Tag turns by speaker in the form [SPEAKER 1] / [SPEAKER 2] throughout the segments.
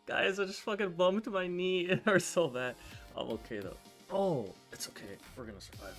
[SPEAKER 1] Guys, I just fucking bumped my knee. It hurts so bad. I'm okay though. Oh, it's okay. We're gonna survive.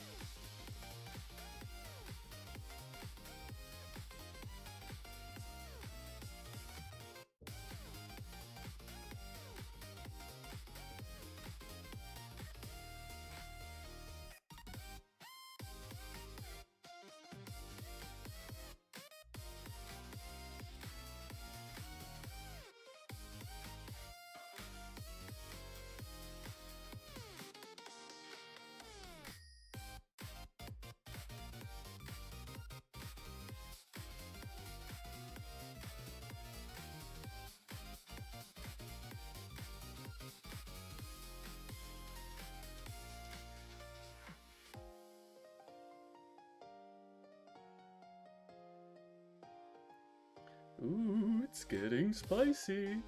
[SPEAKER 1] Ooh, it's getting spicy.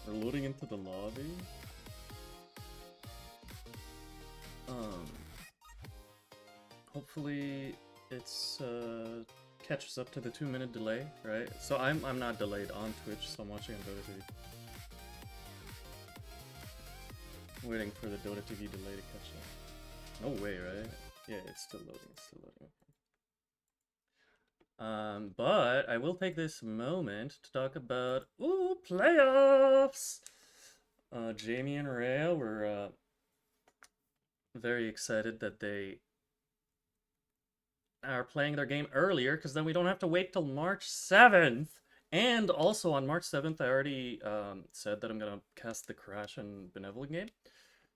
[SPEAKER 1] We're loading into the lobby. Hopefully it's catches up to the 2-minute delay, right? So I'm not delayed on Twitch, so I'm watching on Dota TV. Waiting for the Dota TV delay to catch up. No way, right? Yeah, it's still loading. It's still loading. But I will take this moment to talk about playoffs. Jamie and Rhea were very excited that they are playing their game earlier, because then we don't have to wait till March 7th. And also on March 7th, I already said that I'm gonna cast the Crash and Benevolent game.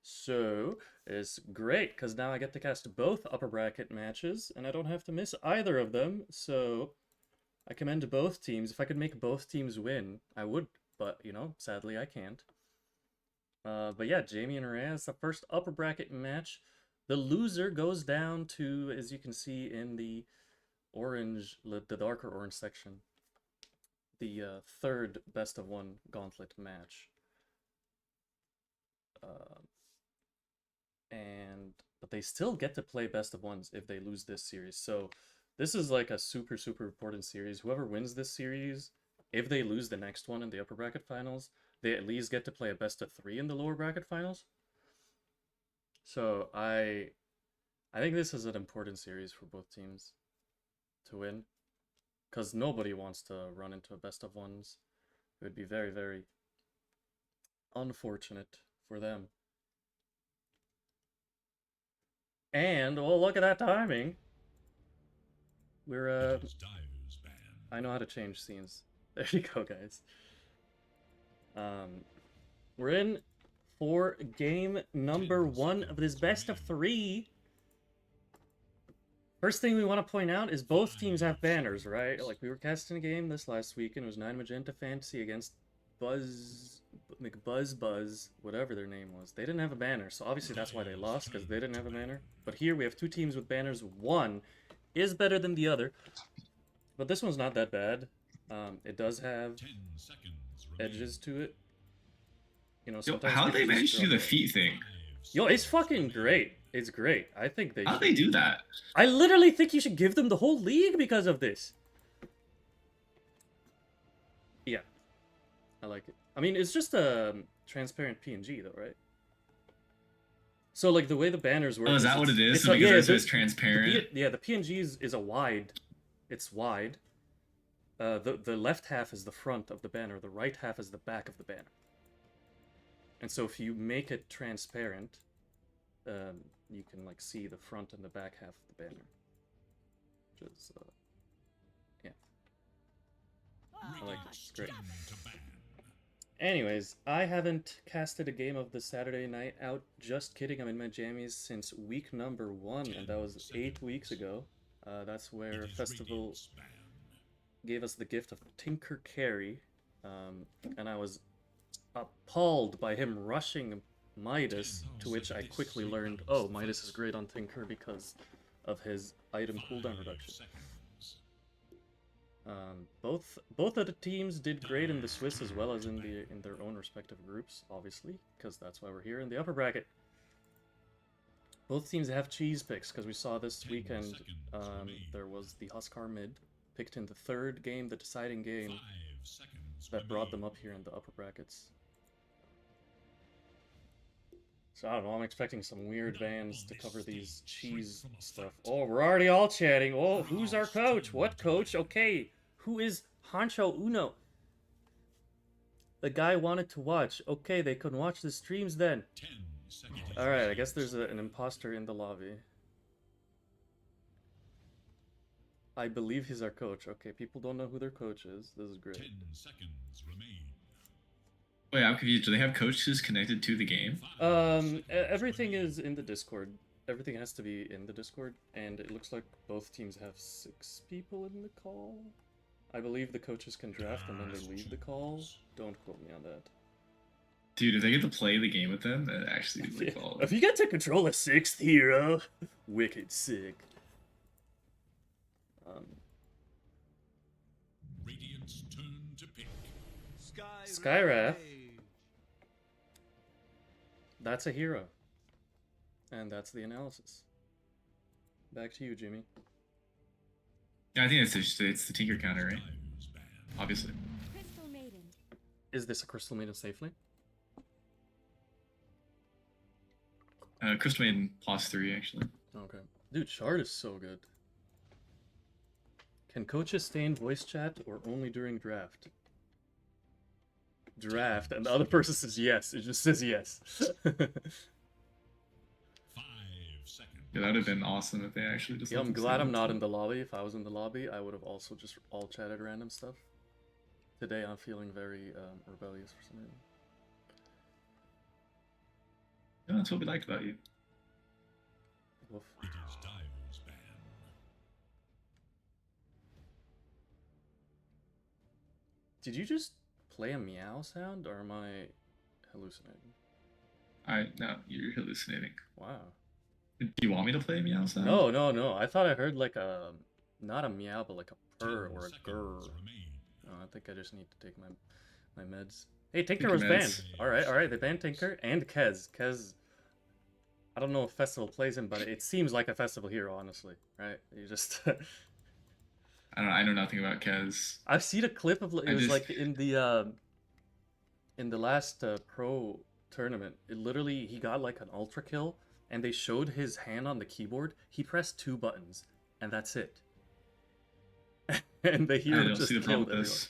[SPEAKER 1] So it's great, because now I get to cast both upper bracket matches, and I don't have to miss either of them. So I commend both teams. If I could make both teams win, I would, but you know, sadly I can't. But yeah, Jamie and Rhea is the first upper bracket match. The loser goes down to, as you can see in the orange, the darker orange section, the third best of one gauntlet match. But they still get to play best of ones if they lose this series. So this is like a super, super important series. Whoever wins this series, if they lose the next one in the upper bracket finals, they at least get to play a best of 3 in the lower bracket finals. So I think this is an important series for both teams to win, because nobody wants to run into a best of ones. It would be very, very unfortunate for them. And, well, look at that timing. We're, I know how to change scenes. There you go, guys. We're in for game number 1 of this best of 3. First thing we want to point out is both teams have banners, right? Like, we were casting a game this last week, and it was 9 Magenta Fantasy against McBuzz, whatever their name was. They didn't have a banner, so obviously that's why they lost, because they didn't have a banner. But here we have 2 teams with banners. One is better than the other, but this one's not that bad. It does have edges to it. You know, sometimes
[SPEAKER 2] how they managed to do the feet thing?
[SPEAKER 1] Yo, it's fucking great. It's great. I think they.
[SPEAKER 2] How do they do that?
[SPEAKER 1] I literally think you should give them the whole league because of this. Yeah, I like it. I mean, it's just a transparent PNG, though, right? So, like, the way the banners work...
[SPEAKER 2] Oh, is that what it is? So because it's transparent?
[SPEAKER 1] The PNG is a wide. It's wide. The left half is the front of the banner. The right half is the back of the banner. And so if you make it transparent, you can, like, see the front and the back half of the banner. Which is, yeah. I like it. It's great. Anyways, I haven't casted a game of the Saturday night out. Just kidding, I'm in my jammies since week number 1, and that was 8 weeks ago. That's where Festival gave us the gift of Tinker Carry, and I was appalled by him rushing Midas, to which I quickly learned, oh, Midas is great on Tinker because of his item cooldown reduction. Both of the teams did great in the Swiss as well as in their own respective groups, obviously, because that's why we're here in the upper bracket. Both teams have cheese picks, because we saw this weekend there was the Huskar mid picked in the third game, the deciding game, that brought them up here in the upper brackets. So I don't know, I'm expecting some weird bans to cover these cheese stuff. Oh, we're already all chatting. Oh, who's our coach? What coach? Okay, who is Hancho Uno? The guy wanted to watch. Okay, they couldn't watch the streams then. Alright, I guess there's an imposter in the lobby. I believe he's our coach. Okay, people don't know who their coach is. This is great.
[SPEAKER 3] 10 seconds remain.
[SPEAKER 2] Wait, I'm confused. Do they have coaches connected to the game?
[SPEAKER 1] Everything is in the Discord. Everything has to be in the Discord, and it looks like both teams have 6 people in the call. I believe the coaches can draft and then they leave the call. Don't quote me on that.
[SPEAKER 2] Dude, if they get to play the game with them, that actually is like all.
[SPEAKER 1] If you get to control a 6th hero, wicked sick.
[SPEAKER 3] Radiant's turn to pick.
[SPEAKER 1] Skyraf. That's a hero. And that's the analysis. Back to you, Jimmy.
[SPEAKER 2] Yeah, I think it's the Tinker counter, right? Obviously.
[SPEAKER 4] Crystal Maiden.
[SPEAKER 1] Is this a Crystal Maiden safely?
[SPEAKER 2] Crystal Maiden +3 actually.
[SPEAKER 1] Okay. Dude, Shard is so good. Can coaches stay in voice chat or only during draft? Draft, and the other person says yes. It just says yes.
[SPEAKER 3] 5 seconds.
[SPEAKER 2] Yeah, that would have been awesome if they actually just.
[SPEAKER 1] Yeah,
[SPEAKER 2] let
[SPEAKER 1] I'm
[SPEAKER 2] them
[SPEAKER 1] glad
[SPEAKER 2] stay
[SPEAKER 1] I'm
[SPEAKER 2] on
[SPEAKER 1] not
[SPEAKER 2] top.
[SPEAKER 1] in the lobby. If I was in the lobby, I would have also just all chatted random stuff. Today I'm feeling very rebellious for some reason.
[SPEAKER 2] Yeah, that's what we liked about you.
[SPEAKER 1] Woof.
[SPEAKER 3] It is Dire's ban.
[SPEAKER 1] Did you just play a meow sound, or am I hallucinating?
[SPEAKER 2] No, you're hallucinating.
[SPEAKER 1] Wow.
[SPEAKER 2] Do you want me to play meow sound?
[SPEAKER 1] No, no, no. I thought I heard like a, not a meow, but like a purr
[SPEAKER 3] 10
[SPEAKER 1] or a
[SPEAKER 3] seconds
[SPEAKER 1] grrr.
[SPEAKER 3] remain.
[SPEAKER 1] No, I think I just need to take my meds. Hey, Tinker
[SPEAKER 2] your
[SPEAKER 1] was
[SPEAKER 2] meds.
[SPEAKER 1] banned. Alright, they banned Tinker and Kez. Kez, I don't know if Festival plays him, but it seems like a Festival hero, honestly. Right? You just...
[SPEAKER 2] I know nothing about Kez.
[SPEAKER 1] I've seen a clip of, it
[SPEAKER 2] I
[SPEAKER 1] was
[SPEAKER 2] just-
[SPEAKER 1] like in the last pro tournament. It literally, he got like an ultra kill, and they showed his hand on the keyboard. He pressed 2 buttons, and that's it. And the
[SPEAKER 2] I
[SPEAKER 1] hero
[SPEAKER 2] don't
[SPEAKER 1] just
[SPEAKER 2] see the problem
[SPEAKER 1] killed
[SPEAKER 2] with this.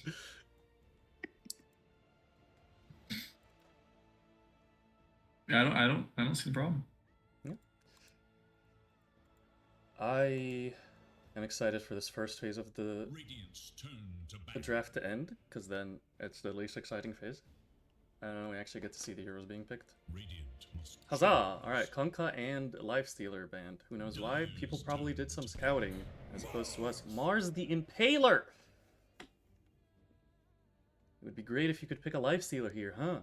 [SPEAKER 1] everyone.
[SPEAKER 2] Yeah, I don't see the problem.
[SPEAKER 1] I am excited for this first phase of the
[SPEAKER 3] Radiant's turn to
[SPEAKER 1] the
[SPEAKER 3] ban.
[SPEAKER 1] draft to end, because then it's the least exciting phase. And we actually get to see the heroes being picked.
[SPEAKER 3] Radiant must
[SPEAKER 1] Huzzah! Alright, Kunkka and Lifestealer banned. Who knows why? People probably did some scouting, as opposed to us. Mars the Impaler! It would be great if you could pick a Lifestealer here, huh?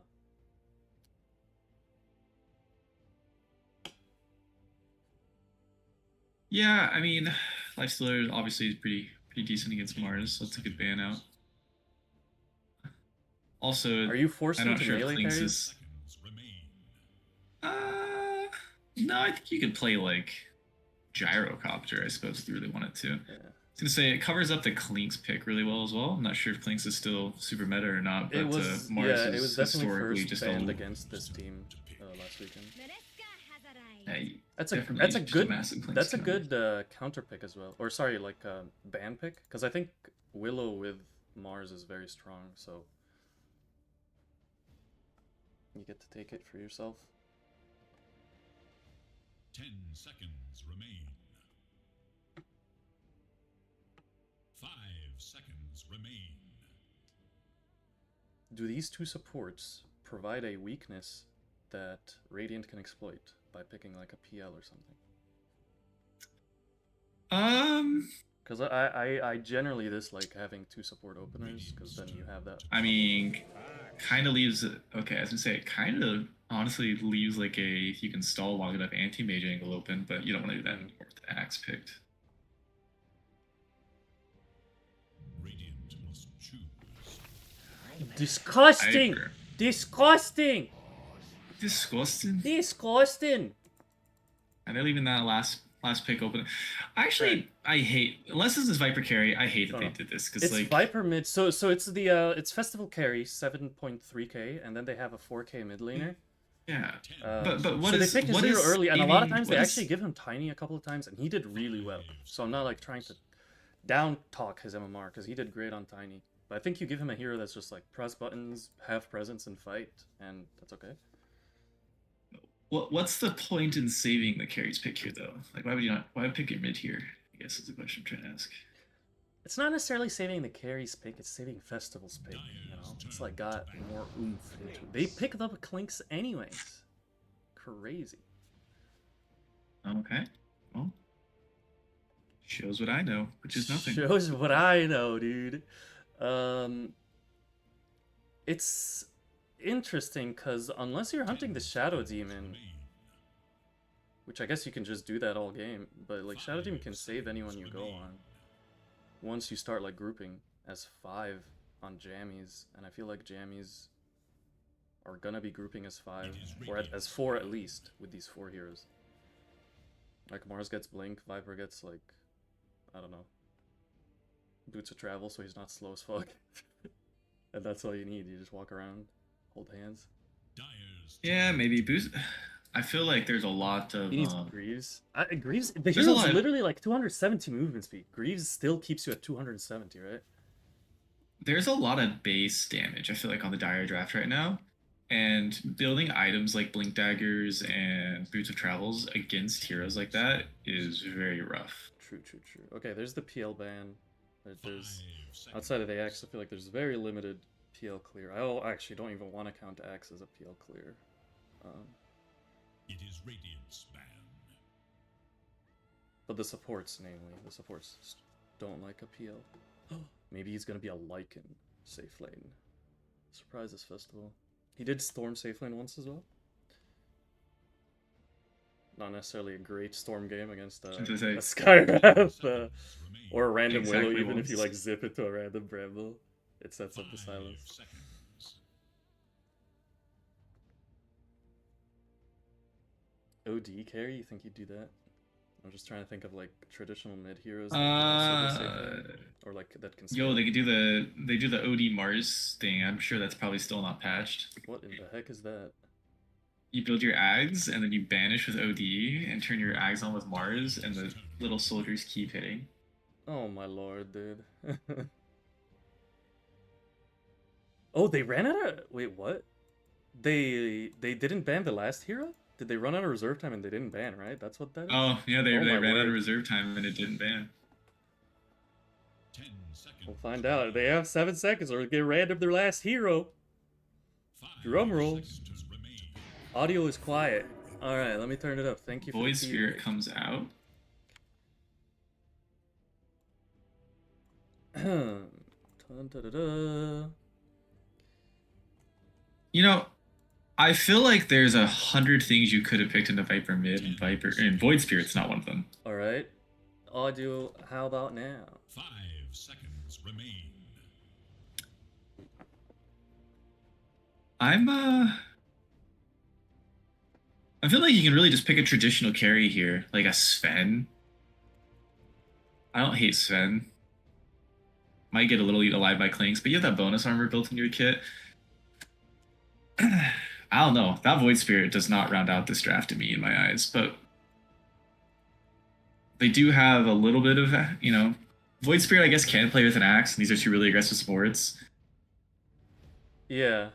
[SPEAKER 2] Yeah, I mean, Lifestealer obviously is pretty decent against Mars, so it's a good ban out. Also,
[SPEAKER 1] Are you forced
[SPEAKER 2] I'm not
[SPEAKER 1] into
[SPEAKER 2] sure if
[SPEAKER 1] melee
[SPEAKER 2] Clinks
[SPEAKER 1] carries?
[SPEAKER 2] is.
[SPEAKER 3] seconds remain.
[SPEAKER 2] No, I think you could play like Gyrocopter, I suppose, if you really wanted to.
[SPEAKER 1] Yeah.
[SPEAKER 2] I was gonna say it covers up the Clinks pick really well as well. I'm not sure if Clinks is still super meta or not, but
[SPEAKER 1] It was,
[SPEAKER 2] Mars
[SPEAKER 1] yeah, it
[SPEAKER 2] is
[SPEAKER 1] was definitely
[SPEAKER 2] historically
[SPEAKER 1] first
[SPEAKER 2] just
[SPEAKER 1] banned
[SPEAKER 2] a
[SPEAKER 1] against this team last weekend.
[SPEAKER 4] Mereska has arrived.
[SPEAKER 2] definitely
[SPEAKER 1] That's a
[SPEAKER 2] just
[SPEAKER 1] good
[SPEAKER 2] massive Clinks
[SPEAKER 1] that's a
[SPEAKER 2] counter.
[SPEAKER 1] good counter pick as well. Or sorry, like ban pick, because I think Willow with Mars is very strong, so you get to take it for yourself.
[SPEAKER 3] 10 seconds remain. 5 seconds remain.
[SPEAKER 1] Do these two supports provide a weakness that Radiant can exploit by picking like a PL or something? Because I generally dislike having 2 support openers, because then you have that.
[SPEAKER 2] I mean, kind of leaves. Okay, I was gonna say it kind of honestly leaves like a if you can stall long enough anti-mage angle open, but you don't want to do that anymore with the axe picked.
[SPEAKER 3] Radiant must choose.
[SPEAKER 1] Disgusting!
[SPEAKER 2] agree.
[SPEAKER 1] Disgusting!
[SPEAKER 2] Disgusting.
[SPEAKER 1] Disgusting!
[SPEAKER 2] And they're leaving that last pick open. Actually, I hate unless this is Viper carry. I hate that they did this because
[SPEAKER 1] It's
[SPEAKER 2] like
[SPEAKER 1] Viper mid, so it's the it's Festival carry 7.3k, and then they have a 4k mid laner.
[SPEAKER 2] Yeah.
[SPEAKER 3] 10
[SPEAKER 2] But what
[SPEAKER 1] so
[SPEAKER 2] is
[SPEAKER 1] they pick a
[SPEAKER 2] what
[SPEAKER 1] zero
[SPEAKER 2] is
[SPEAKER 1] early, and a lot of
[SPEAKER 2] saving-
[SPEAKER 1] times they
[SPEAKER 2] what is-
[SPEAKER 1] actually give him tiny a couple of times, and he did really well. So I'm not like trying to down talk his MMR because he did great on tiny. But I think you give him a hero that's just like press buttons, have presence, and fight, and that's okay.
[SPEAKER 2] what's the point in saving the carries pick here though? Like why would you not why pick your mid here? I guess is the question I'm trying to ask.
[SPEAKER 1] It's not necessarily saving the carries pick; it's saving Festival's pick. You know, it's like got more oomph into it. They pick the Clinks anyways. Crazy.
[SPEAKER 2] Okay. Well, shows what I know, which is nothing.
[SPEAKER 1] Shows what I know, dude. It's interesting because unless you're hunting the Shadow Demon, which I guess you can just do that all game, but like Shadow Demon can save anyone you go on once you start like grouping as 5 on jammies, and I feel like jammies are gonna be grouping as 5 or as 4 at least with these 4 heroes. Like Mars gets Blink, Viper gets like, I don't know, Boots of Travel, so he's not slow as fuck. And that's all you need. You just walk around, hold hands.
[SPEAKER 2] Yeah, maybe boost. I feel like there's a lot of
[SPEAKER 1] He needs Greaves. Greaves, the
[SPEAKER 2] There's a
[SPEAKER 1] hero's
[SPEAKER 2] lot of-
[SPEAKER 1] literally like 270 movement speed. Greaves still keeps you at 270, right?
[SPEAKER 2] there's a lot of base damage, I feel like, on the Dire Draft right now. And building items like Blink Daggers and Boots of Travels against heroes like that is very rough.
[SPEAKER 1] True. Okay, there's the PL ban. There's outside of the Axe, I feel like there's very limited PL clear. I actually don't even want to count Axe as a PL clear.
[SPEAKER 3] It is Radiant's ban.
[SPEAKER 1] But the supports, namely, the supports don't like a PL. Maybe he's gonna be a Lycan safe lane. Surprise this festival. He did Storm safe lane once as well. Not necessarily a great Storm game against a Skywrath or a random
[SPEAKER 2] Exactly
[SPEAKER 1] Willow, even if you
[SPEAKER 2] once.
[SPEAKER 1] like zip it to a random Bramble. It sets up the silence.
[SPEAKER 3] 5 seconds.
[SPEAKER 1] OD carry? You think you'd do that? I'm just trying to think of like traditional mid heroes that can also go safe lane, or like that can.
[SPEAKER 2] Yo,
[SPEAKER 1] scale.
[SPEAKER 2] they do the OD Mars thing. I'm sure that's probably still not patched.
[SPEAKER 1] What in the heck is that?
[SPEAKER 2] You build your Ags and then you banish with OD and turn your Ags on with Mars, and the little soldiers keep hitting.
[SPEAKER 1] Oh my lord, dude. Oh, they ran out of. Wait, what? They didn't ban the last hero? Did they run out of reserve time and they didn't ban, right? That's what that is?
[SPEAKER 2] Oh yeah, they
[SPEAKER 1] Oh my
[SPEAKER 2] ran out
[SPEAKER 1] word.
[SPEAKER 2] of reserve time and it didn't ban.
[SPEAKER 3] 10 seconds.
[SPEAKER 1] We'll find out. They have 7 seconds or get rid of their last hero.
[SPEAKER 3] 5
[SPEAKER 1] Drum roll.
[SPEAKER 3] seconds remain.
[SPEAKER 1] Audio is quiet. Alright, let me turn it up. Thank you for
[SPEAKER 2] Void
[SPEAKER 1] the
[SPEAKER 2] Spirit
[SPEAKER 1] feedback.
[SPEAKER 2] comes out.
[SPEAKER 1] Dun-da-da-da.
[SPEAKER 2] You know, I feel like there's 100 things you could have picked in the Viper mid, and Void Spirit's not one of them.
[SPEAKER 1] Alright. Audio, how about now?
[SPEAKER 3] 5 seconds remain.
[SPEAKER 2] I feel like you can really just pick a traditional carry here, like a Sven. I don't hate Sven. Might get a little eat alive by Clinks, but you have that bonus armor built into your kit. I don't know. That Void Spirit does not round out this draft to me in my eyes, but they do have a little bit of, Void Spirit I guess can play with an axe, and these are 2 really aggressive sports.
[SPEAKER 1] Yeah.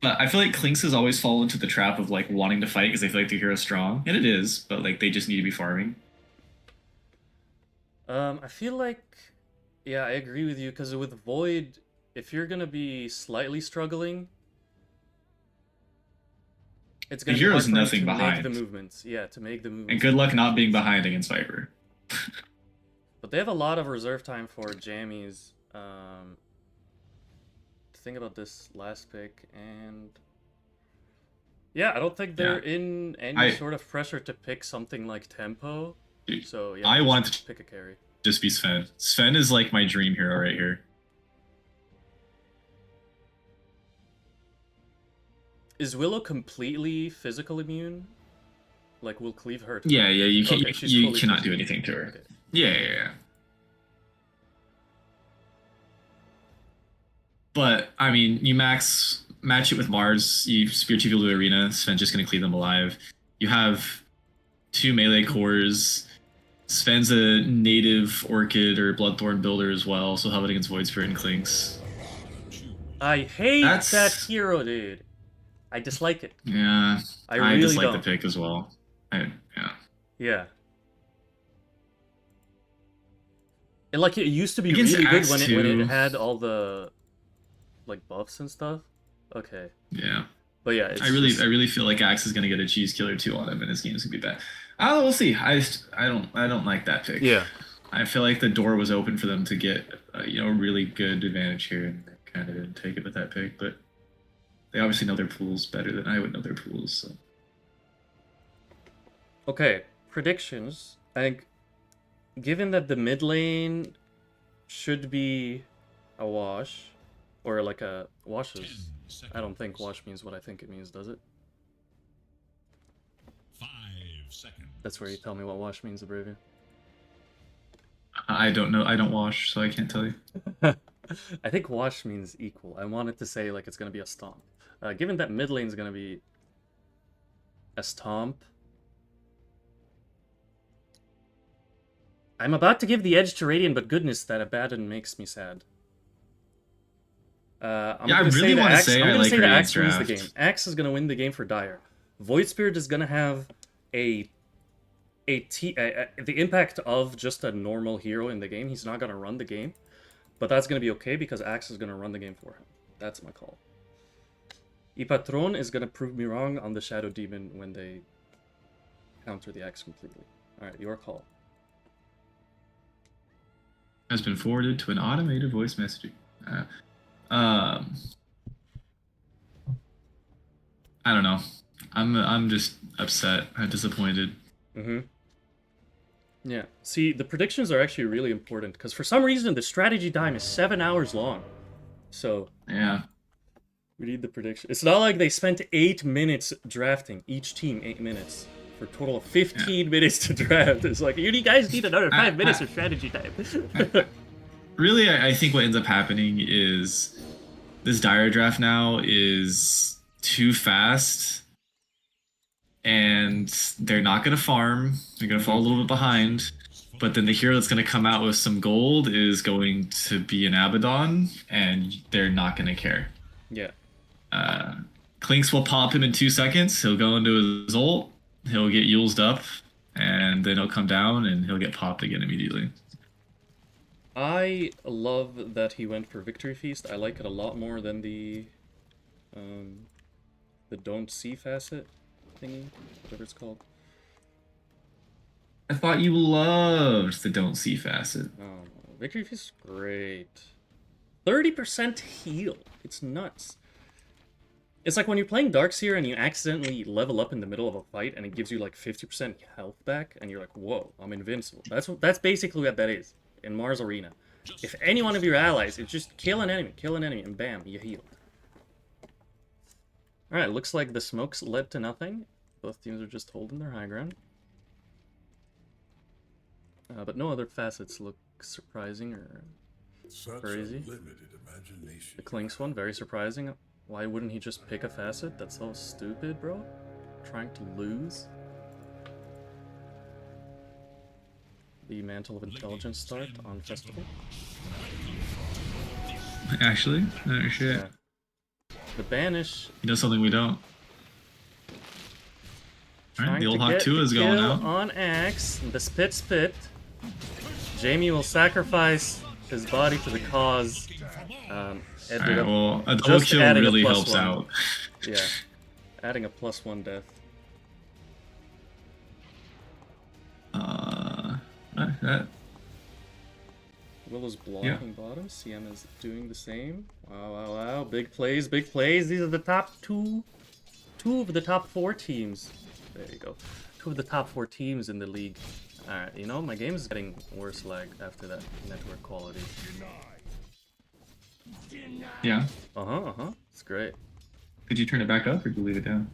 [SPEAKER 2] But I feel like Clinks has always fallen into the trap of like wanting to fight because they feel like the hero's strong, and it is, but like they just need to be farming.
[SPEAKER 1] I feel like, yeah, I agree with you, because with Void, if you're gonna be slightly struggling, it's gonna
[SPEAKER 2] The
[SPEAKER 1] be hard
[SPEAKER 2] hero's
[SPEAKER 1] for you
[SPEAKER 2] nothing
[SPEAKER 1] to
[SPEAKER 2] behind.
[SPEAKER 1] make the movements. Yeah, to make the movements.
[SPEAKER 2] And good luck not being behind against Viper.
[SPEAKER 1] But they have a lot of reserve time for jammies. Think about this last pick, and yeah, I don't think they're in any sort of pressure to pick something like tempo. So yeah,
[SPEAKER 2] I
[SPEAKER 1] just
[SPEAKER 2] want to
[SPEAKER 1] pick a carry.
[SPEAKER 2] just be Sven. Sven is like my dream hero right here.
[SPEAKER 1] Is Willow completely physical immune? Like, will cleave hurt?
[SPEAKER 2] Yeah, you can
[SPEAKER 1] Okay, she's
[SPEAKER 2] you
[SPEAKER 1] fully
[SPEAKER 2] cannot do
[SPEAKER 1] physical.
[SPEAKER 2] anything to her.
[SPEAKER 1] Okay.
[SPEAKER 2] Yeah. But I mean, you max match it with Mars. You spear two people to the arena. Sven's just gonna clean them alive. You have 2 melee cores. Sven's a native Orchid or Bloodthorn builder as well, so help it against Void Spirit and Clinks.
[SPEAKER 1] I hate
[SPEAKER 2] That's-
[SPEAKER 1] that hero, dude. I dislike it.
[SPEAKER 2] Yeah,
[SPEAKER 1] I really
[SPEAKER 2] dislike
[SPEAKER 1] don't.
[SPEAKER 2] the pick as well. Yeah.
[SPEAKER 1] Yeah. And like it used to be
[SPEAKER 2] Against
[SPEAKER 1] really good
[SPEAKER 2] Axe
[SPEAKER 1] when
[SPEAKER 2] too.
[SPEAKER 1] it had all the like buffs and stuff. Okay.
[SPEAKER 2] Yeah.
[SPEAKER 1] But yeah, it's
[SPEAKER 2] I really feel like Axe is gonna get a cheese killer 2 on him, and his game's gonna be bad. Oh, we'll see. I don't like that pick.
[SPEAKER 1] Yeah.
[SPEAKER 2] I feel like the door was open for them to get a really good advantage here, and they kind of didn't take it with that pick. But they obviously know their pools better than I would know their pools. So.
[SPEAKER 1] Okay, predictions. I think given that the mid lane should be a wash, or like a washes.
[SPEAKER 3] 10
[SPEAKER 1] I don't think
[SPEAKER 3] seconds.
[SPEAKER 1] wash means what I think it means, does it?
[SPEAKER 3] 5 seconds.
[SPEAKER 1] That's where you tell me what wash means, Abravia.
[SPEAKER 2] I don't know. I don't wash, so I can't tell you.
[SPEAKER 1] I think wash means equal. I wanted to say like it's gonna be a stomp. Given that mid lane is gonna be a stomp, I'm about to give the edge to Radiant, but goodness, that Abaddon makes me sad. I'm
[SPEAKER 2] Yeah, I
[SPEAKER 1] gonna
[SPEAKER 2] really
[SPEAKER 1] that
[SPEAKER 2] wanna
[SPEAKER 1] Axe-
[SPEAKER 2] say
[SPEAKER 1] I'm
[SPEAKER 2] I
[SPEAKER 1] gonna
[SPEAKER 2] like
[SPEAKER 1] say that
[SPEAKER 2] Radiant's
[SPEAKER 1] Axe wins the
[SPEAKER 2] draft.
[SPEAKER 1] game. Axe is gonna win the game for Dire. Void Spirit is gonna have the impact of just a normal hero in the game. He's not gonna run the game, but that's gonna be okay because Axe is gonna run the game for him. That's my call. Ipatron is gonna prove me wrong on the Shadow Demon when they counter the Axe completely. Alright, your call.
[SPEAKER 2] Has been forwarded to an automated voice messaging. I don't know. I'm just upset. I'm disappointed.
[SPEAKER 1] Mm-hmm. Yeah. See, the predictions are actually really important because for some reason the strategy time is 7 hours long. So
[SPEAKER 2] Yeah.
[SPEAKER 1] we need the prediction. It's not like they spent 8 minutes drafting each team 8 minutes for a total of 15 minutes to draft. It's like you guys need another 5 minutes of strategy time.
[SPEAKER 2] Really, I think what ends up happening is this Dire draft now is too fast, and they're not going to farm. They're going to fall a little bit behind. But then the hero that's going to come out with some gold is going to be an Abaddon, and they're not going to care.
[SPEAKER 1] Yeah.
[SPEAKER 2] Clinks will pop him in 2 seconds. He'll go into his ult. He'll get used up, and then he'll come down, and he'll get popped again immediately.
[SPEAKER 1] I love that he went for Victory Feast. I like it a lot more than the Don't See facet thingy, whatever it's called.
[SPEAKER 2] I thought you loved the Don't See facet.
[SPEAKER 1] Oh, Victory Feast is great. 30% heal. It's nuts. It's like when you're playing Darkseer and you accidentally level up in the middle of a fight and it gives you like 50% health back and you're like, whoa, I'm invincible. That's basically what that is in Mars Arena. If any one of your allies is just kill an enemy, and bam, you heal. Alright, looks like the smokes led to nothing. Both teams are just holding their high ground. But no other facets look surprising or crazy. The Clinks one, very surprising. Why wouldn't he just pick a facet? That's so stupid, bro. Trying to lose. The Mantle of Intelligence start on Festival.
[SPEAKER 2] Actually, no shit.
[SPEAKER 1] Yeah. The Banish.
[SPEAKER 2] He does something we don't. Alright, the old Hawk 2 is going out.
[SPEAKER 1] On Axe. The Spit. Jamie will sacrifice his body to the cause.
[SPEAKER 2] Alright, well, a double
[SPEAKER 1] just
[SPEAKER 2] kill
[SPEAKER 1] adding a
[SPEAKER 2] really
[SPEAKER 1] plus
[SPEAKER 2] helps
[SPEAKER 1] one.
[SPEAKER 2] out.
[SPEAKER 1] Yeah. Adding a +1 death.
[SPEAKER 2] That,
[SPEAKER 1] Willow's blocking bottom. CM is doing the same. Wow. Big plays. These are the top two of the top 4 teams. There you go. 2 of the top 4 teams in the league. Alright, you know, my game is getting worse lag after that network quality.
[SPEAKER 2] yeah.
[SPEAKER 1] It's great.
[SPEAKER 2] Did you turn it back up or did you leave it down?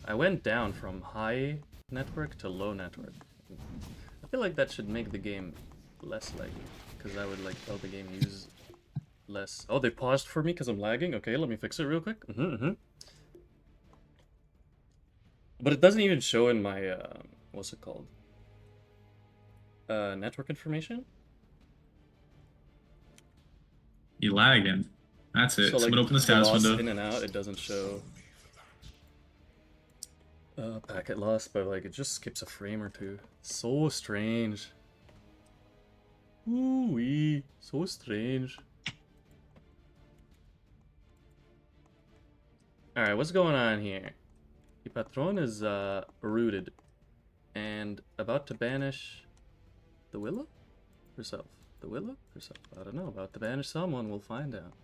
[SPEAKER 1] I went down from high network to low network. I feel like that should make the game less laggy, because that would like help the game use less. Oh, they paused for me because I'm lagging. Okay, let me fix it real quick. But it doesn't even show in my what's it called? Network information.
[SPEAKER 2] You lagging. That's it.
[SPEAKER 1] So
[SPEAKER 2] So I'm
[SPEAKER 1] like
[SPEAKER 2] gonna open the status
[SPEAKER 1] loss
[SPEAKER 2] window.
[SPEAKER 1] in and out, it doesn't show packet loss, but like it just skips a frame or two. So strange. Ooh-wee, so strange. Alright, what's going on here? The patron is rooted and about to banish the Willow? Herself. The Willow? Herself. I don't know. About to banish someone, we'll find out.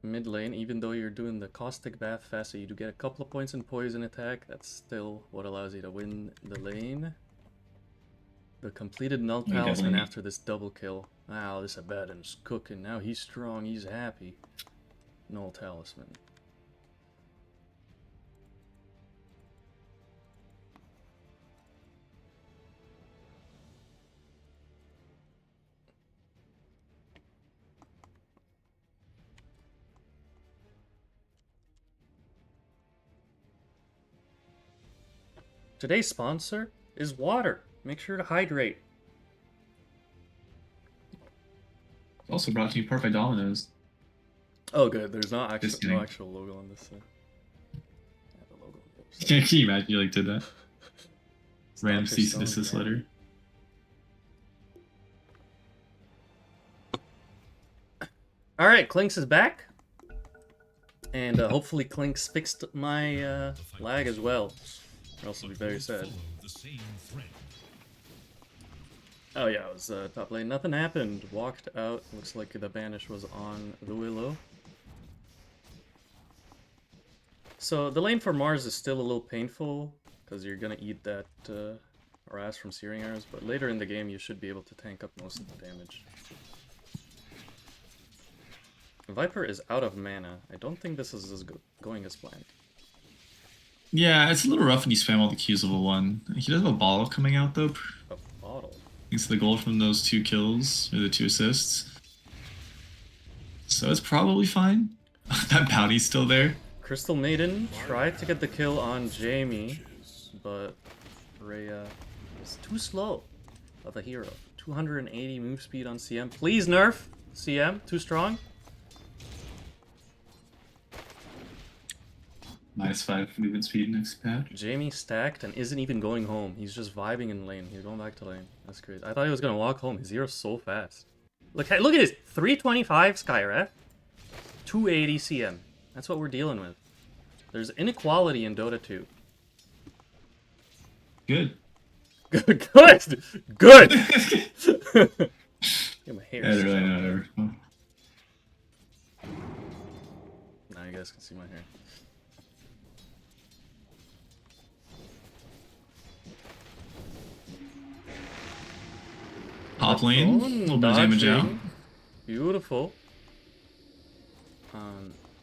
[SPEAKER 1] Mid lane, even though you're doing the caustic bath faster, you do get a couple of points in poison attack. That's still what allows you to win the lane. The completed null
[SPEAKER 2] We
[SPEAKER 1] talisman
[SPEAKER 2] definitely-
[SPEAKER 1] after this double kill. Wow, this Abaddon's cooking. Now he's strong, he's happy. Null talisman. Today's sponsor is water. Make sure to hydrate.
[SPEAKER 2] It's also brought to you in part by Domino's.
[SPEAKER 1] Oh, good. There's not
[SPEAKER 2] Just
[SPEAKER 1] actual,
[SPEAKER 2] kidding.
[SPEAKER 1] no actual logo on this thing. I have a logo on the website.
[SPEAKER 2] Can you imagine you like did that? Random
[SPEAKER 1] Stop your
[SPEAKER 2] cease and desist
[SPEAKER 1] song, man.
[SPEAKER 2] letter.
[SPEAKER 1] All right, Clinks is back, and hopefully Clinks fixed my lag as well, or else I'll be very sad.
[SPEAKER 3] Follow the same thread.
[SPEAKER 1] Oh yeah, it was top lane. Nothing happened. Walked out. Looks like the banish was on the Willow. So the lane for Mars is still a little painful because you're gonna eat that harass from searing arrows, but later in the game you should be able to tank up most of the damage. Viper is out of mana. I don't think this is going as planned.
[SPEAKER 2] Yeah, it's a little rough when you spam all the Qs level 1. He does have a bottle coming out though.
[SPEAKER 1] A bottle.
[SPEAKER 2] Thanks to the goal from those 2 kills, or the 2 assists. So it's probably fine. That bounty's still there.
[SPEAKER 1] Crystal Maiden tried to get the kill on Jamie, but Rhea is too slow of a hero. 280 move speed on CM. Please nerf CM. Too strong.
[SPEAKER 2] -5 movement speed next patch.
[SPEAKER 1] Jamie stacked and isn't even going home. He's just vibing in lane. He's going back to lane. That's crazy. I thought he was gonna walk home. His hero's so fast. Look at this. 325 Skyref, 280 CM. That's what we're dealing with. There's inequality in Dota 2.
[SPEAKER 2] Good.
[SPEAKER 1] Good. Good. Good. Get my hair.
[SPEAKER 2] Yeah, they're really
[SPEAKER 1] straight.
[SPEAKER 2] not ever.
[SPEAKER 1] Now you guys can see my hair.
[SPEAKER 2] Top lane, a little bit of damage out.
[SPEAKER 1] Dodging. Beautiful.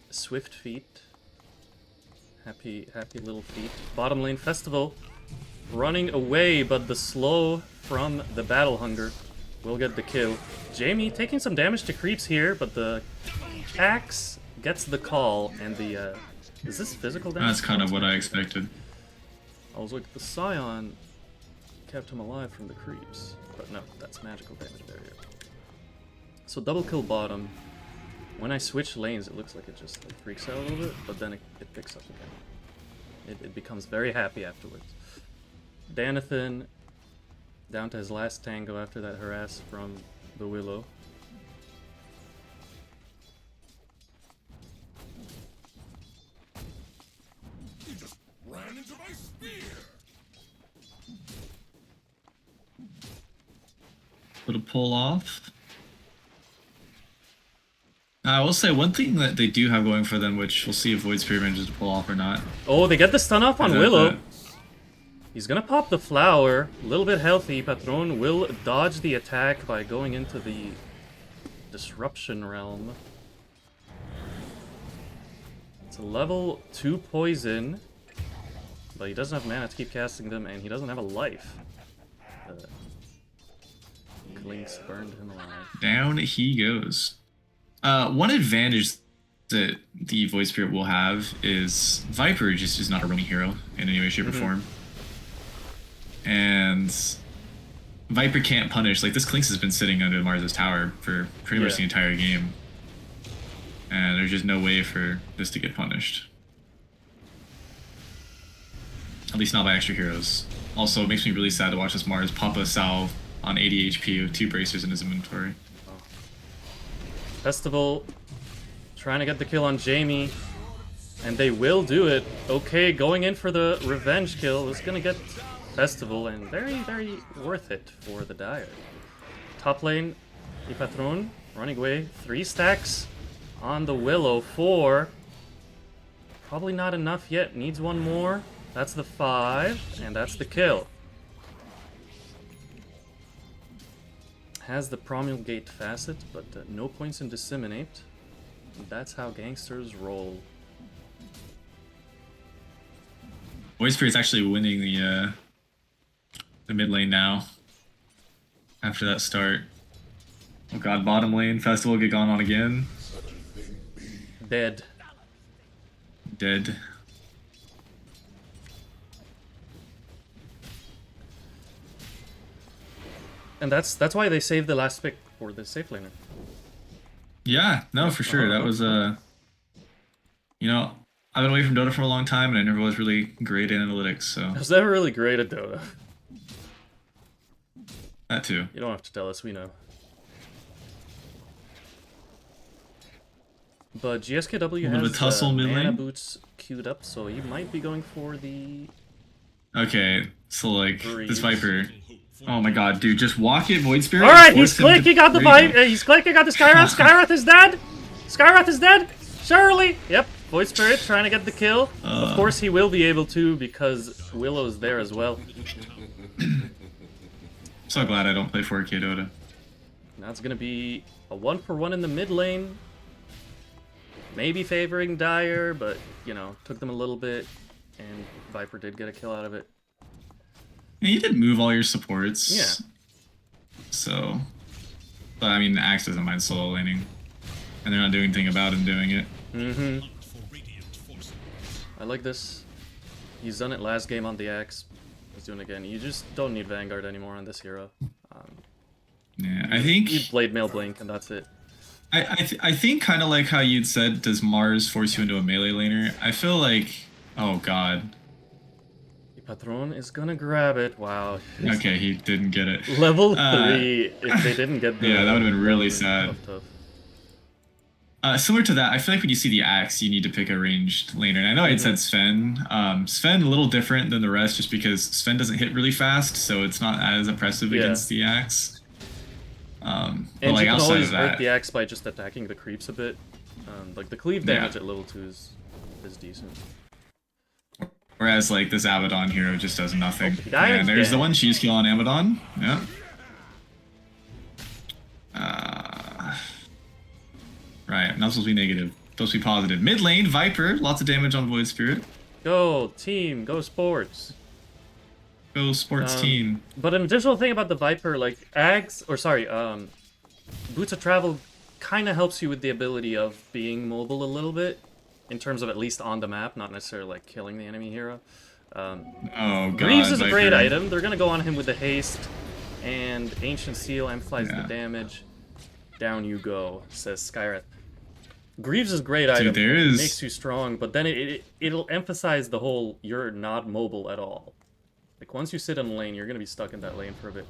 [SPEAKER 1] Swift feet. Happy little feet. Bottom lane festival. Running away, but the slow from the battle hunger will get the kill. Jamie taking some damage to creeps here, but the axe gets the call, and the is this physical damage?
[SPEAKER 2] That's kind of what I expected.
[SPEAKER 1] I was like, the Scion kept him alive from the creeps. But no, that's magical damage barrier. So double kill bottom. When I switch lanes, it looks like it just like, freaks out a little bit, but then it picks up again. It becomes very happy afterwards. Danathan down to his last tango after that harass from the Willow.
[SPEAKER 3] You just ran into my spear.
[SPEAKER 2] Put a pull off. I will say one thing that they do have going for them, which we'll see if Void Spirit manages to pull off or not.
[SPEAKER 1] Oh, they get the stun off on
[SPEAKER 2] is that
[SPEAKER 1] Willow.
[SPEAKER 2] the-
[SPEAKER 1] He's gonna pop the flower. A little bit healthy. Patron will dodge the attack by going into the disruption realm. It's a level 2 poison, but he doesn't have mana to keep casting them, and he doesn't have a life. Lynx burned him alive.
[SPEAKER 2] Down he goes. One advantage that the Void Spirit will have is Viper just is not a roaming hero in any way, shape, or form. And Viper can't punish. Like, this Clinks has been sitting under Mars's tower for pretty much the entire game. And there's just no way for this to get punished. At least not by extra heroes. Also, it makes me really sad to watch this Mars pop a salve on 80 HP with 2 bracers in his inventory.
[SPEAKER 1] Festival trying to get the kill on Jamie, and they will do it. Okay, going in for the revenge kill is gonna get Festival, and very, very worth it for the Dire. Top lane, Ipatron running away. 3 stacks on the Willow. 4. Probably not enough yet. Needs 1 more. That's the 5, and that's the kill. Has the Promulgate facet, but no points in Disseminate. That's how gangsters roll.
[SPEAKER 2] Void Spirit's actually winning the mid lane now. After that start. Oh god, bottom lane. Festival get gone on again.
[SPEAKER 1] Dead.
[SPEAKER 2] Dead.
[SPEAKER 1] And that's why they saved the last pick for the safe laner.
[SPEAKER 2] Yeah, no, for sure. That was you know, I've been away from Dota for a long time, and I never was really great at analytics, so
[SPEAKER 1] I was never really great at Dota.
[SPEAKER 2] that too.
[SPEAKER 1] You don't have to tell us, we know. But GSKW
[SPEAKER 2] Bit of a
[SPEAKER 1] has
[SPEAKER 2] tussle mid
[SPEAKER 1] mana
[SPEAKER 2] lane.
[SPEAKER 1] boots queued up, so you might be going for the...
[SPEAKER 2] Okay, so like
[SPEAKER 1] Breeze.
[SPEAKER 2] this Viper. Oh my god, dude, just walk it, Void Spirit.
[SPEAKER 1] Alright,
[SPEAKER 2] force
[SPEAKER 1] he's
[SPEAKER 2] him to
[SPEAKER 1] clicking on the
[SPEAKER 2] break
[SPEAKER 1] Viper.
[SPEAKER 2] it.
[SPEAKER 1] He's clicking on the Skyrath. Skyrath is dead. Skyrath is dead. Surely. Yep. Void Spirit trying to get the kill. Of course he will be able to because Willow's there as well.
[SPEAKER 2] So glad I don't play 4K Dota.
[SPEAKER 1] Now it's gonna be a 1-for-1 in the mid lane. Maybe favoring Dire, but you know, took them a little bit, and Viper did get a kill out of it.
[SPEAKER 2] Yeah, you did move all your supports.
[SPEAKER 1] Yeah.
[SPEAKER 2] So, but I mean, Axe doesn't mind solo laning, and they're not doing anything about him doing it.
[SPEAKER 1] Mm-hmm. I like this. He's done it last game on the Axe. He's doing it again. You just don't need Vanguard anymore on this hero.
[SPEAKER 2] Yeah, I think
[SPEAKER 1] You Blade Mail Blink, and that's it.
[SPEAKER 2] I think kind of like how you'd said, does Mars force you into a melee laner? I feel like, oh god.
[SPEAKER 1] Patron is gonna grab it. Wow.
[SPEAKER 2] Okay, he didn't get it.
[SPEAKER 1] Level 3, if they didn't get the...
[SPEAKER 2] Yeah, that would have been really sad.
[SPEAKER 1] Tough.
[SPEAKER 2] Similar to that, I feel like when you see the Axe, you need to pick a ranged laner. And I know I had said Sven. Sven a little different than the rest just because Sven doesn't hit really fast, so it's not as impressive against the Axe. But
[SPEAKER 1] And
[SPEAKER 2] like
[SPEAKER 1] you can
[SPEAKER 2] outside
[SPEAKER 1] always
[SPEAKER 2] of that,
[SPEAKER 1] hurt the Axe by just attacking the creeps a bit. Like the cleave damage at level 2 is decent.
[SPEAKER 2] whereas like this Abaddon hero just does nothing.
[SPEAKER 1] he died
[SPEAKER 2] And there's the
[SPEAKER 1] again.
[SPEAKER 2] one cheese kill on Abaddon. Yeah. Right, not supposed to be negative. Supposed to be positive. Mid lane, Viper, lots of damage on Void Spirit.
[SPEAKER 1] Go team, go sports.
[SPEAKER 2] Go sports team.
[SPEAKER 1] But an additional thing about the Viper, like Boots of Travel kind of helps you with the ability of being mobile a little bit, in terms of at least on the map, not necessarily like killing the enemy hero.
[SPEAKER 2] Oh god.
[SPEAKER 1] Greaves is a great
[SPEAKER 2] Viper.
[SPEAKER 1] item. They're gonna go on him with the haste, and Ancient Seal amplifies the damage. Down you go, says Skyrath. Greaves is a great item.
[SPEAKER 2] there
[SPEAKER 1] It
[SPEAKER 2] is-
[SPEAKER 1] makes you strong, but then it'll emphasize the whole you're not mobile at all. Like once you sit in a lane, you're gonna be stuck in that lane for a bit.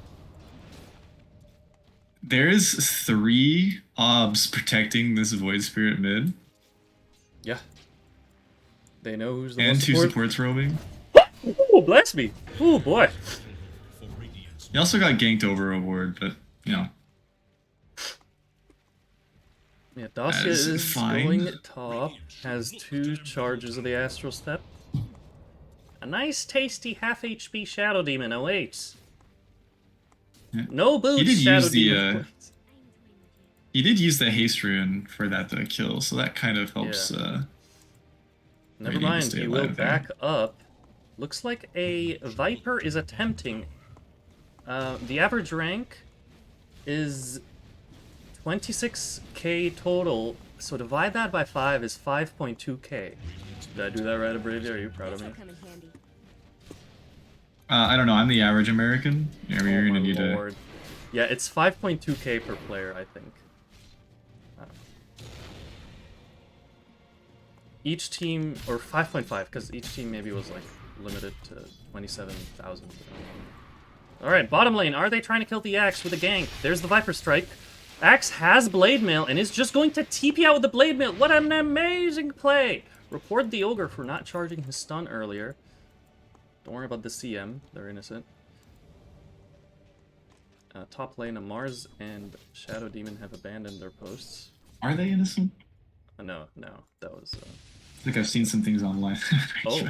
[SPEAKER 2] There's 3 obs protecting this Void Spirit mid.
[SPEAKER 1] Yeah. They know who's the
[SPEAKER 2] And
[SPEAKER 1] most
[SPEAKER 2] 2
[SPEAKER 1] support.
[SPEAKER 2] supports roaming.
[SPEAKER 1] Ooh, bless me. Ooh, boy.
[SPEAKER 2] He also got ganked over a ward, but you know.
[SPEAKER 1] Yeah, Dacia
[SPEAKER 2] That is
[SPEAKER 1] is
[SPEAKER 2] fine.
[SPEAKER 1] going top. Has 2 charges of the Astral Step. A nice, tasty half HP Shadow Demon awaits.
[SPEAKER 2] Yeah.
[SPEAKER 1] No boots,
[SPEAKER 2] He did
[SPEAKER 1] Shadow
[SPEAKER 2] use the,
[SPEAKER 1] Demon awaits.
[SPEAKER 2] He did use the haste rune for that kill, so that kind of helps.
[SPEAKER 1] Never
[SPEAKER 2] Radiant
[SPEAKER 1] mind,
[SPEAKER 2] stay
[SPEAKER 1] he will
[SPEAKER 2] alive there.
[SPEAKER 1] back up. Looks like a Viper is attempting. The average rank is 26k total. So divide that by 5 is 5.2k. Did I do that right, Abravia? Are you proud of me?
[SPEAKER 2] I don't know. I'm the average American. Yeah,
[SPEAKER 1] Oh
[SPEAKER 2] you're
[SPEAKER 1] my
[SPEAKER 2] gonna need to.
[SPEAKER 1] lord. Yeah, it's 5.2k per player, I think. Each team, or 5.5, because each team maybe was like limited to 27,000. Alright, bottom lane. Are they trying to kill the Axe with a gank? There's the Viper Strike. Axe has Blade Mail and is just going to TP out with the Blade Mail. What an amazing play! Report the Ogre for not charging his stun earlier. Don't worry about the CM. They're innocent. Top lane, Mars and Shadow Demon have abandoned their posts.
[SPEAKER 2] Are they innocent?
[SPEAKER 1] No, that was...
[SPEAKER 2] I think I've seen some things online.
[SPEAKER 1] Oh.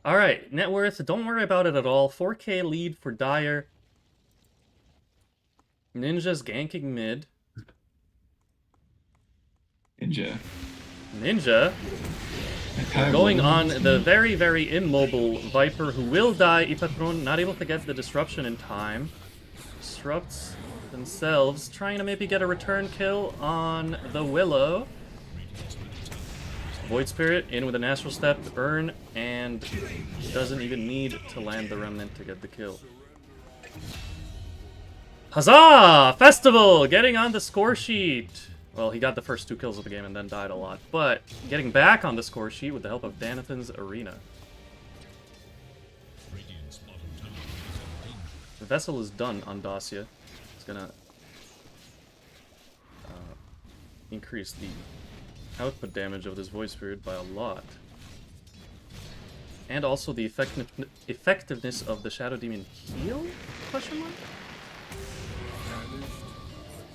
[SPEAKER 1] Alright, net worth, don't worry about it at all. 4k lead for Dire. Ninja's ganking mid. Ninja going on the very, very immobile Viper, who will die. Ipatron not able to get the disruption in time. Disrupts themselves, trying to maybe get a return kill on the Willow. Void Spirit in with an Astral Step, earn, and doesn't even need to land the Remnant to get the kill. Huzzah! Festival getting on the score sheet. Well, he got the first 2 kills of the game and then died a lot, but getting back on the score sheet with the help of Danathan's Arena. The Vessel is done on Dacia. It's gonna increase the output damage of this Void Spirit by a lot. And also the effectiveness of the Shadow Demon heal? Question mark?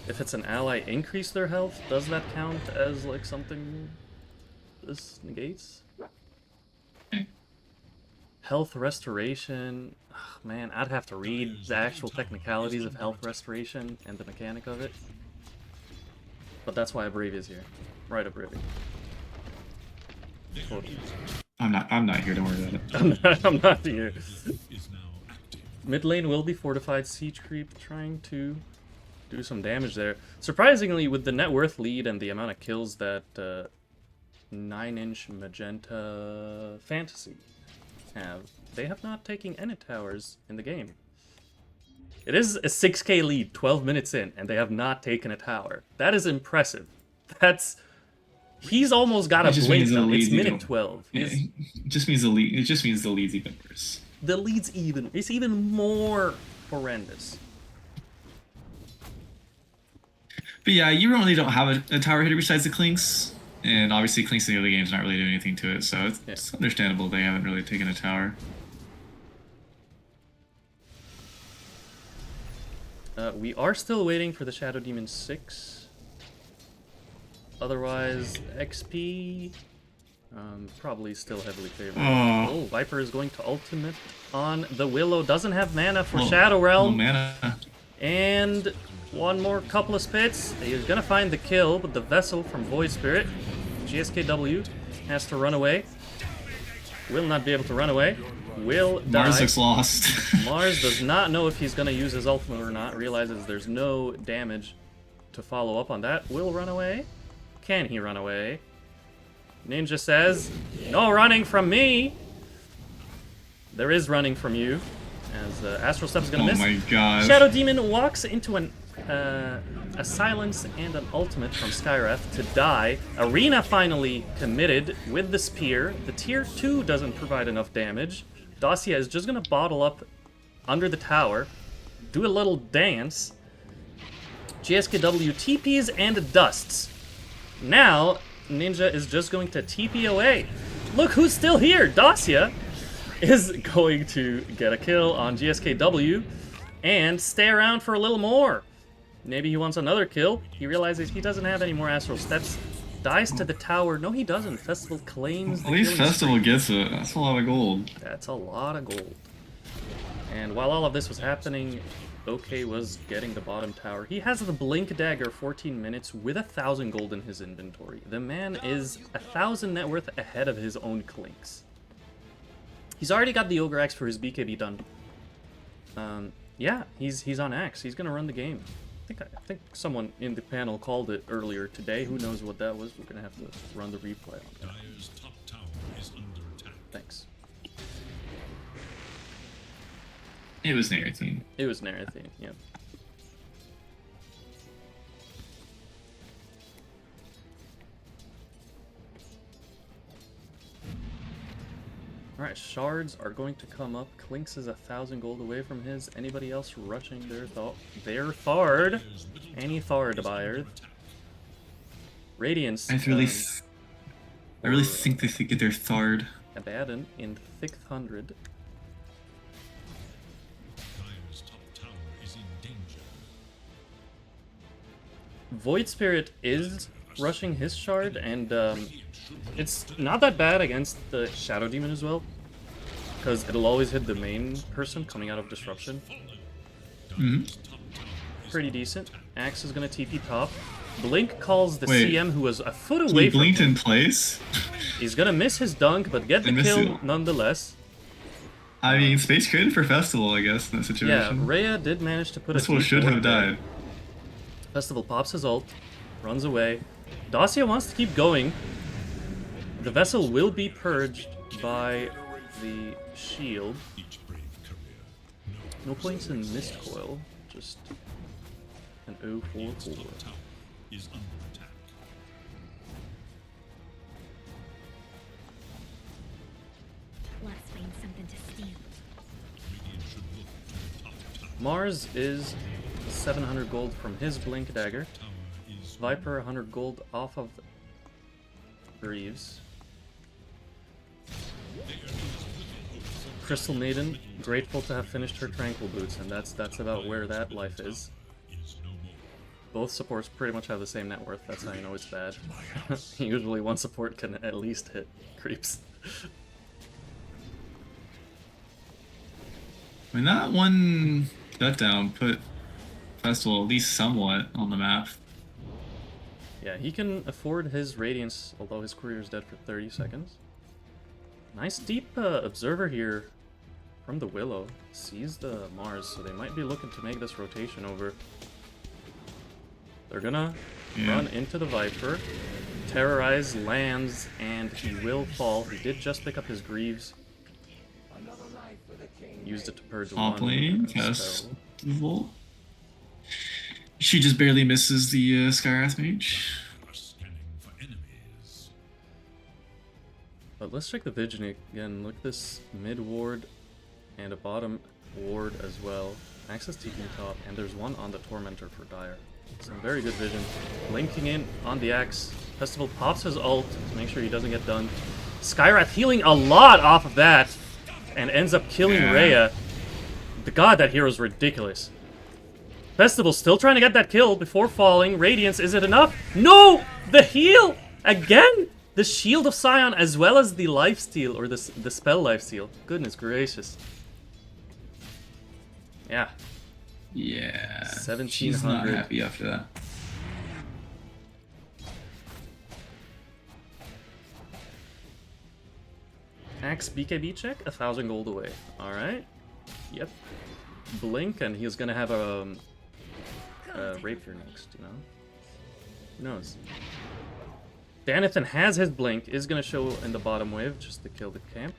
[SPEAKER 1] If it's an ally increase their health, does that count as like something this negates? Health restoration. Oh, man, I'd have to read the actual technicalities of health restoration and the mechanic of it. But that's why Abravia is here. Right, Abravia. Totally.
[SPEAKER 2] I'm not here, don't worry about it.
[SPEAKER 1] I'm not here. Mid lane will be fortified. Siege creep trying to do some damage there. Surprisingly, with the net worth lead and the amount of kills that 9-inch Magenta Fantasy have, they have not taken any towers in the game. It is a 6k lead 12 minutes in, and they have not taken a tower. That is impressive. That's... He's almost got a blink now. It's minute 12.
[SPEAKER 2] Yeah, it just means the lead. It just means the lead's even worse.
[SPEAKER 1] The lead's even. It's even more horrendous.
[SPEAKER 2] But yeah, you really don't have a tower hitter besides the Clinks, and obviously Clinks in the other game's not really doing anything to it, so it's understandable they haven't really taken a tower.
[SPEAKER 1] We are still waiting for the Shadow Demon 6. Otherwise, XP, probably still heavily favored. Oh, Viper is going to ultimate on the Willow. Doesn't have mana for Shadow Realm.
[SPEAKER 2] No mana.
[SPEAKER 1] And one more couple of spits. He's going to find the kill with the Vessel from Void Spirit. GSKW has to run away. Will not be able to run away. Will die.
[SPEAKER 2] Mars looks lost.
[SPEAKER 1] Mars does not know if he's going to use his ultimate or not. Realizes there's no damage to follow up on that. Will run away. Can he run away? Ninja says, no running from me! There is running from you, as Astral Step is going to miss.
[SPEAKER 2] Oh my god.
[SPEAKER 1] Shadow Demon walks into a silence and an ultimate from Skywrath to die. Arena finally committed with the spear. The tier 2 doesn't provide enough damage. Dacia is just going to bottle up under the tower, do a little dance. GSKW TPs and dusts. Now, Ninja is just going to TP away. Look who's still here! Dacia is going to get a kill on GSKW and stay around for a little more. Maybe he wants another kill. He realizes he doesn't have any more Astral Steps. Dies to the tower. No, he doesn't. Festival claims the
[SPEAKER 2] At least
[SPEAKER 1] killing
[SPEAKER 2] Festival
[SPEAKER 1] streak.
[SPEAKER 2] gets it. That's a lot of gold.
[SPEAKER 1] That's a lot of gold. And while all of this was happening, OK was getting the bottom tower. He has the Blink Dagger 14 minutes with 1,000 gold in his inventory. The man is 1,000 net worth ahead of his own Clinks. He's already got the Ogre Axe for his BKB done. Yeah, he's on Axe. He's gonna run the game. I think someone in the panel called it earlier today. Who knows what that was? We're gonna have to run the replay on that.
[SPEAKER 3] Dire's top tower is under attack.
[SPEAKER 1] Thanks.
[SPEAKER 2] It was Narathine.
[SPEAKER 1] It was Narathine, yeah. Alright, shards are going to come up. Clinks is 1,000 gold away from his. Anybody else rushing their Thard? Any Thard buyer? Radiance.
[SPEAKER 2] I really think they think they're Thard.
[SPEAKER 1] Abaddon in 600.
[SPEAKER 3] Dire's top tower is in danger.
[SPEAKER 1] Void Spirit is rushing his shard, and it's not that bad against the Shadow Demon as well, because it'll always hit the main person coming out of Disruption. Pretty decent. Axe is gonna TP top. Blink calls the
[SPEAKER 2] Wait,
[SPEAKER 1] CM, who was a foot away
[SPEAKER 2] He
[SPEAKER 1] from
[SPEAKER 2] blinked
[SPEAKER 1] him.
[SPEAKER 2] in place?
[SPEAKER 1] He's gonna miss his dunk, but get the
[SPEAKER 2] missed
[SPEAKER 1] kill
[SPEAKER 2] it.
[SPEAKER 1] nonetheless.
[SPEAKER 2] I mean, Space created for Festival, I guess, in that
[SPEAKER 1] Yeah,
[SPEAKER 2] situation.
[SPEAKER 1] Rhea did manage to put
[SPEAKER 2] This
[SPEAKER 1] a
[SPEAKER 2] one
[SPEAKER 1] deep
[SPEAKER 2] should
[SPEAKER 1] ward
[SPEAKER 2] have
[SPEAKER 1] there.
[SPEAKER 2] died.
[SPEAKER 1] Festival pops his ult, runs away. Dacia wants to keep going. The vessel will be purged by the shield.
[SPEAKER 3] Each brave career.
[SPEAKER 1] No points in Mist Coil, just an 044.
[SPEAKER 3] Top tower is under attack.
[SPEAKER 4] Let's find something to steal.
[SPEAKER 3] Radiant should look to the top tower.
[SPEAKER 1] Mars is 700 gold from his Blink Dagger.
[SPEAKER 3] Tower is
[SPEAKER 1] Viper 100 gold off of Greaves. Crystal Maiden, grateful to have finished her Tranquil Boots, and that's about where that life is.
[SPEAKER 3] is no more.
[SPEAKER 1] Both supports pretty much have the same net worth, that's how you know it's bad. Usually one support can at least hit creeps.
[SPEAKER 2] I mean, that one shutdown put Festival at least somewhat on the map.
[SPEAKER 1] Yeah, he can afford his Radiance, although his courier is dead for 30 seconds. Nice deep Observer here from the Willow. Sees the Mars, so they might be looking to make this rotation over. They're gonna run into the Viper. Terrorize lands, and he will fall. He did just pick up his Greaves. Used it to purge
[SPEAKER 2] Top
[SPEAKER 1] one
[SPEAKER 2] lane,
[SPEAKER 1] spell.
[SPEAKER 2] Festival. She just barely misses the Skywrath Mage.
[SPEAKER 3] Are scanning for enemies.
[SPEAKER 1] But let's check the Vision again. Look at this mid ward and a bottom ward as well. Access TPing top, and there's one on the Tormentor for Dire. Some very good vision. Blinking in on the Axe. Festival pops his ult to make sure he doesn't get done. Skywrath healing a lot off of that and ends up killing Rhea. God, that hero's ridiculous. Festival still trying to get that kill before falling. Radiance, is it enough? No! The heal! Again! The Shield of Scion as well as the lifesteal, or the spell lifesteal. Goodness gracious. Yeah.
[SPEAKER 2] Yeah.
[SPEAKER 1] 1700.
[SPEAKER 2] She's not happy after that.
[SPEAKER 1] Axe BKB check, 1,000 gold away. Alright. Yep. Blink, and he's gonna have a Rapier next, you know? Who knows? Danathan has his Blink, is gonna show in the bottom wave just to kill the camp.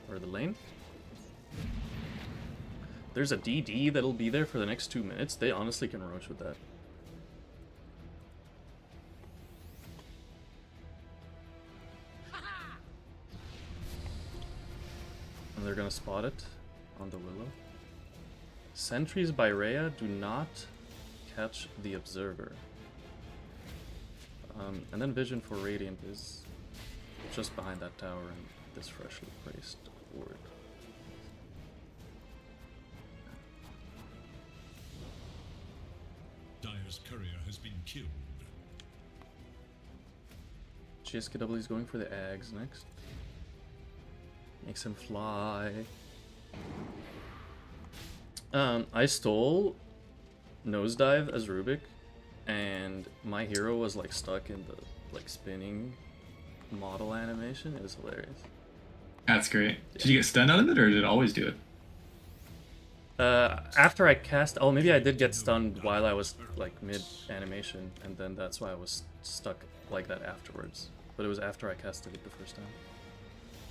[SPEAKER 1] Or the lane. There's a DD that'll be there for the next 2 minutes. They honestly can roach with that. And they're gonna spot it on the Willow. Sentries by Rhea do not catch the Observer. And then Vision for Radiant is just behind that tower and this freshly placed ward.
[SPEAKER 3] Dire's courier has been killed.
[SPEAKER 1] GSKW is going for the Ags next. Makes him fly. I stole Nosedive as Rubik, and my hero was like stuck in the like spinning model animation. It was hilarious.
[SPEAKER 2] That's great. Did you get stunned out of it, or did it always do it?
[SPEAKER 1] After I cast, oh, maybe I did get stunned while I was like mid animation, and then that's why I was stuck like that afterwards. But it was after I casted it the first time.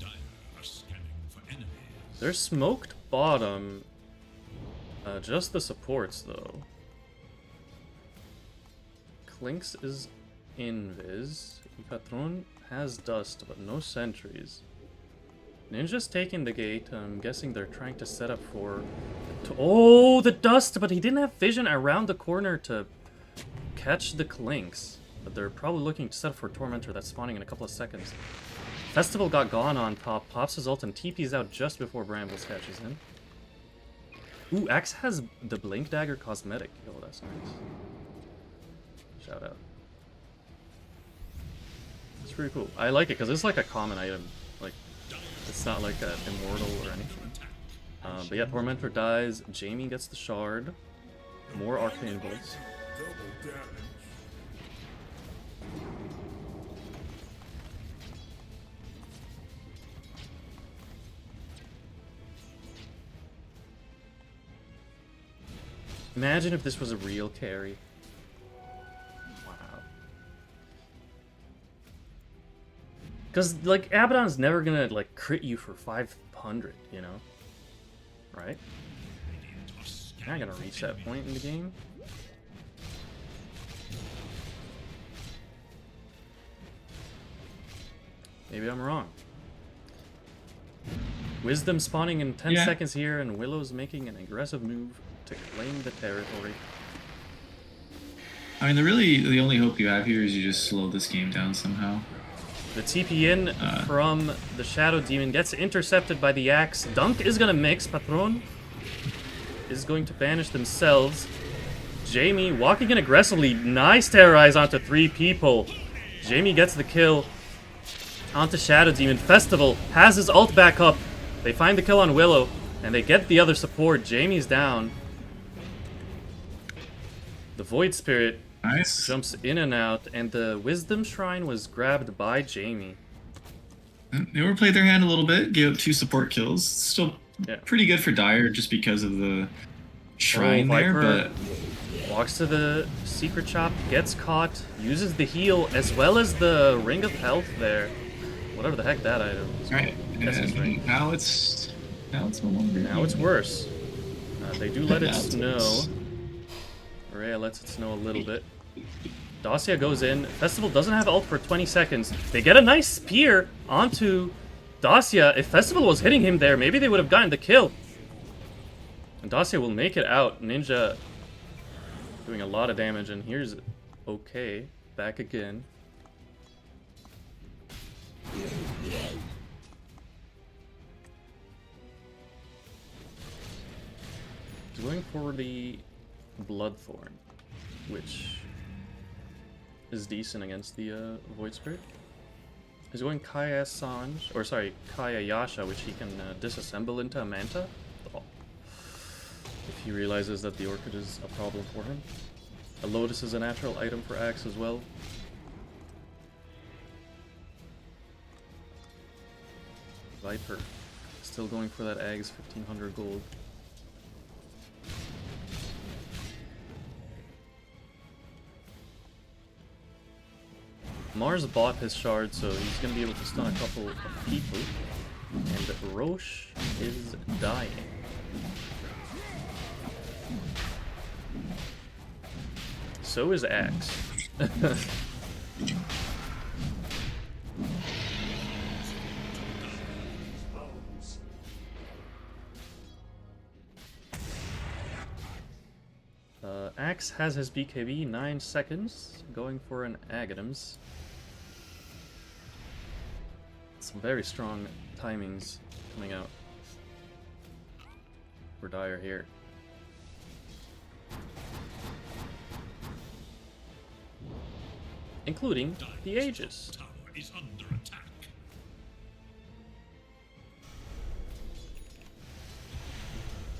[SPEAKER 3] Dire are scanning for enemies.
[SPEAKER 1] They're smoked bottom. Just the supports though. Clinks is invis. Patron has dust, but no sentries. Ninja's taking the gate. I'm guessing they're trying to set up for... Oh, the dust! But he didn't have vision around the corner to catch the Clinks. But they're probably looking to set up for Tormentor that's spawning in a couple of seconds. Festival got gone on top, pops his ult, and TP's out just before Brambles catches him. Ooh, Axe has the Blink Dagger cosmetic. Oh, that's nice. Shout out. It's pretty cool. I like it because it's like a common item. Like, it's not like an immortal or anything. But yeah, Tormentor dies. Jamie gets the shard. More arcane bolts. Imagine if this was a real carry. Wow. Because, like, Abaddon's never gonna, like, crit you for 500, you know? Right? You're not gonna reach that point in the game. Maybe I'm wrong. Wisdom spawning in 10 seconds here, and Willow's making an aggressive move to claim the territory.
[SPEAKER 2] I mean, the only hope you have here is you just slow this game down somehow.
[SPEAKER 1] The TP in from the Shadow Demon gets intercepted by the Axe. Dunk is gonna mix. Patron is going to banish themselves. Jamie walking in aggressively. Nice terrorize onto 3 people. Jamie gets the kill onto Shadow Demon. Festival has his ult back up. They find the kill on Willow, and they get the other support. Jamie's down. The Void Spirit jumps in and out, and the Wisdom Shrine was grabbed by Jamie.
[SPEAKER 2] They overplayed their hand a little bit, gave up 2 support kills. Still pretty good for Dire just because of the shrine there, but...
[SPEAKER 1] Walks to the secret shop, gets caught, uses the heal as well as the Ring of Health there. Whatever the heck that item is.
[SPEAKER 2] Right. Now it's no longer.
[SPEAKER 1] Now it's worse. They do let it snow. Rhea lets it snow a little bit. Dacia goes in. Festival doesn't have ult for 20 seconds. They get a nice spear onto Dacia. If Festival was hitting him there, maybe they would have gotten the kill. And Dacia will make it out. Ninja doing a lot of damage, and here's okay. Back again. Going for the Bloodthorn, which is decent against the Void Spirit. He's going Kaya Sanj, or sorry, Kaya Yasha, which he can disassemble into a Manta. Oh. If he realizes that the Orchid is a problem for him. A Lotus is a natural item for Axe as well. Viper, still going for that Axe 1500 gold. Mars bought his shard, so he's going to be able to stun a couple of people. And Roche is dying. So is Axe. Axe has his BKB, 9 seconds, going for an Aghanims. Some very strong timings coming out for Dire here. Including the Aegis.
[SPEAKER 3] Tower is under attack.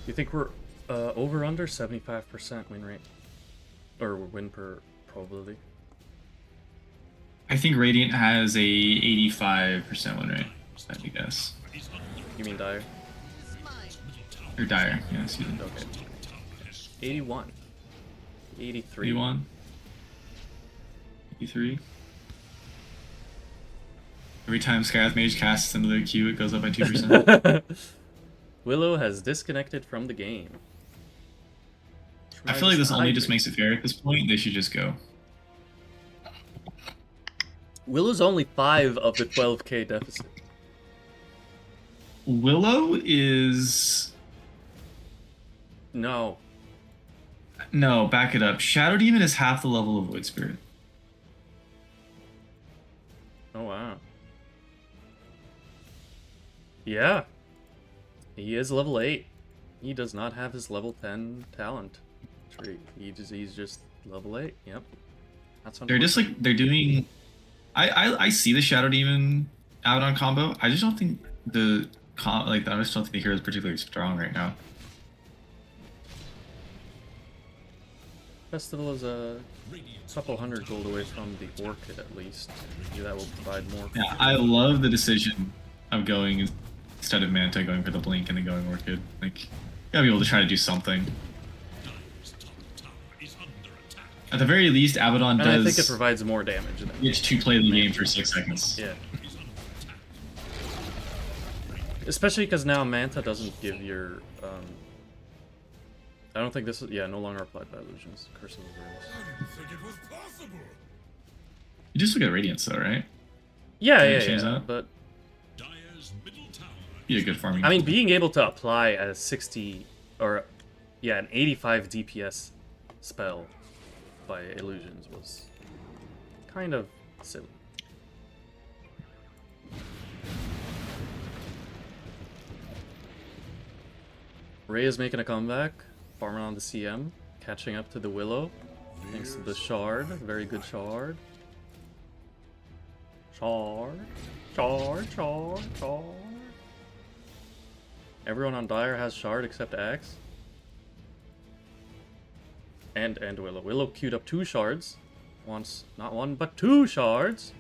[SPEAKER 1] You think we're over under 75% win rate? Or win per probability?
[SPEAKER 2] I think Radiant has a 85% win rate. That'd be guess.
[SPEAKER 1] You mean Dire?
[SPEAKER 2] Or Dire, yeah, excuse me.
[SPEAKER 1] Okay. 81. 83.
[SPEAKER 2] 81. 83. Every time Skyrath Mage casts another Q, it goes up by 2%.
[SPEAKER 1] Willow has disconnected from the game.
[SPEAKER 2] I feel like this only just makes it fair at this point. They should just go.
[SPEAKER 1] Willow's only 5 of the 12k deficit.
[SPEAKER 2] Willow is...
[SPEAKER 1] No.
[SPEAKER 2] No, back it up. Shadow Demon is half the level of Void Spirit.
[SPEAKER 1] Oh, wow. Yeah. He is level 8. He does not have his level 10 talent tree. He's just level 8. Yep. That's
[SPEAKER 2] They're just like, they're doing... I see the Shadow Demon Abaddon combo. I just don't think the... I just don't think the hero is particularly strong right now.
[SPEAKER 1] Festival is a couple hundred gold away from the Orchid at least. Maybe that will provide more.
[SPEAKER 2] Yeah, I love the decision of going instead of Manta, going for the Blink and then going Orchid. Like, you gotta be able to try to do something. At the very least, Abaddon
[SPEAKER 1] and
[SPEAKER 2] does.
[SPEAKER 1] I think it provides more damage than
[SPEAKER 2] It's to play the game for 6 seconds.
[SPEAKER 1] Yeah. Especially because now Manta doesn't give your. I don't think this is. Yeah, no longer applied by illusions. Curse of Awareness.
[SPEAKER 2] You just look at Radiance though, right?
[SPEAKER 1] Yeah,
[SPEAKER 2] Can you
[SPEAKER 1] yeah,
[SPEAKER 2] change
[SPEAKER 1] yeah.
[SPEAKER 2] that?
[SPEAKER 1] But
[SPEAKER 2] Be a good farming.
[SPEAKER 1] I mean, being able to apply a 60 or yeah, an 85 DPS spell by illusions was kind of silly. Ray is making a comeback, farming on the CM, catching up to the Willow, thanks to the Shard. Very good Shard. Shard. Everyone on Dire has Shard except Axe. And Willow. Willow queued up 2 shards. Once, not 1, but 2 shards.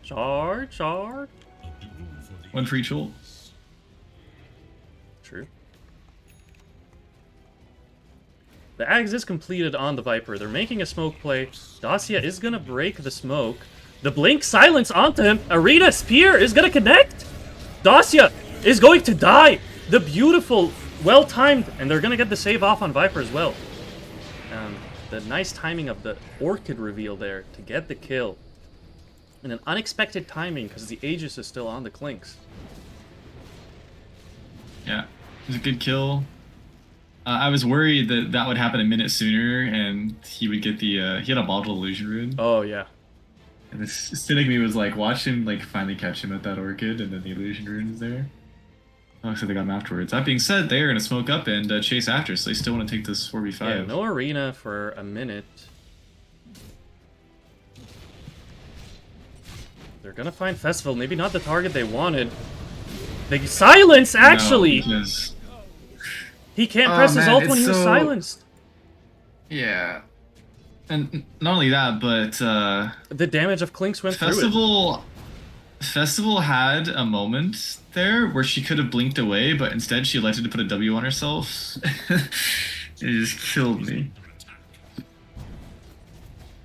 [SPEAKER 1] Shard.
[SPEAKER 2] One for each ult.
[SPEAKER 1] True. The Axe is completed on the Viper. They're making a smoke play. Dacia is gonna break the smoke. The Blink silence onto him. Arena Spear is gonna connect. Dacia is going to die. The beautiful, well-timed, and they're gonna get the save off on Viper as well. The nice timing of the Orchid reveal there to get the kill. And an unexpected timing because the Aegis is still on the Clinks.
[SPEAKER 2] Yeah, it was a good kill. I was worried that that would happen a minute sooner, and he would get the he had a bottle illusion rune.
[SPEAKER 1] Oh yeah.
[SPEAKER 2] And the cynic me was like, watch him like finally catch him at that Orchid, and then the illusion rune is there. Oh, so they got him afterwards. That being said, they're gonna smoke up and chase after, so they still want to take this 4v5.
[SPEAKER 1] Yeah, no arena for a minute. They're gonna find Festival. Maybe not the target they wanted. The silence, actually!
[SPEAKER 2] No, because...
[SPEAKER 1] He can't press his ult when he was silenced.
[SPEAKER 2] Yeah. And not only that, but
[SPEAKER 1] the damage of Clinks went through it.
[SPEAKER 2] Festival had a moment there where she could have blinked away, but instead she elected to put a W on herself. It just killed me.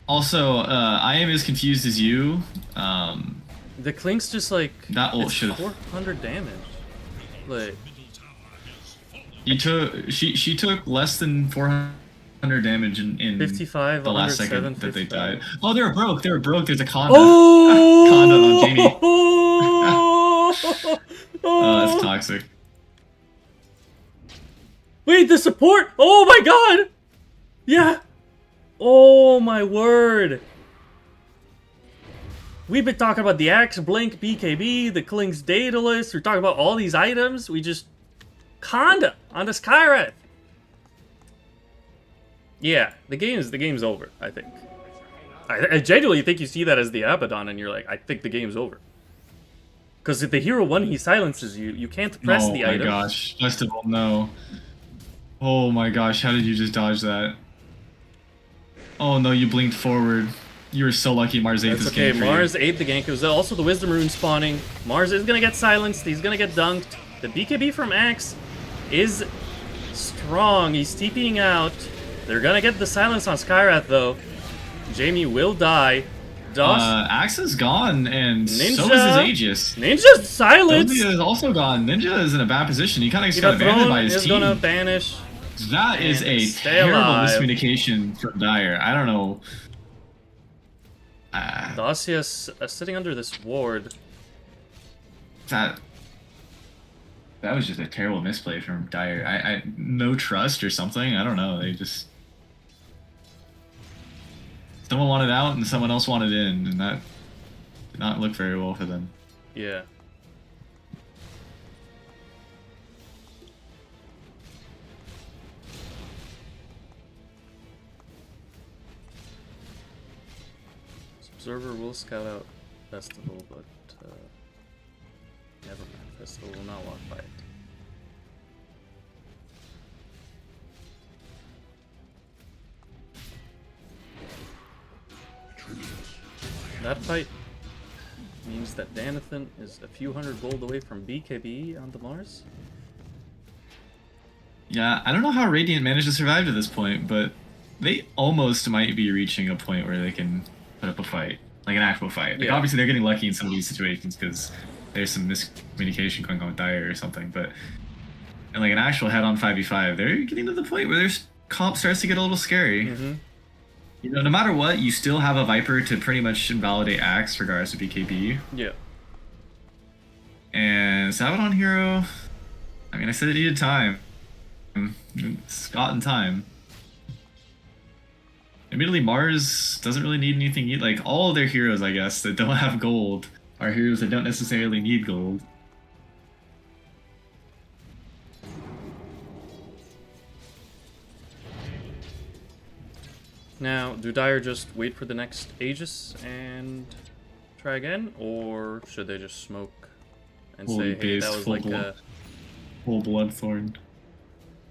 [SPEAKER 2] Also, I am as confused as you.
[SPEAKER 1] The Clinks just like
[SPEAKER 2] that ult
[SPEAKER 1] it's
[SPEAKER 2] should
[SPEAKER 1] 400 damage. Like
[SPEAKER 2] she took less than 400 damage in
[SPEAKER 1] 55
[SPEAKER 2] the last second
[SPEAKER 1] 107,
[SPEAKER 2] that they
[SPEAKER 1] 55.
[SPEAKER 2] died. Oh, they were broke. There's a Conda.
[SPEAKER 1] Oh!
[SPEAKER 2] Conda on Jamie. Oh, that's toxic.
[SPEAKER 1] Wait, the support! Oh my god! Yeah! Oh my word! We've been talking about the Axe, Blink, BKB, the Clink's Daedalus. We're talking about all these items. We just... Conda on the Skyrath. Yeah, the game's over, I think. I genuinely think you see that as the Abaddon and you're like, I think the game's over. Because if the hero 1, he silences you, you can't press the item.
[SPEAKER 2] Oh my gosh, Festival, no. Oh my gosh, how did you just dodge that? Oh no, you blinked forward. You were so lucky Mars ate
[SPEAKER 1] That's
[SPEAKER 2] this game.
[SPEAKER 1] Okay, Mars ate the gank. It was also the Wisdom Rune spawning. Mars is gonna get silenced, he's gonna get dunked. The BKB from Axe is strong. He's TPing out. They're gonna get the silence on Skyrath though. Jamie will die.
[SPEAKER 2] Axe is gone, and
[SPEAKER 1] Ninja.
[SPEAKER 2] so is his Aegis.
[SPEAKER 1] Ninja's silence.
[SPEAKER 2] Ninja is also gone. Ninja is in a bad position. He kind of just got
[SPEAKER 1] Eva
[SPEAKER 2] abandoned by
[SPEAKER 1] Throne
[SPEAKER 2] his
[SPEAKER 1] is
[SPEAKER 2] team.
[SPEAKER 1] gonna banish.
[SPEAKER 2] That is
[SPEAKER 1] and
[SPEAKER 2] a
[SPEAKER 1] stay
[SPEAKER 2] terrible
[SPEAKER 1] alive.
[SPEAKER 2] miscommunication from Dire. I don't know.
[SPEAKER 1] Dacia's sitting under this ward.
[SPEAKER 2] That was just a terrible misplay from Dire. I no trust or something. I don't know. They just someone wanted out and someone else wanted in, and that did not look very well for them.
[SPEAKER 1] Yeah. Observer will scout out Festival, but never mind. Festival will not walk by it. That fight means that Danathan is a few hundred gold away from BKB on the Mars.
[SPEAKER 2] Yeah, I don't know how Radiant managed to survive to this point, but they almost might be reaching a point where they can put up a fight, like an actual fight. Like
[SPEAKER 1] Yeah.
[SPEAKER 2] obviously they're getting lucky in some of these situations because there's some miscommunication going on with Dire or something, but in like an actual head-on 5v5, they're getting to the point where their comp starts to get a little scary.
[SPEAKER 1] Mm-hmm.
[SPEAKER 2] You know, no matter what, you still have a Viper to pretty much invalidate Axe regardless of BKB.
[SPEAKER 1] Yeah.
[SPEAKER 2] And Sabadon Hero, I mean, I said it needed time. It's gotten time. Admittedly, Mars doesn't really need anything. Like, all of their heroes, I guess, that don't have gold are heroes that don't necessarily need gold.
[SPEAKER 1] Now, do Dire just wait for the next Aegis and try again, or should they just smoke and
[SPEAKER 2] Holy
[SPEAKER 1] say, "Hey,
[SPEAKER 2] base,
[SPEAKER 1] that was
[SPEAKER 2] full
[SPEAKER 1] like
[SPEAKER 2] blood. Full Bloodthorn.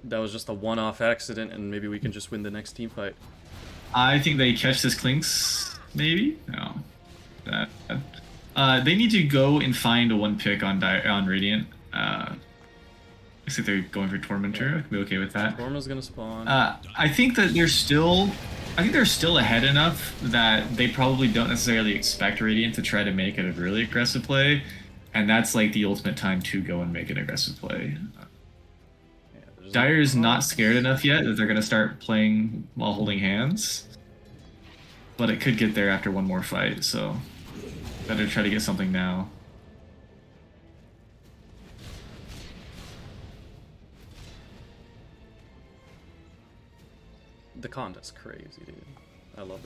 [SPEAKER 1] that was just a one-off accident, and maybe we can just win the next team fight"?
[SPEAKER 2] I think they catch this Clinks, maybe? No. They need to go and find a one pick on Radiant. I think they're going for Tormentor. I can be okay with that.
[SPEAKER 1] Torma's gonna spawn.
[SPEAKER 2] I think that they're still ahead enough that they probably don't necessarily expect Radiant to try to make it a really aggressive play, and that's like the ultimate time to go and make an aggressive play.
[SPEAKER 1] Yeah, there's
[SPEAKER 2] Dire's not scared enough yet that they're going to start playing while holding hands, but it could get there after one more fight, so better try to get something now.
[SPEAKER 1] The contest's crazy, dude. I love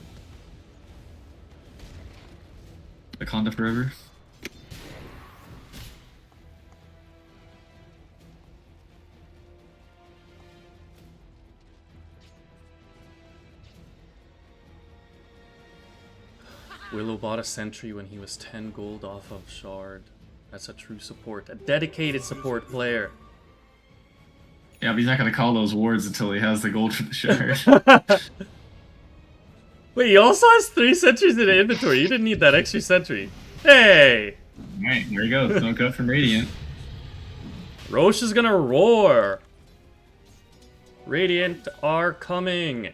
[SPEAKER 1] it.
[SPEAKER 2] Wakanda forever.
[SPEAKER 1] Willow bought a sentry when he was 10 gold off of Shard. That's a true support. A dedicated support player.
[SPEAKER 2] Yeah, but he's not going to call those wards until he has the gold for the shard.
[SPEAKER 1] Wait, he also has 3 sentries in the inventory. You didn't need that extra sentry. Hey!
[SPEAKER 2] Alright, there we go. Smoke up from Radiant.
[SPEAKER 1] Roche is gonna roar. Radiant are coming.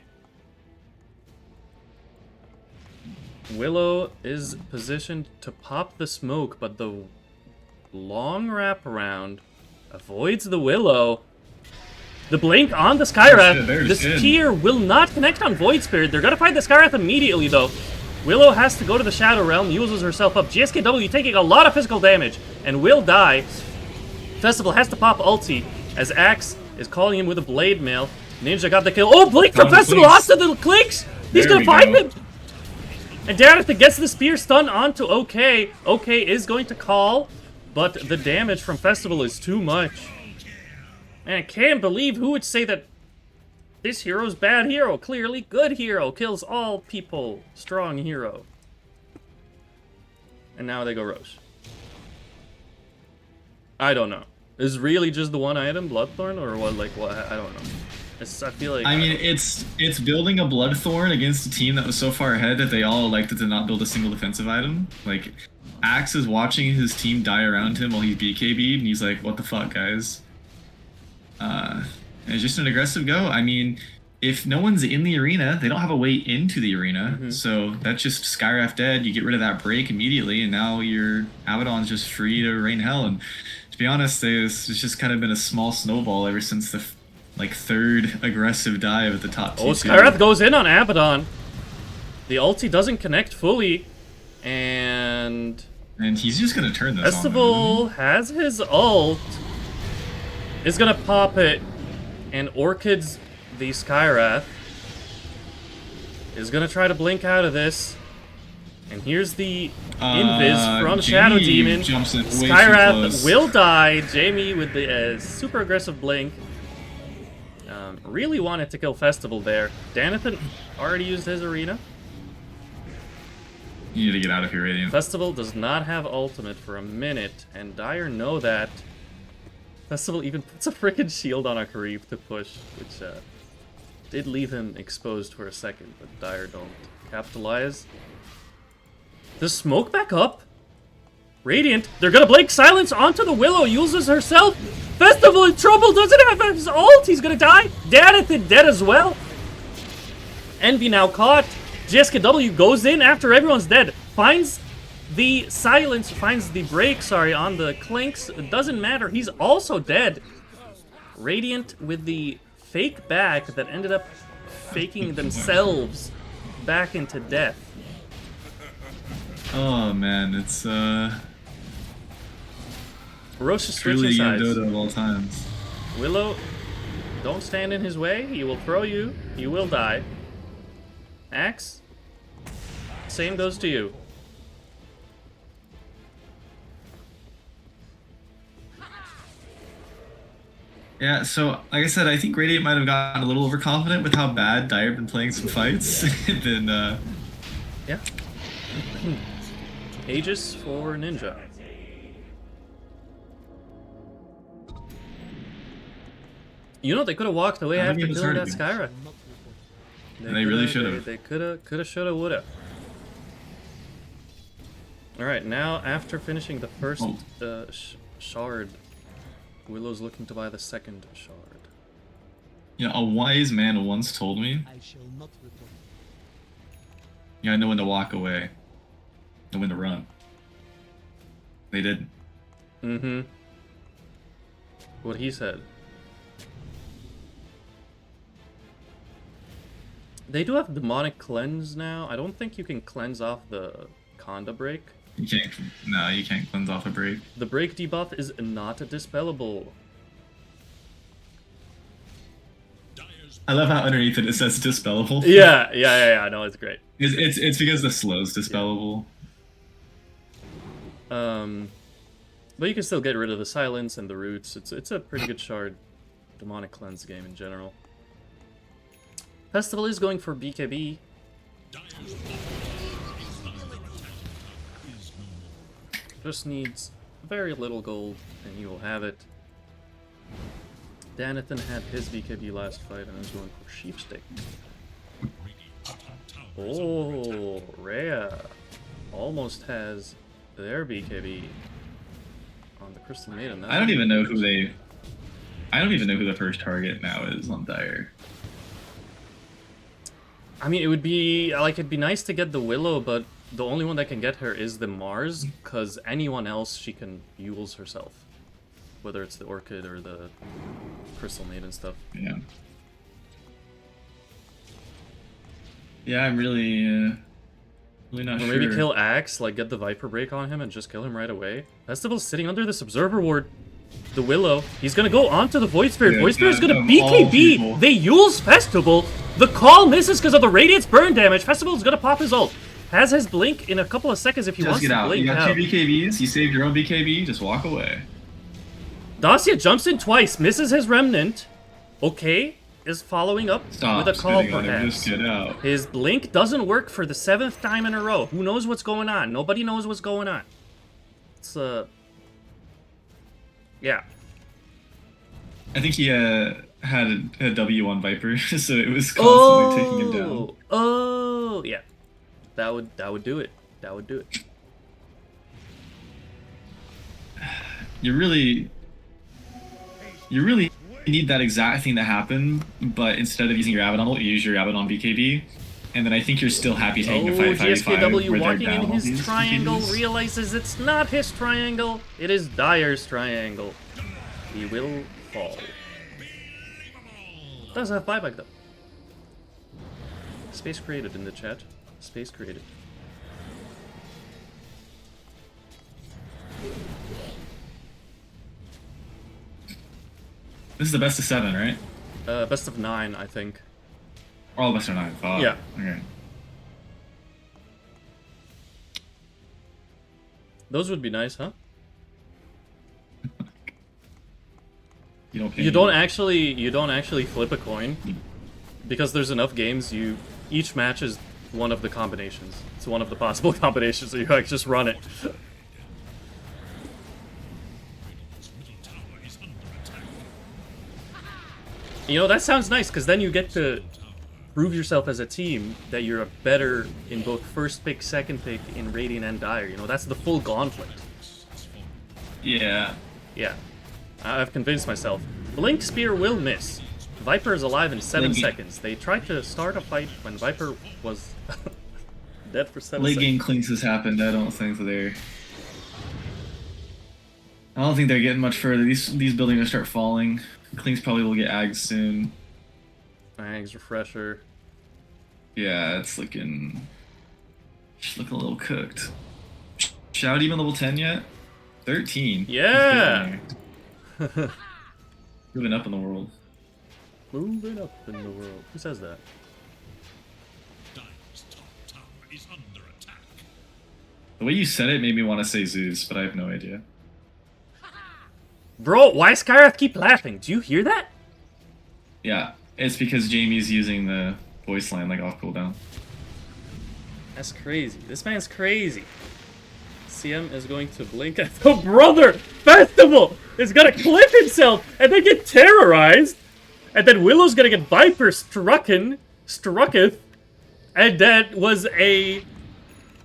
[SPEAKER 1] Willow is positioned to pop the smoke, but the long wraparound avoids the Willow. The blink on the Skyrath.
[SPEAKER 2] There it
[SPEAKER 1] The
[SPEAKER 2] is.
[SPEAKER 1] spear will not connect on Void Spirit. They're gonna fight the Skyrath immediately, though. Willow has to go to the Shadow Realm, uses herself up. GSKW taking a lot of physical damage and will die. Festival has to pop ulti as Axe is calling him with a blade mail. Ninja got the kill. Oh, Blink from
[SPEAKER 2] Got the
[SPEAKER 1] Festival
[SPEAKER 2] clinks.
[SPEAKER 1] onto the clinks! He's
[SPEAKER 2] There
[SPEAKER 1] gonna
[SPEAKER 2] we
[SPEAKER 1] find
[SPEAKER 2] go.
[SPEAKER 1] him! And Danathan gets the spear stun onto OK. OK is going to call, but the damage from Festival is too much. And I can't believe who would say that this hero's bad hero. Clearly good hero. Kills all people. Strong hero. And now they go Roche. I don't know. Is really just the one item Bloodthorn or what? Like what? I don't know. I feel like.
[SPEAKER 2] I mean, it's building a Bloodthorn against a team that was so far ahead that they all elected to not build a single defensive item. Like, Axe is watching his team die around him while he's BKB'd, and he's like, what the fuck, guys? And it's just an aggressive go. I mean, if no one's in the arena, they don't have a way into the arena, so that's just Skyraf dead. You get rid of that break immediately, and now your Abaddon's just free to rain hell. And to be honest, it's just kind of been a small snowball ever since the third aggressive dive at the top.
[SPEAKER 1] Oh, Skyraf goes in on Abaddon. The ulti doesn't connect fully, and
[SPEAKER 2] he's just gonna turn this
[SPEAKER 1] Festival has his ult. Is gonna pop it, and Orchid's the Skywrath is gonna try to blink out of this. And here's the invis from Shadow Demon. Skywrath will die. Jamie with the super aggressive blink. Really wanted to kill Festival there. Danathan already used his arena.
[SPEAKER 2] You need to get out of here, Radiant.
[SPEAKER 1] Festival does not have ultimate for a minute, and Dire know that. Festival even puts a freaking shield on a creep to push, which did leave him exposed for a second, but Dire don't capitalize. Does smoke back up? Radiant, they're gonna blink silence onto the Willow, uses herself. Festival in trouble, doesn't have his ult, he's gonna die. Danathan dead as well. Envy now caught. GSKW goes in after everyone's dead, finds the silence, finds the break, sorry, on the Clinks. It doesn't matter, he's also dead. Radiant with the fake back that ended up faking themselves back into death.
[SPEAKER 2] Oh man, it's
[SPEAKER 1] Ferocious
[SPEAKER 2] truly
[SPEAKER 1] switching sides.
[SPEAKER 2] Dota of all times.
[SPEAKER 1] Willow, don't stand in his way. He will throw you. You will die. Axe, same goes to you.
[SPEAKER 2] Yeah, so like I said, I think Radiant might have gotten a little overconfident with how bad Dire had been playing some fights. Then
[SPEAKER 1] Yeah. Aegis for Ninja. You know, they could have walked away after killing that Skyrrath.
[SPEAKER 2] They really should have.
[SPEAKER 1] They coulda, shoulda, woulda. Alright, now after finishing the first shard, Willow's looking to buy the second shard.
[SPEAKER 2] You know, a wise man once told me, you gotta know when to walk away, know when to run. They didn't.
[SPEAKER 1] Mm-hmm. What he said. They do have Demonic Cleanse now. I don't think you can cleanse off the Conda break.
[SPEAKER 2] You can't. No, you can't cleanse off a break.
[SPEAKER 1] The break debuff is not dispellable.
[SPEAKER 2] I love how underneath it says dispellable.
[SPEAKER 1] Yeah. I know, it's great.
[SPEAKER 2] It's because the slow's dispellable.
[SPEAKER 1] But you can still get rid of the silence and the roots. It's a pretty good shard Demonic Cleanse game in general. Festival is going for BKB. Just needs very little gold, and he will have it. Danathan had his BKB last fight, and is going for Sheepstick. Oh, Rhea almost has their BKB on the Crystal Maiden.
[SPEAKER 2] I don't even know who they. I don't even know who the first target now is on Dire.
[SPEAKER 1] I mean, it would be like it'd be nice to get the Willow, but the only one that can get her is the Mars, because anyone else she can Yules herself, whether it's the Orchid or the Crystal Maiden stuff.
[SPEAKER 2] Yeah. Yeah, I'm really not
[SPEAKER 1] Or
[SPEAKER 2] sure.
[SPEAKER 1] maybe kill Axe, like get the Viper Break on him and just kill him right away. Festival's sitting under this Observer Ward. The Willow. He's gonna go onto the Void Spirit.
[SPEAKER 2] Yeah,
[SPEAKER 1] Void Spirit's gonna
[SPEAKER 2] all
[SPEAKER 1] BKB.
[SPEAKER 2] people.
[SPEAKER 1] They use Festival. The call misses because of the Radiance burn damage. Festival's gonna pop his ult. Has his blink in a couple of seconds if he
[SPEAKER 2] Just
[SPEAKER 1] wants
[SPEAKER 2] get
[SPEAKER 1] to
[SPEAKER 2] out.
[SPEAKER 1] blink
[SPEAKER 2] You got
[SPEAKER 1] out.
[SPEAKER 2] 2 BKBs. You saved your own BKB. Just walk away.
[SPEAKER 1] Dacia jumps in twice, misses his Remnant. Okay, is following up
[SPEAKER 2] Stop
[SPEAKER 1] with a call
[SPEAKER 2] spitting on him.
[SPEAKER 1] perhaps.
[SPEAKER 2] Just get out.
[SPEAKER 1] His blink doesn't work for the 7th time in a row. Who knows what's going on? Nobody knows what's going on. It's yeah.
[SPEAKER 2] I think he had a W on Viper, so it was constantly taking him down.
[SPEAKER 1] Oh, yeah. That would do it. That would do it.
[SPEAKER 2] You really need that exact thing to happen, but instead of using your Abaddon ult, you use your Abaddon BKB, and then I think you're still happy taking a fight 5v5
[SPEAKER 1] GSKW
[SPEAKER 2] where they're
[SPEAKER 1] walking
[SPEAKER 2] down
[SPEAKER 1] in
[SPEAKER 2] all
[SPEAKER 1] his
[SPEAKER 2] these
[SPEAKER 1] triangle
[SPEAKER 2] BKBs.
[SPEAKER 1] realizes it's not his triangle, it is Dire's triangle. He will fall. Does have buyback though. Space created in the chat. Space created.
[SPEAKER 2] This is the best of 7, right?
[SPEAKER 1] Best of 9, I think.
[SPEAKER 2] All best of 9.
[SPEAKER 1] Yeah.
[SPEAKER 2] Okay.
[SPEAKER 1] Those would be nice, huh?
[SPEAKER 2] You
[SPEAKER 1] You don't actually flip a coin because there's enough games. Each match is one of the combinations. It's one of the possible combinations, so you like just run it. You know, that sounds nice because then you get to prove yourself as a team that you're better in both first pick, second pick, in Radiant and Dire. You know, that's the full gauntlet.
[SPEAKER 2] Yeah.
[SPEAKER 1] Yeah. I've convinced myself. Blink Spear will miss. Viper is alive in 7 seconds. They tried to start a fight when Viper was dead for 7
[SPEAKER 2] Late
[SPEAKER 1] seconds.
[SPEAKER 2] game clinks has happened. I don't think they're getting much further. These buildings are gonna start falling. Clinks probably will get agged soon.
[SPEAKER 1] Thanks, refresher.
[SPEAKER 2] Yeah, it's looking a little cooked. Shout even level 10 yet? 13.
[SPEAKER 1] Yeah!
[SPEAKER 2] Moving up in the world.
[SPEAKER 1] Moving up in the world. Who says that?
[SPEAKER 3] Dire's top tower is under attack.
[SPEAKER 2] The way you said it made me want to say Zeus, but I have no idea.
[SPEAKER 1] Bro, why Skyrath keep laughing? Do you hear that?
[SPEAKER 2] Yeah, it's because Jamie's using the voice line like off cooldown.
[SPEAKER 1] That's crazy. This man's crazy. CM is going to blink at the brother festival is gonna clip himself and then get terrorized. And then Willow's gonna get Viper strucketh. And that was a...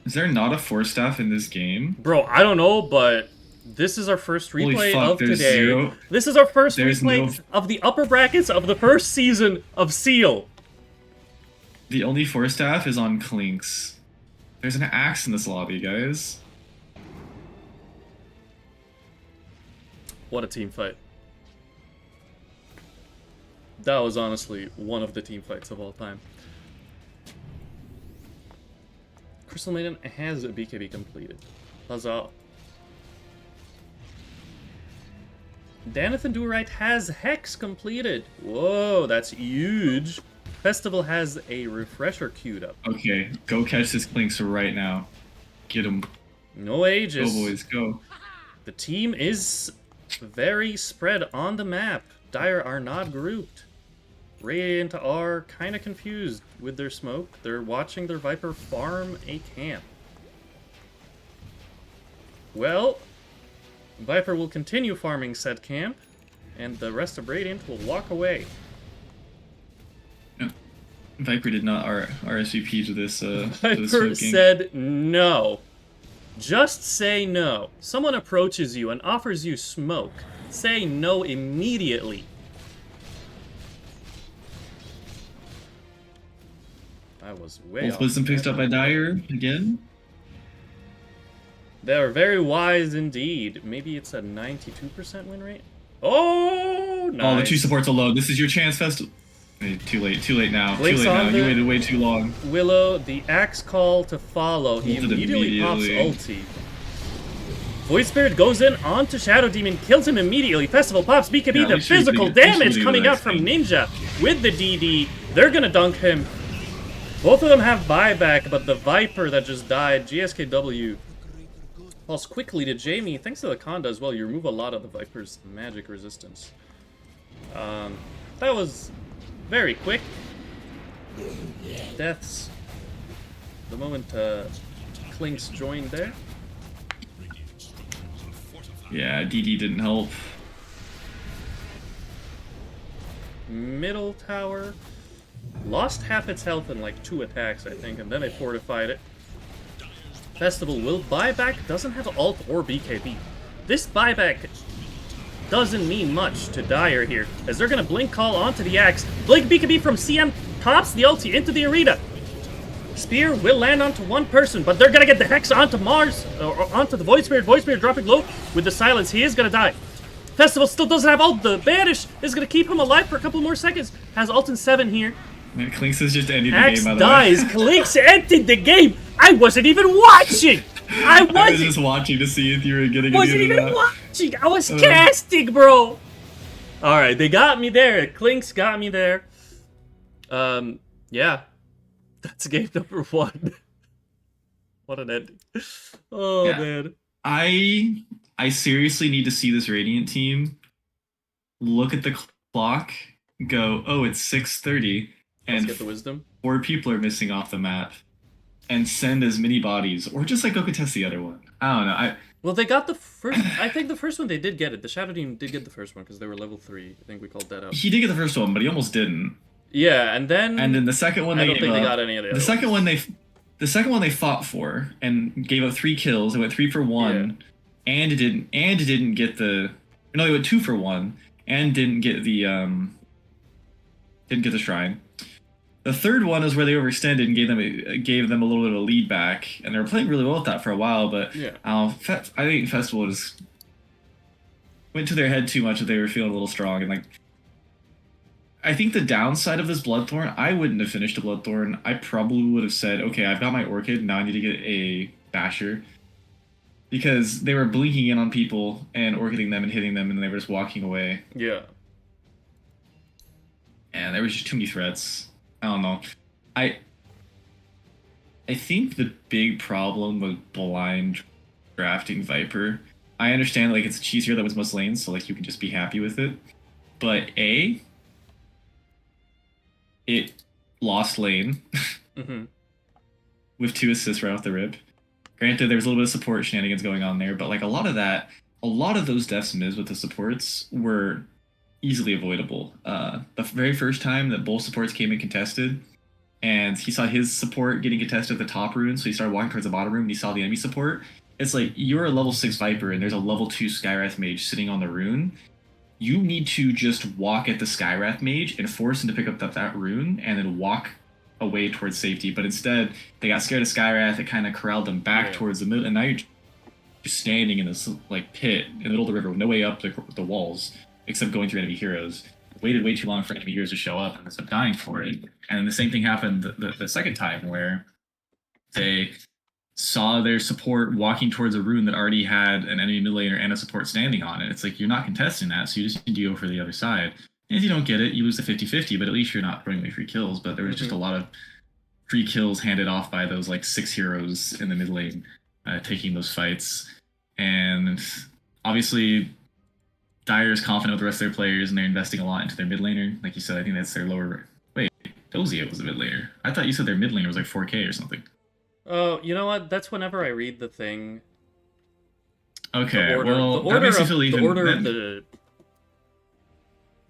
[SPEAKER 2] Is there not a 4-staff in this game?
[SPEAKER 1] Bro, I don't know, but this is our first
[SPEAKER 2] Holy
[SPEAKER 1] replay
[SPEAKER 2] fuck,
[SPEAKER 1] of
[SPEAKER 2] there's
[SPEAKER 1] today.
[SPEAKER 2] 0.
[SPEAKER 1] This is our first
[SPEAKER 2] There's
[SPEAKER 1] replay
[SPEAKER 2] no-
[SPEAKER 1] of the upper brackets of the first season of Seal.
[SPEAKER 2] The only 4-staff is on Clinks. There's an axe in this lobby, guys.
[SPEAKER 1] What a team fight. That was honestly one of the team fights of all time. Crystal Maiden has a BKB completed. Huzzah. Danathan Durite has Hex completed. Whoa, that's huge. Festival has a refresher queued up.
[SPEAKER 2] Okay, go catch this Clinks right now. Get him.
[SPEAKER 1] No ages.
[SPEAKER 2] Go, boys, go.
[SPEAKER 1] The team is very spread on the map. Dire are not grouped. Radiant are kind of confused with their smoke. They're watching their Viper farm a camp. Well, Viper will continue farming said camp, and the rest of Radiant will walk away.
[SPEAKER 2] Yeah. Viper did not RSVP to this. To this
[SPEAKER 1] Viper
[SPEAKER 2] smoking.
[SPEAKER 1] said no. Just say no. Someone approaches you and offers you smoke. Say no immediately. I was way
[SPEAKER 2] Wolf
[SPEAKER 1] off.
[SPEAKER 2] Wisdom picked up by Dire again.
[SPEAKER 1] They are very wise indeed. Maybe it's a 92% win rate. Oh, nice.
[SPEAKER 2] Oh, the 2 supports alone. This is your chance, Festival. Hey, too late now.
[SPEAKER 1] Blinks
[SPEAKER 2] too late
[SPEAKER 1] on
[SPEAKER 2] now.
[SPEAKER 1] the-
[SPEAKER 2] You waited way too long.
[SPEAKER 1] Willow, the axe call to follow. He
[SPEAKER 2] Ulted
[SPEAKER 1] immediately pops
[SPEAKER 2] immediately.
[SPEAKER 1] ulti. Void Spirit goes in onto Shadow Demon, kills him immediately. Festival pops BKB,
[SPEAKER 2] Yeah,
[SPEAKER 1] the
[SPEAKER 2] we should
[SPEAKER 1] physical
[SPEAKER 2] do- we should
[SPEAKER 1] damage
[SPEAKER 2] do
[SPEAKER 1] coming
[SPEAKER 2] the
[SPEAKER 1] out
[SPEAKER 2] next
[SPEAKER 1] from
[SPEAKER 2] thing.
[SPEAKER 1] Ninja with the DD. They're gonna dunk him. Both of them have buyback, but the Viper that just died, GSKW, falls quickly to Jamie. Thanks to the Conda as well, you remove a lot of the Viper's magic resistance. That was very quick. Deaths. The moment Clinks joined there.
[SPEAKER 3] Radiant structures are fortified.
[SPEAKER 2] Yeah, DD didn't help.
[SPEAKER 1] Middle tower. Lost half its health in like 2 attacks, I think, and then they fortified it. Festival will buyback, doesn't have ult or BKB. This buyback doesn't mean much to Dire here, as they're gonna Blink Call onto the Axe. Blink BKB from CM tops the ulti into the arena. Spear will land onto one person, but they're gonna get the Hex onto Mars, or onto the Void Spirit. Void Spirit dropping low with the silence. He is gonna die. Festival still doesn't have ult. The Banish is gonna keep him alive for a couple more seconds. Has ult in 7 here.
[SPEAKER 2] Man, Clinks is just ending the
[SPEAKER 1] Axe
[SPEAKER 2] game, by the
[SPEAKER 1] dies.
[SPEAKER 2] way.
[SPEAKER 1] Clinks ended the game. I wasn't even watching. I
[SPEAKER 2] I was
[SPEAKER 1] wasn't.
[SPEAKER 2] just watching to see if you were getting
[SPEAKER 1] Wasn't
[SPEAKER 2] into
[SPEAKER 1] even
[SPEAKER 2] that.
[SPEAKER 1] watching. I was casting, bro. All right, they got me there. Clinks got me there. Yeah, that's game number 1. What an ending. Oh
[SPEAKER 2] Yeah.
[SPEAKER 1] man.
[SPEAKER 2] I seriously need to see this Radiant team look at the clock, go, oh, it's 6:30,
[SPEAKER 1] Let's
[SPEAKER 2] and
[SPEAKER 1] get the wisdom.
[SPEAKER 2] 4 people are missing off the map, and send as many bodies, or just like go contest the other one. I don't know.
[SPEAKER 1] Well, they got the first. I think the first one they did get it. The Shadow Team did get the first one because they were level 3. I think we called that out.
[SPEAKER 2] He did get the first one, but he almost didn't.
[SPEAKER 1] Yeah, and then
[SPEAKER 2] The second one
[SPEAKER 1] I
[SPEAKER 2] they
[SPEAKER 1] don't
[SPEAKER 2] gave
[SPEAKER 1] think they
[SPEAKER 2] up.
[SPEAKER 1] got any of the
[SPEAKER 2] The
[SPEAKER 1] other
[SPEAKER 2] second
[SPEAKER 1] ones.
[SPEAKER 2] the second one they fought for and gave up 3 kills. They went 3 for 1, and it didn't get the. No, they went 2 for 1 and didn't get the shrine. The third one is where they overextended and gave them a little bit of a lead back, and they were playing really well with that for a while. But
[SPEAKER 1] Yeah.
[SPEAKER 2] I think Festival just went to their head too much that they were feeling a little strong, and like. I think the downside of this Bloodthorn, I wouldn't have finished a Bloodthorn. I probably would have said, okay, I've got my Orchid, now I need to get a Basher. Because they were blinking in on people and Orchiding them and hitting them, and they were just walking away.
[SPEAKER 1] Yeah.
[SPEAKER 2] And there was just too many threats. I don't know. I think the big problem with blind drafting Viper, I understand like it's a cheese hero that was most lanes, so like you can just be happy with it. But it lost lane with 2 assists right off the rip. Granted, there was a little bit of support shenanigans going on there, but like a lot of those deaths missed with the supports were easily avoidable. The very first time that both supports came in contested, and he saw his support getting contested at the top rune, so he started walking towards the bottom rune, and he saw the enemy support. It's like, you're a level 6 Viper, and there's a level 2 Skywrath Mage sitting on the rune. You need to just walk at the Skywrath Mage and force him to pick up that rune, and then walk away towards safety. But instead, they got scared of Skywrath. It kind of corralled them back towards the middle, and now you're just standing in this like pit in the middle of the river with no way up the walls except going through enemy heroes. Waited way too long for enemy heroes to show up, and ended up dying for it. And the same thing happened the second time, where they saw their support walking towards a rune that already had an enemy mid laner and a support standing on it. It's like, you're not contesting that, so you just need to go for the other side. And if you don't get it, you lose the 50-50, but at least you're not throwing away free kills. But there was just a lot of free kills handed off by those like 6 heroes in the mid lane taking those fights. And obviously, Dire is confident with the rest of their players, and they're investing a lot into their mid laner. Like you said, I think that's their lower... Wait, Dozio was a mid laner. I thought you said their mid laner was like 4K or something.
[SPEAKER 1] Oh, you know what? That's whenever I read the thing.
[SPEAKER 2] Okay,
[SPEAKER 1] The order,
[SPEAKER 2] well,
[SPEAKER 1] the
[SPEAKER 2] that
[SPEAKER 1] order
[SPEAKER 2] makes me
[SPEAKER 1] of
[SPEAKER 2] feel even...
[SPEAKER 1] the order of the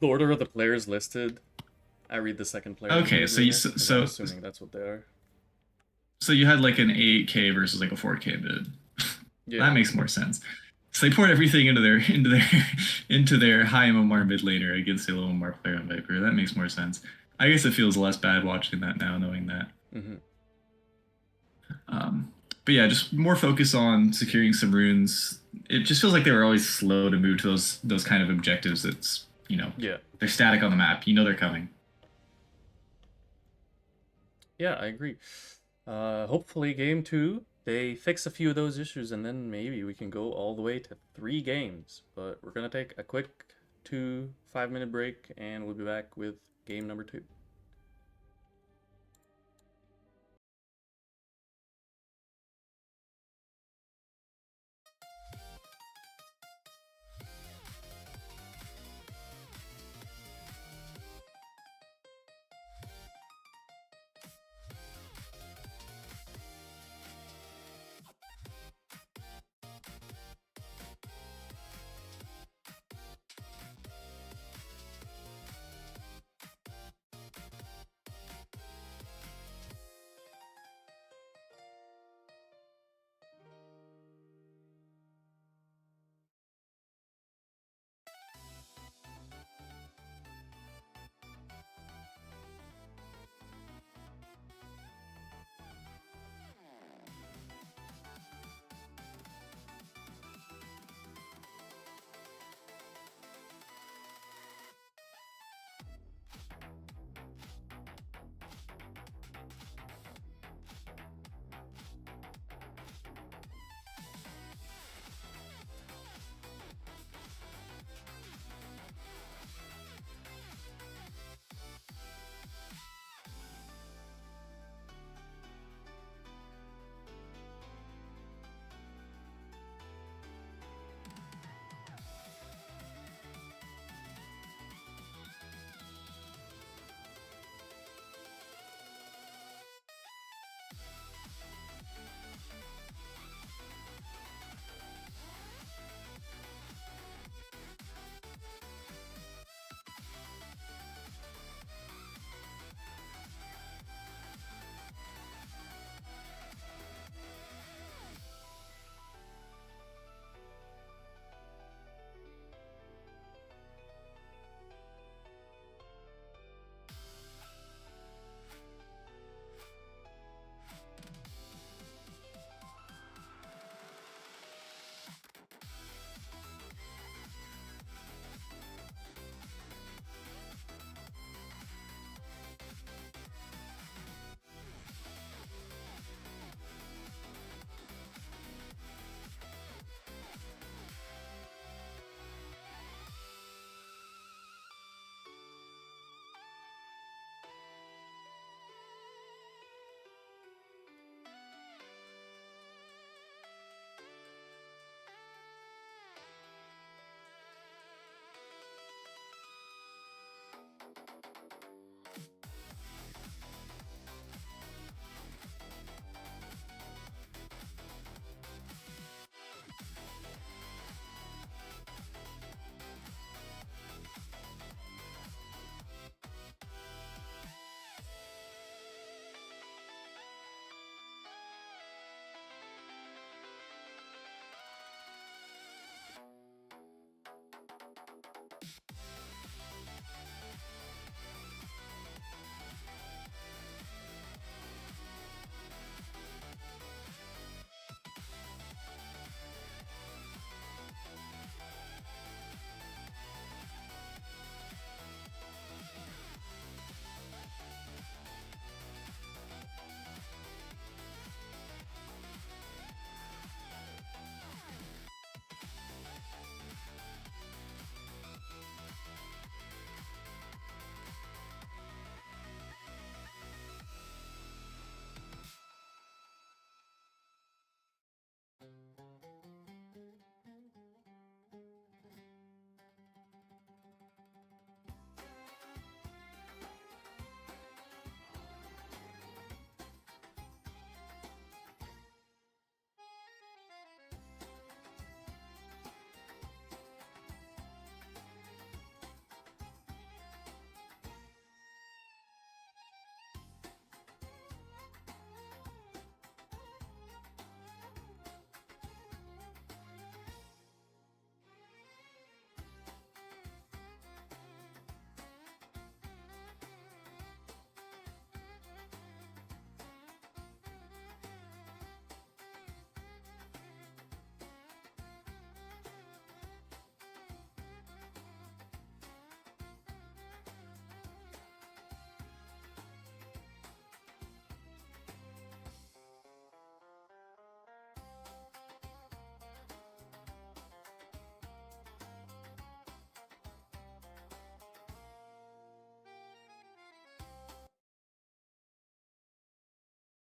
[SPEAKER 1] order of the players listed. I read the second player.
[SPEAKER 2] Okay, so
[SPEAKER 1] I'm assuming that's what they are.
[SPEAKER 2] So you had like an 8K versus like a 4K mid.
[SPEAKER 1] Yeah.
[SPEAKER 2] That makes more sense. So they poured everything into their high MMR mid laner against a low MMR player on Viper. That makes more sense. I guess it feels less bad watching that now, knowing that. But yeah, just more focus on securing some runes. It just feels like they were always slow to move to those kind of objectives. That's, they're static on the map. You know they're coming.
[SPEAKER 1] Yeah, I agree. Hopefully game 2, they fix a few of those issues, and then maybe we can go all the way to 3 games. But we're going to take a quick 5-minute break, and we'll be back with game number 2.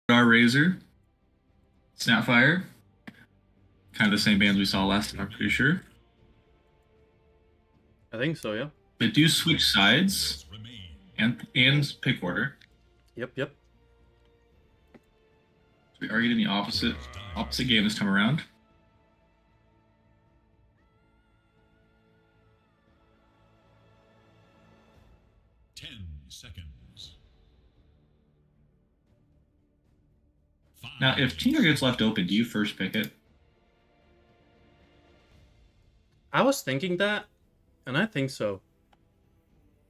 [SPEAKER 2] Our Razor, Snapfire, kind of the same bands we saw last time, I'm pretty sure.
[SPEAKER 1] I think so, yeah.
[SPEAKER 2] They do switch sides
[SPEAKER 3] Remain.
[SPEAKER 2] and pick order.
[SPEAKER 1] Yep, yep.
[SPEAKER 2] So we are getting the opposite game this time around.
[SPEAKER 3] Seconds.
[SPEAKER 2] Now, if Tinker gets left open, do you first pick it?
[SPEAKER 1] I was thinking that, and I think so.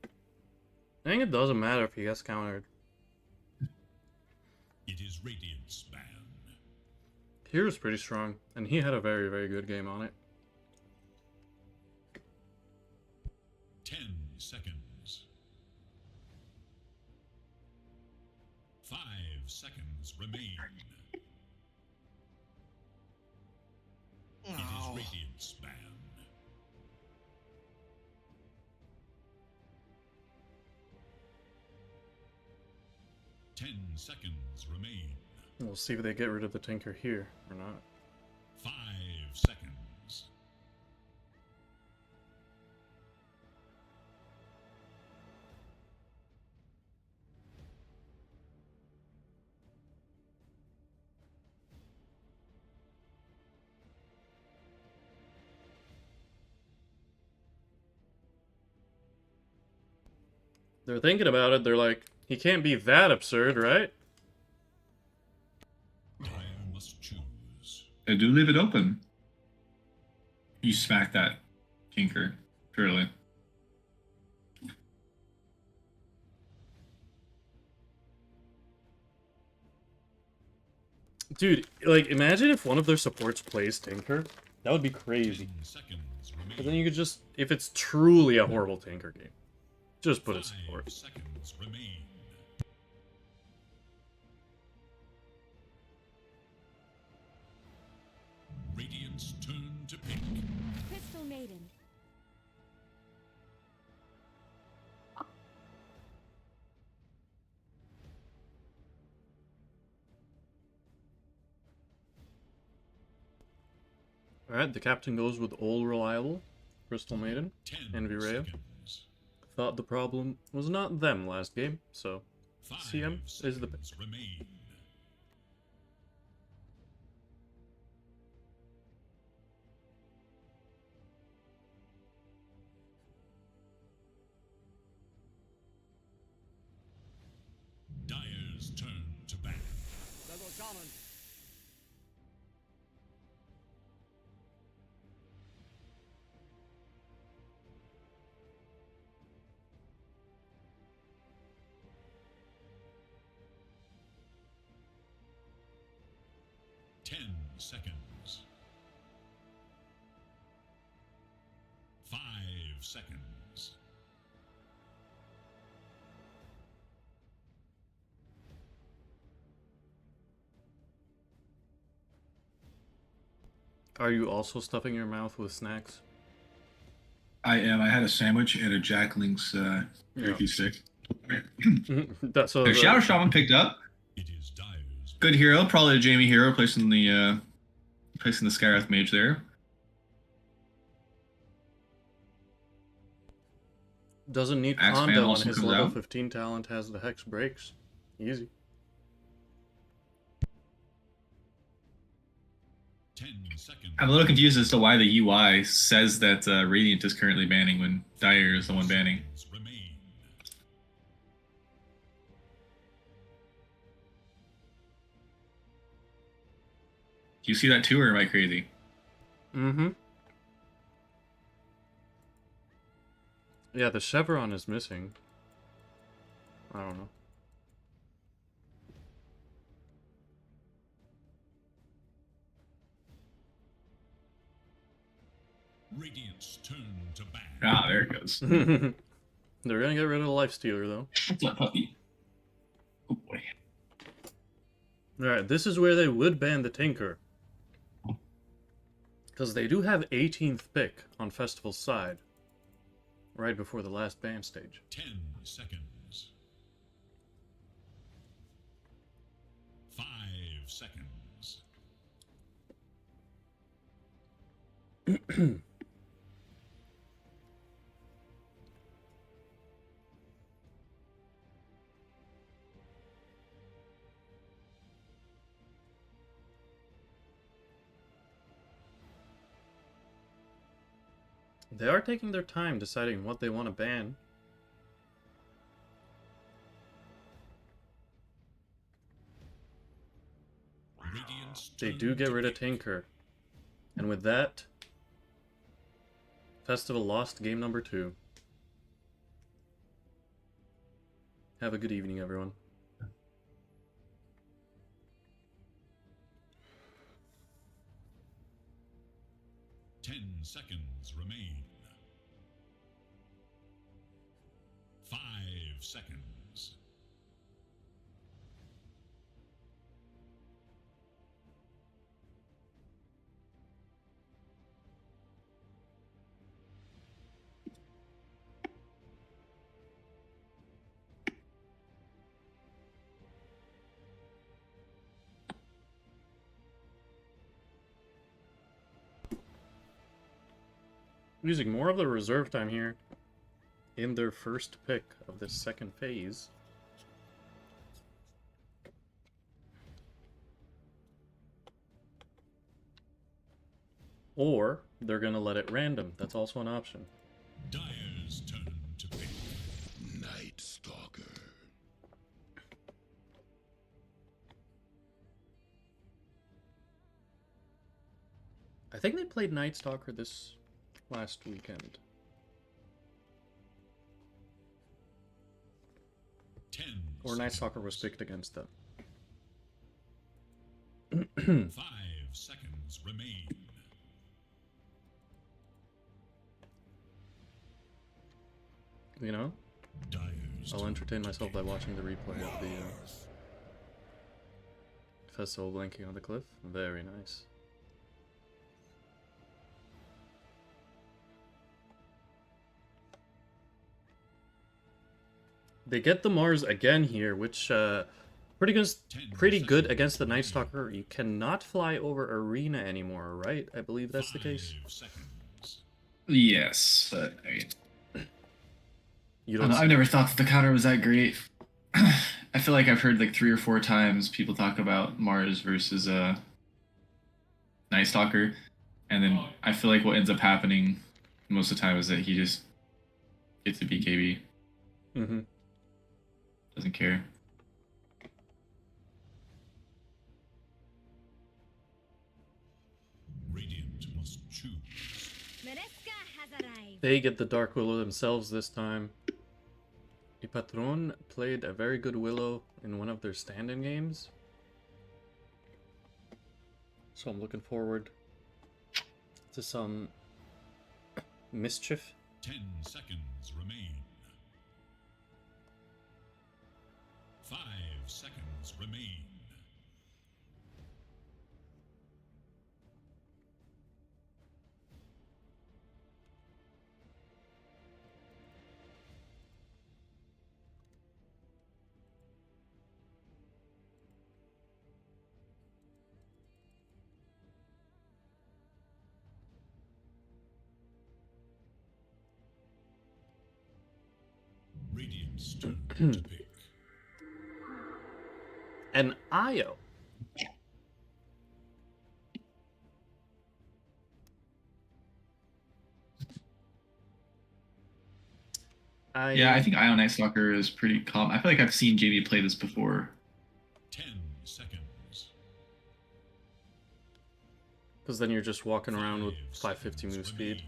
[SPEAKER 1] I think it doesn't matter if he gets countered.
[SPEAKER 3] It is Radiant's ban.
[SPEAKER 1] He was pretty strong, and he had a very, very good game on it.
[SPEAKER 3] 10 seconds. 5 seconds remain. It is Radiant's ban. Ten seconds remain.
[SPEAKER 1] We'll see if they get rid of the Tinker here or not.
[SPEAKER 3] 5 seconds.
[SPEAKER 1] They're thinking about it. They're like, he can't be that absurd, right?
[SPEAKER 3] Dire must choose.
[SPEAKER 2] They do leave it open. You smack that Tinker, surely.
[SPEAKER 1] Dude, like, imagine if one of their supports plays Tinker. That would be crazy.
[SPEAKER 3] 10 seconds remain.
[SPEAKER 1] But then you could just, if it's truly a horrible Tinker game, just put it
[SPEAKER 3] 5
[SPEAKER 1] support.
[SPEAKER 3] seconds remain. Radiant's turn to pick.
[SPEAKER 4] Crystal Maiden.
[SPEAKER 1] Alright, the captain goes with Old Reliable, Crystal Maiden,
[SPEAKER 3] 10
[SPEAKER 1] and Vireo.
[SPEAKER 3] seconds.
[SPEAKER 1] Thought the problem was not them last game, so
[SPEAKER 3] 5
[SPEAKER 1] CM is the pick.
[SPEAKER 3] seconds remain. Dire's turn to bat. Ten seconds. 5 seconds.
[SPEAKER 1] Are you also stuffing your mouth with snacks?
[SPEAKER 2] I am. I had a sandwich and a Jack Link's turkey stick.
[SPEAKER 1] That's so.
[SPEAKER 2] Their Shadow Shaman picked up.
[SPEAKER 3] It is Dire's
[SPEAKER 2] Good hero, probably a Jamie hero, placing the Skywrath Mage there.
[SPEAKER 1] Doesn't need
[SPEAKER 2] Axeman
[SPEAKER 1] Condo, and
[SPEAKER 2] also
[SPEAKER 1] his
[SPEAKER 2] comes
[SPEAKER 1] level
[SPEAKER 2] out.
[SPEAKER 1] 15 talent has the Hex Breaks. Easy.
[SPEAKER 3] 10 seconds.
[SPEAKER 2] I'm a little confused as to why the UI says that Radiant is currently banning when Dire is the one banning.
[SPEAKER 3] Remain.
[SPEAKER 2] Do you see that too, or am I crazy?
[SPEAKER 1] Mm-hmm. Yeah, the Chevron is missing. I don't know.
[SPEAKER 3] Radiant's turn to bat.
[SPEAKER 2] Ah, there it goes.
[SPEAKER 1] They're gonna get rid of the Lifestealer, though.
[SPEAKER 2] What's up, puppy? Oh boy.
[SPEAKER 1] Alright, this is where they would ban the Tinker. Because they do have 18th pick on Festival's side. Right before the last ban stage.
[SPEAKER 3] 10 seconds. 5 seconds.
[SPEAKER 1] They are taking their time deciding what they want to ban.
[SPEAKER 3] Radiant's
[SPEAKER 1] They
[SPEAKER 3] turn
[SPEAKER 1] do get
[SPEAKER 3] to
[SPEAKER 1] rid of
[SPEAKER 3] pick.
[SPEAKER 1] Tinker. And with that, Festival lost game number 2. Have a good evening, everyone.
[SPEAKER 3] Ten seconds remain. 5 seconds.
[SPEAKER 1] Using more of the reserve time here in their first pick of this second phase. Or they're going to let it random. That's also an option.
[SPEAKER 3] Dire's turn to pick.
[SPEAKER 5] Night Stalker.
[SPEAKER 1] I think they played Night Stalker this last weekend.
[SPEAKER 3] 10
[SPEAKER 1] Or Night Stalker was picked against them.
[SPEAKER 3] 5 seconds remain.
[SPEAKER 1] You know,
[SPEAKER 3] Dire's
[SPEAKER 1] I'll
[SPEAKER 3] turn
[SPEAKER 1] entertain
[SPEAKER 3] to
[SPEAKER 1] myself
[SPEAKER 3] pick.
[SPEAKER 1] by watching the replay of the Festival blanking on the cliff. Very nice. They get the Mars again here, which pretty good against the Night Stalker. You cannot fly over Arena anymore, right? I believe that's the case.
[SPEAKER 3] 5 seconds.
[SPEAKER 2] Yes, but I mean,
[SPEAKER 1] You
[SPEAKER 2] I don't know, I've never thought that the counter was that great. I feel like I've heard like 3 or 4 times people talk about Mars versus Night Stalker, and then I feel like what ends up happening most of the time is that he just gets a BKB,
[SPEAKER 1] Mm-hmm.
[SPEAKER 2] doesn't care.
[SPEAKER 3] Radiant must choose.
[SPEAKER 4] Maresca has arrived.
[SPEAKER 1] They get the Dark Willow themselves this time. The Patron played a very good Willow in one of their stand-in games. So I'm looking forward to some mischief.
[SPEAKER 3] 10 seconds remain. 5 seconds remain. Radiant's turn to pick.
[SPEAKER 1] And Io.
[SPEAKER 2] Yeah, I think Ion Night Stalker is pretty calm. I feel like I've seen JB play this before.
[SPEAKER 3] 10 seconds.
[SPEAKER 1] Because then you're just walking around with
[SPEAKER 3] 5
[SPEAKER 1] 550 move
[SPEAKER 3] seconds
[SPEAKER 1] speed
[SPEAKER 3] remain.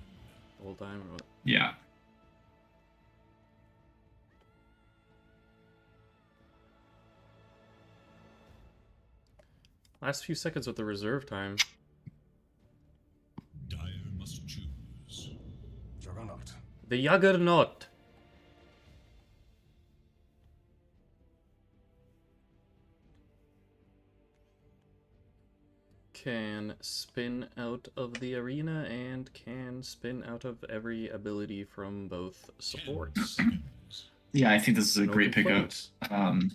[SPEAKER 1] the whole time. Or what?
[SPEAKER 2] Yeah.
[SPEAKER 1] Last few seconds with the reserve time.
[SPEAKER 3] Dire must choose.
[SPEAKER 5] Juggernaut.
[SPEAKER 1] The Juggernaut. Can spin out of the arena and can spin out of every ability from both
[SPEAKER 3] 10
[SPEAKER 1] supports.
[SPEAKER 3] seconds.
[SPEAKER 2] Yeah, I think this is a
[SPEAKER 1] No
[SPEAKER 2] great pickup.
[SPEAKER 1] complaints.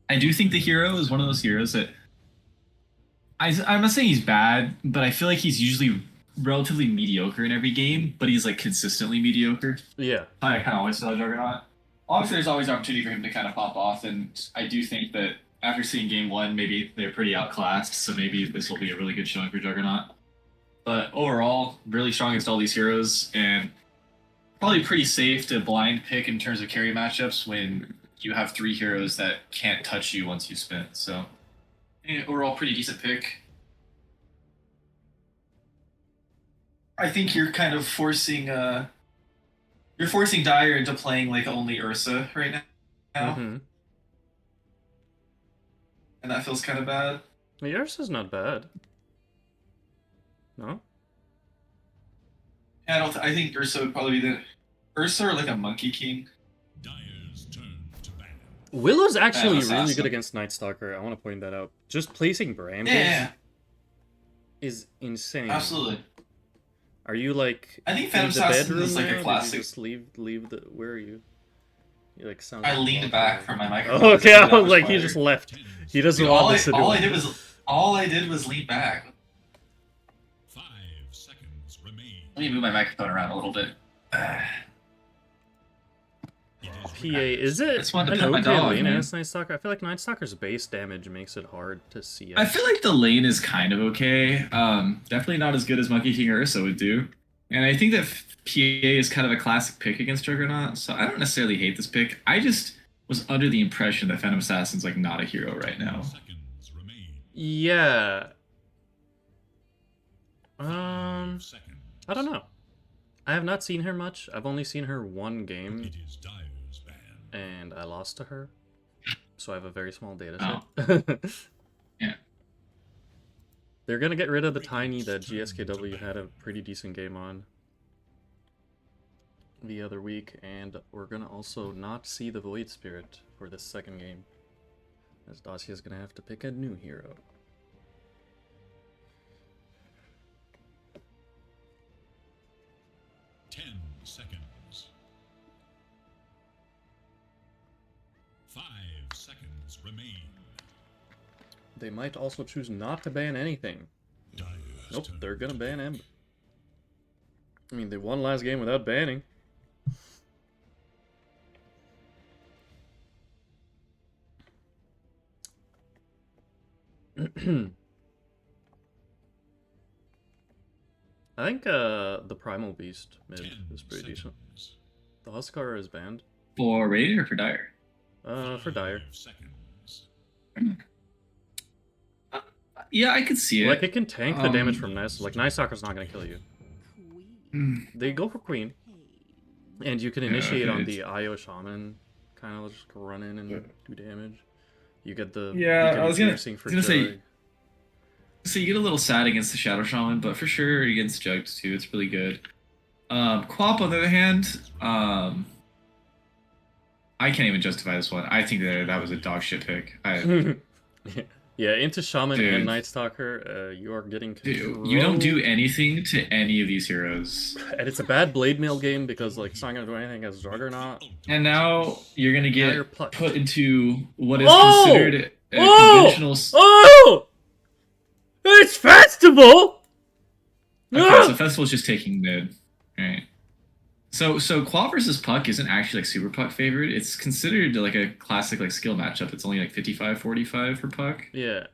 [SPEAKER 2] I do think the hero is one of those heroes that I'm not saying he's bad, but I feel like he's usually relatively mediocre in every game, but he's like consistently mediocre.
[SPEAKER 1] Yeah.
[SPEAKER 2] I kind of always saw Juggernaut. Obviously, there's always opportunity for him to kind of pop off, and I do think that after seeing game one, maybe they're pretty outclassed, so maybe this will be a really good showing for Juggernaut. But overall, really strong against all these heroes, and probably pretty safe to blind pick in terms of carry matchups when you have 3 heroes that can't touch you once you spin. So, yeah, overall, pretty decent pick. I think you're kind of forcing you're forcing Dyer into playing like only Ursa right now,
[SPEAKER 1] Mm-hmm.
[SPEAKER 2] and that feels kind of bad.
[SPEAKER 1] Yours is not bad. No?
[SPEAKER 2] Yeah, I think Ursa would probably be the Ursa or like a Monkey King.
[SPEAKER 3] Dyer's turn to ban.
[SPEAKER 1] Willow's actually
[SPEAKER 2] Assassin.
[SPEAKER 1] really good against Night Stalker. I want to point that out. Just placing Brambles
[SPEAKER 2] Yeah,
[SPEAKER 1] is insane.
[SPEAKER 2] absolutely.
[SPEAKER 1] Are you like
[SPEAKER 2] I think
[SPEAKER 1] in
[SPEAKER 2] Phantom
[SPEAKER 1] the
[SPEAKER 2] Assassin
[SPEAKER 1] bedroom
[SPEAKER 2] is like
[SPEAKER 1] now?
[SPEAKER 2] a
[SPEAKER 1] Did
[SPEAKER 2] classic.
[SPEAKER 1] you just leave the? Where are you? You like sound.
[SPEAKER 2] I
[SPEAKER 1] like
[SPEAKER 2] leaned
[SPEAKER 1] walking
[SPEAKER 2] back
[SPEAKER 1] away.
[SPEAKER 2] from my microphone.
[SPEAKER 1] Oh, okay, I
[SPEAKER 2] That
[SPEAKER 1] was like, he
[SPEAKER 2] quieter.
[SPEAKER 1] just left. He doesn't
[SPEAKER 2] Dude,
[SPEAKER 1] want this to do.
[SPEAKER 2] all I did was lean back.
[SPEAKER 3] 5 seconds remain.
[SPEAKER 2] Let me move my microphone around a little bit.
[SPEAKER 3] It is
[SPEAKER 1] PA, is it
[SPEAKER 2] just wanted to
[SPEAKER 1] an
[SPEAKER 2] pet my
[SPEAKER 1] okay
[SPEAKER 2] dog,
[SPEAKER 1] lane
[SPEAKER 2] man.
[SPEAKER 1] against Night Stalker? I feel like Night Stalker's base damage makes it hard to see it.
[SPEAKER 2] I feel like the lane is kind of okay. Definitely not as good as Monkey King or Ursa would do. And I think that PA is kind of a classic pick against Juggernaut, so I don't necessarily hate this pick. I just was under the impression that Phantom Assassin's like not a hero right now.
[SPEAKER 3] seconds remain.
[SPEAKER 1] Yeah.
[SPEAKER 3] 5 seconds.
[SPEAKER 1] I don't know. I have not seen her much. I've only seen her one game,
[SPEAKER 3] It is Dyer's ban.
[SPEAKER 1] and I lost to her. So I have a very small data
[SPEAKER 2] Oh.
[SPEAKER 1] set.
[SPEAKER 2] Yeah.
[SPEAKER 1] They're gonna get rid of the Tiny that GSKW had a pretty decent game on the other week, and we're gonna also not see the Void Spirit for this second game, as Dacia's gonna have to pick a new hero.
[SPEAKER 3] Seconds. 5 seconds remain.
[SPEAKER 1] They might also choose not to ban anything.
[SPEAKER 3] Dyer's
[SPEAKER 1] Nope,
[SPEAKER 3] turn
[SPEAKER 1] they're gonna
[SPEAKER 3] to
[SPEAKER 1] ban Ember. I mean, they won last game without banning. I think the Primal Beast mid
[SPEAKER 3] 10
[SPEAKER 1] is pretty decent.
[SPEAKER 3] seconds.
[SPEAKER 1] The Huskar is banned.
[SPEAKER 2] For Raiden or for Dyer?
[SPEAKER 1] For Dire.
[SPEAKER 3] 5 seconds.
[SPEAKER 2] Yeah, I could see it.
[SPEAKER 1] Like, it can tank the damage
[SPEAKER 2] Um,
[SPEAKER 1] from Nice. Like, Night Stalker's not gonna kill you.
[SPEAKER 2] Mm,
[SPEAKER 1] They go for Queen. And you can
[SPEAKER 2] Yeah,
[SPEAKER 1] initiate on
[SPEAKER 2] it's-
[SPEAKER 1] the IO Shaman. Kind of just run in and do damage. You get the
[SPEAKER 2] Yeah,
[SPEAKER 1] beacon
[SPEAKER 2] I was gonna-
[SPEAKER 1] piercing for
[SPEAKER 2] I was gonna say-
[SPEAKER 1] Jug.
[SPEAKER 2] So you get a little sad against the Shadow Shaman, but for sure against Jugs too, it's really good. Quap on the other hand, I can't even justify this one. I think that was a dog shit pick.
[SPEAKER 1] Yeah, into Shaman
[SPEAKER 2] Dude.
[SPEAKER 1] and Night Stalker, you are getting control.
[SPEAKER 2] Dude, you don't do anything to any of these heroes.
[SPEAKER 1] And it's a bad blade mail game because like it's not gonna do anything as Juggernaut.
[SPEAKER 2] And now you're gonna
[SPEAKER 1] Now you're
[SPEAKER 2] get
[SPEAKER 1] plucked.
[SPEAKER 2] put into what is
[SPEAKER 1] Oh!
[SPEAKER 2] considered a
[SPEAKER 1] Oh!
[SPEAKER 2] conventional.
[SPEAKER 1] Oh! It's festival!
[SPEAKER 2] Okay, so Festival's just taking mid. Alright. So Quap versus Puck isn't actually like super Puck favored. It's considered like a classic like skill matchup. It's only like 55-45 for Puck.
[SPEAKER 1] Yeah.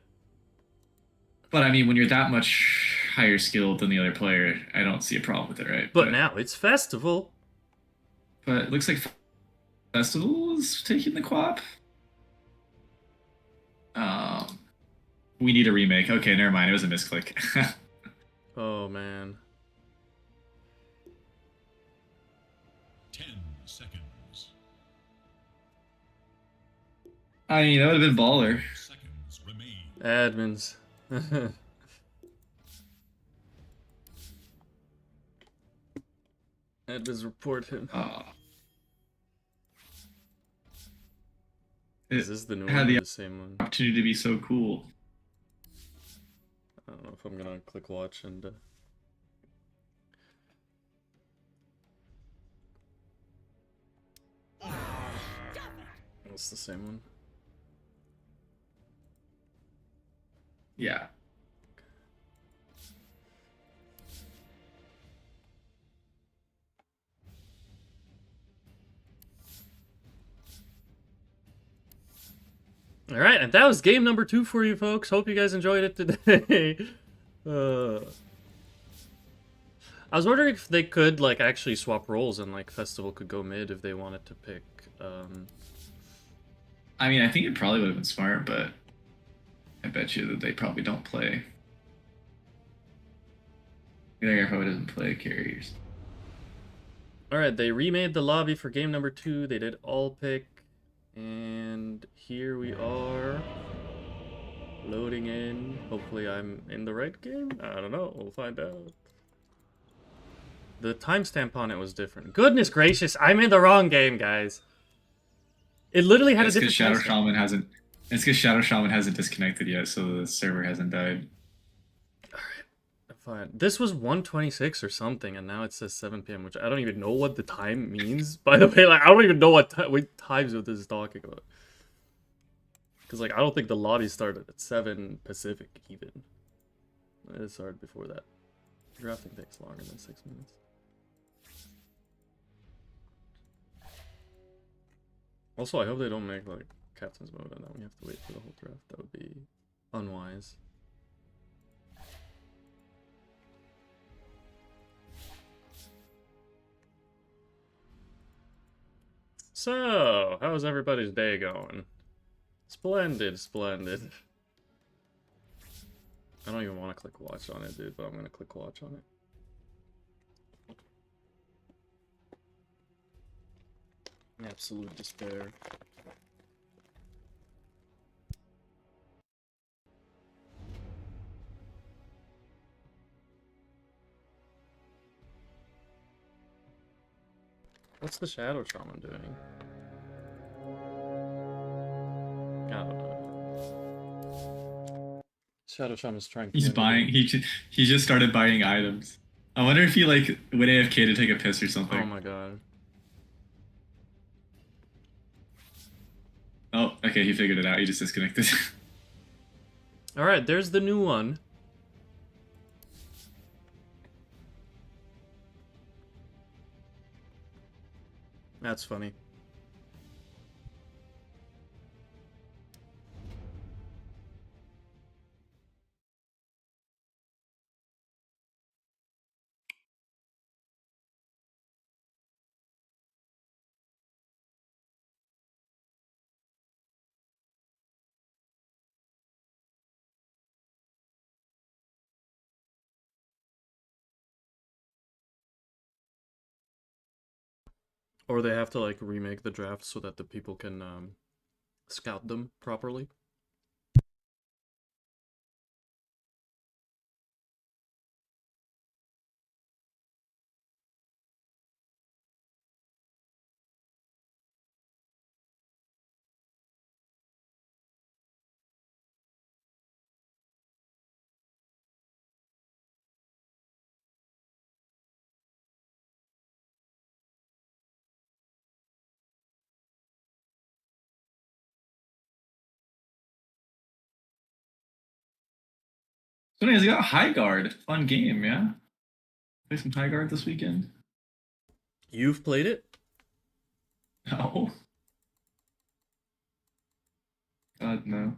[SPEAKER 2] But I mean, when you're that much higher skilled than the other player, I don't see a problem with it, right?
[SPEAKER 1] But now it's festival.
[SPEAKER 2] But it looks like Festival is taking the Quap. We need a remake. Okay, never mind. It was a misclick.
[SPEAKER 1] Oh man.
[SPEAKER 3] 10 seconds.
[SPEAKER 2] I mean, that would have been baller.
[SPEAKER 3] 5 seconds remain.
[SPEAKER 1] Admins. Admins report him. Is this the new
[SPEAKER 2] had
[SPEAKER 1] one
[SPEAKER 2] the
[SPEAKER 1] or the same one?
[SPEAKER 2] opportunity to be so cool.
[SPEAKER 1] I don't know if I'm gonna click watch and it's the same one.
[SPEAKER 2] Yeah.
[SPEAKER 1] All right, and that was game number 2 for you folks. Hope you guys enjoyed it today. I was wondering if they could like actually swap roles and like Festival could go mid if they wanted to pick.
[SPEAKER 2] I mean, I think it probably would have been smart, but I bet you that they probably don't play. Either probably doesn't play carriers.
[SPEAKER 1] All right, they remade the lobby for game number 2. They did all pick, and here we are, loading in. Hopefully, I'm in the right game. I don't know. We'll find out. The timestamp on it was different. Goodness gracious, I'm in the wrong game, guys. It literally had a different
[SPEAKER 2] Shadow
[SPEAKER 1] timestamp.
[SPEAKER 2] Shaman hasn't. It's because Shadow Shaman hasn't disconnected yet, so the server hasn't died.
[SPEAKER 1] Fine. This was 1:26 or something, and now it says 7 p.m., which I don't even know what the time means. By the way, like I don't even know what times this is talking about. Because like I don't think the lobby started at 7 Pacific even. It started before that. Drafting takes longer than 6 minutes. Also, I hope they don't make like captain's mode, and then we have to wait for the whole draft. That would be unwise. So, how's everybody's day going? Splendid, splendid. I don't even want to click watch on it, dude, but I'm gonna click watch on it. Absolute despair. What's the Shadow Shaman doing? I don't know. Shadow Shaman's trying to
[SPEAKER 2] He's
[SPEAKER 1] win the
[SPEAKER 2] buying.
[SPEAKER 1] game.
[SPEAKER 2] He just started buying items. I wonder if he like went AFK to take a piss or something.
[SPEAKER 1] Oh my god.
[SPEAKER 2] Oh, okay, he figured it out. He just disconnected.
[SPEAKER 1] Alright, there's the new one. That's funny. Or they have to like remake the draft so that the people can scout them properly.
[SPEAKER 2] So anyways, we got High Guard. Fun game, yeah. Play some High Guard this weekend.
[SPEAKER 1] You've played it?
[SPEAKER 2] No. God no.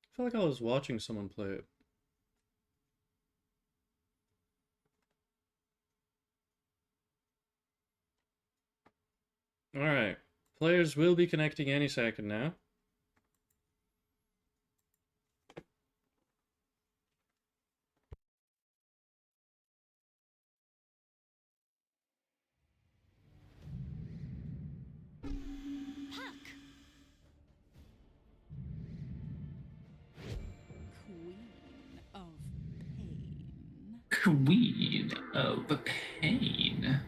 [SPEAKER 1] I feel like I was watching someone play it. Alright. Players will be connecting any second now.
[SPEAKER 4] Puck! Queen of Pain.
[SPEAKER 2] Queen of Pain.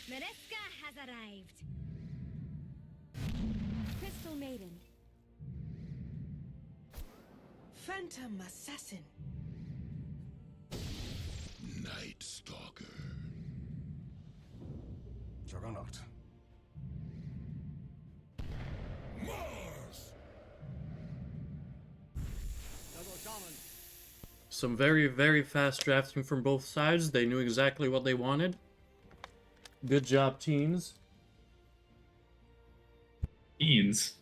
[SPEAKER 4] Mariska has arrived. Crystal Maiden.
[SPEAKER 6] Phantom Assassin.
[SPEAKER 5] Night Stalker. Juggernaut. Mars!
[SPEAKER 1] Some very, very fast drafting from both sides. They knew exactly what they wanted. Good job, teens.
[SPEAKER 2] Beans.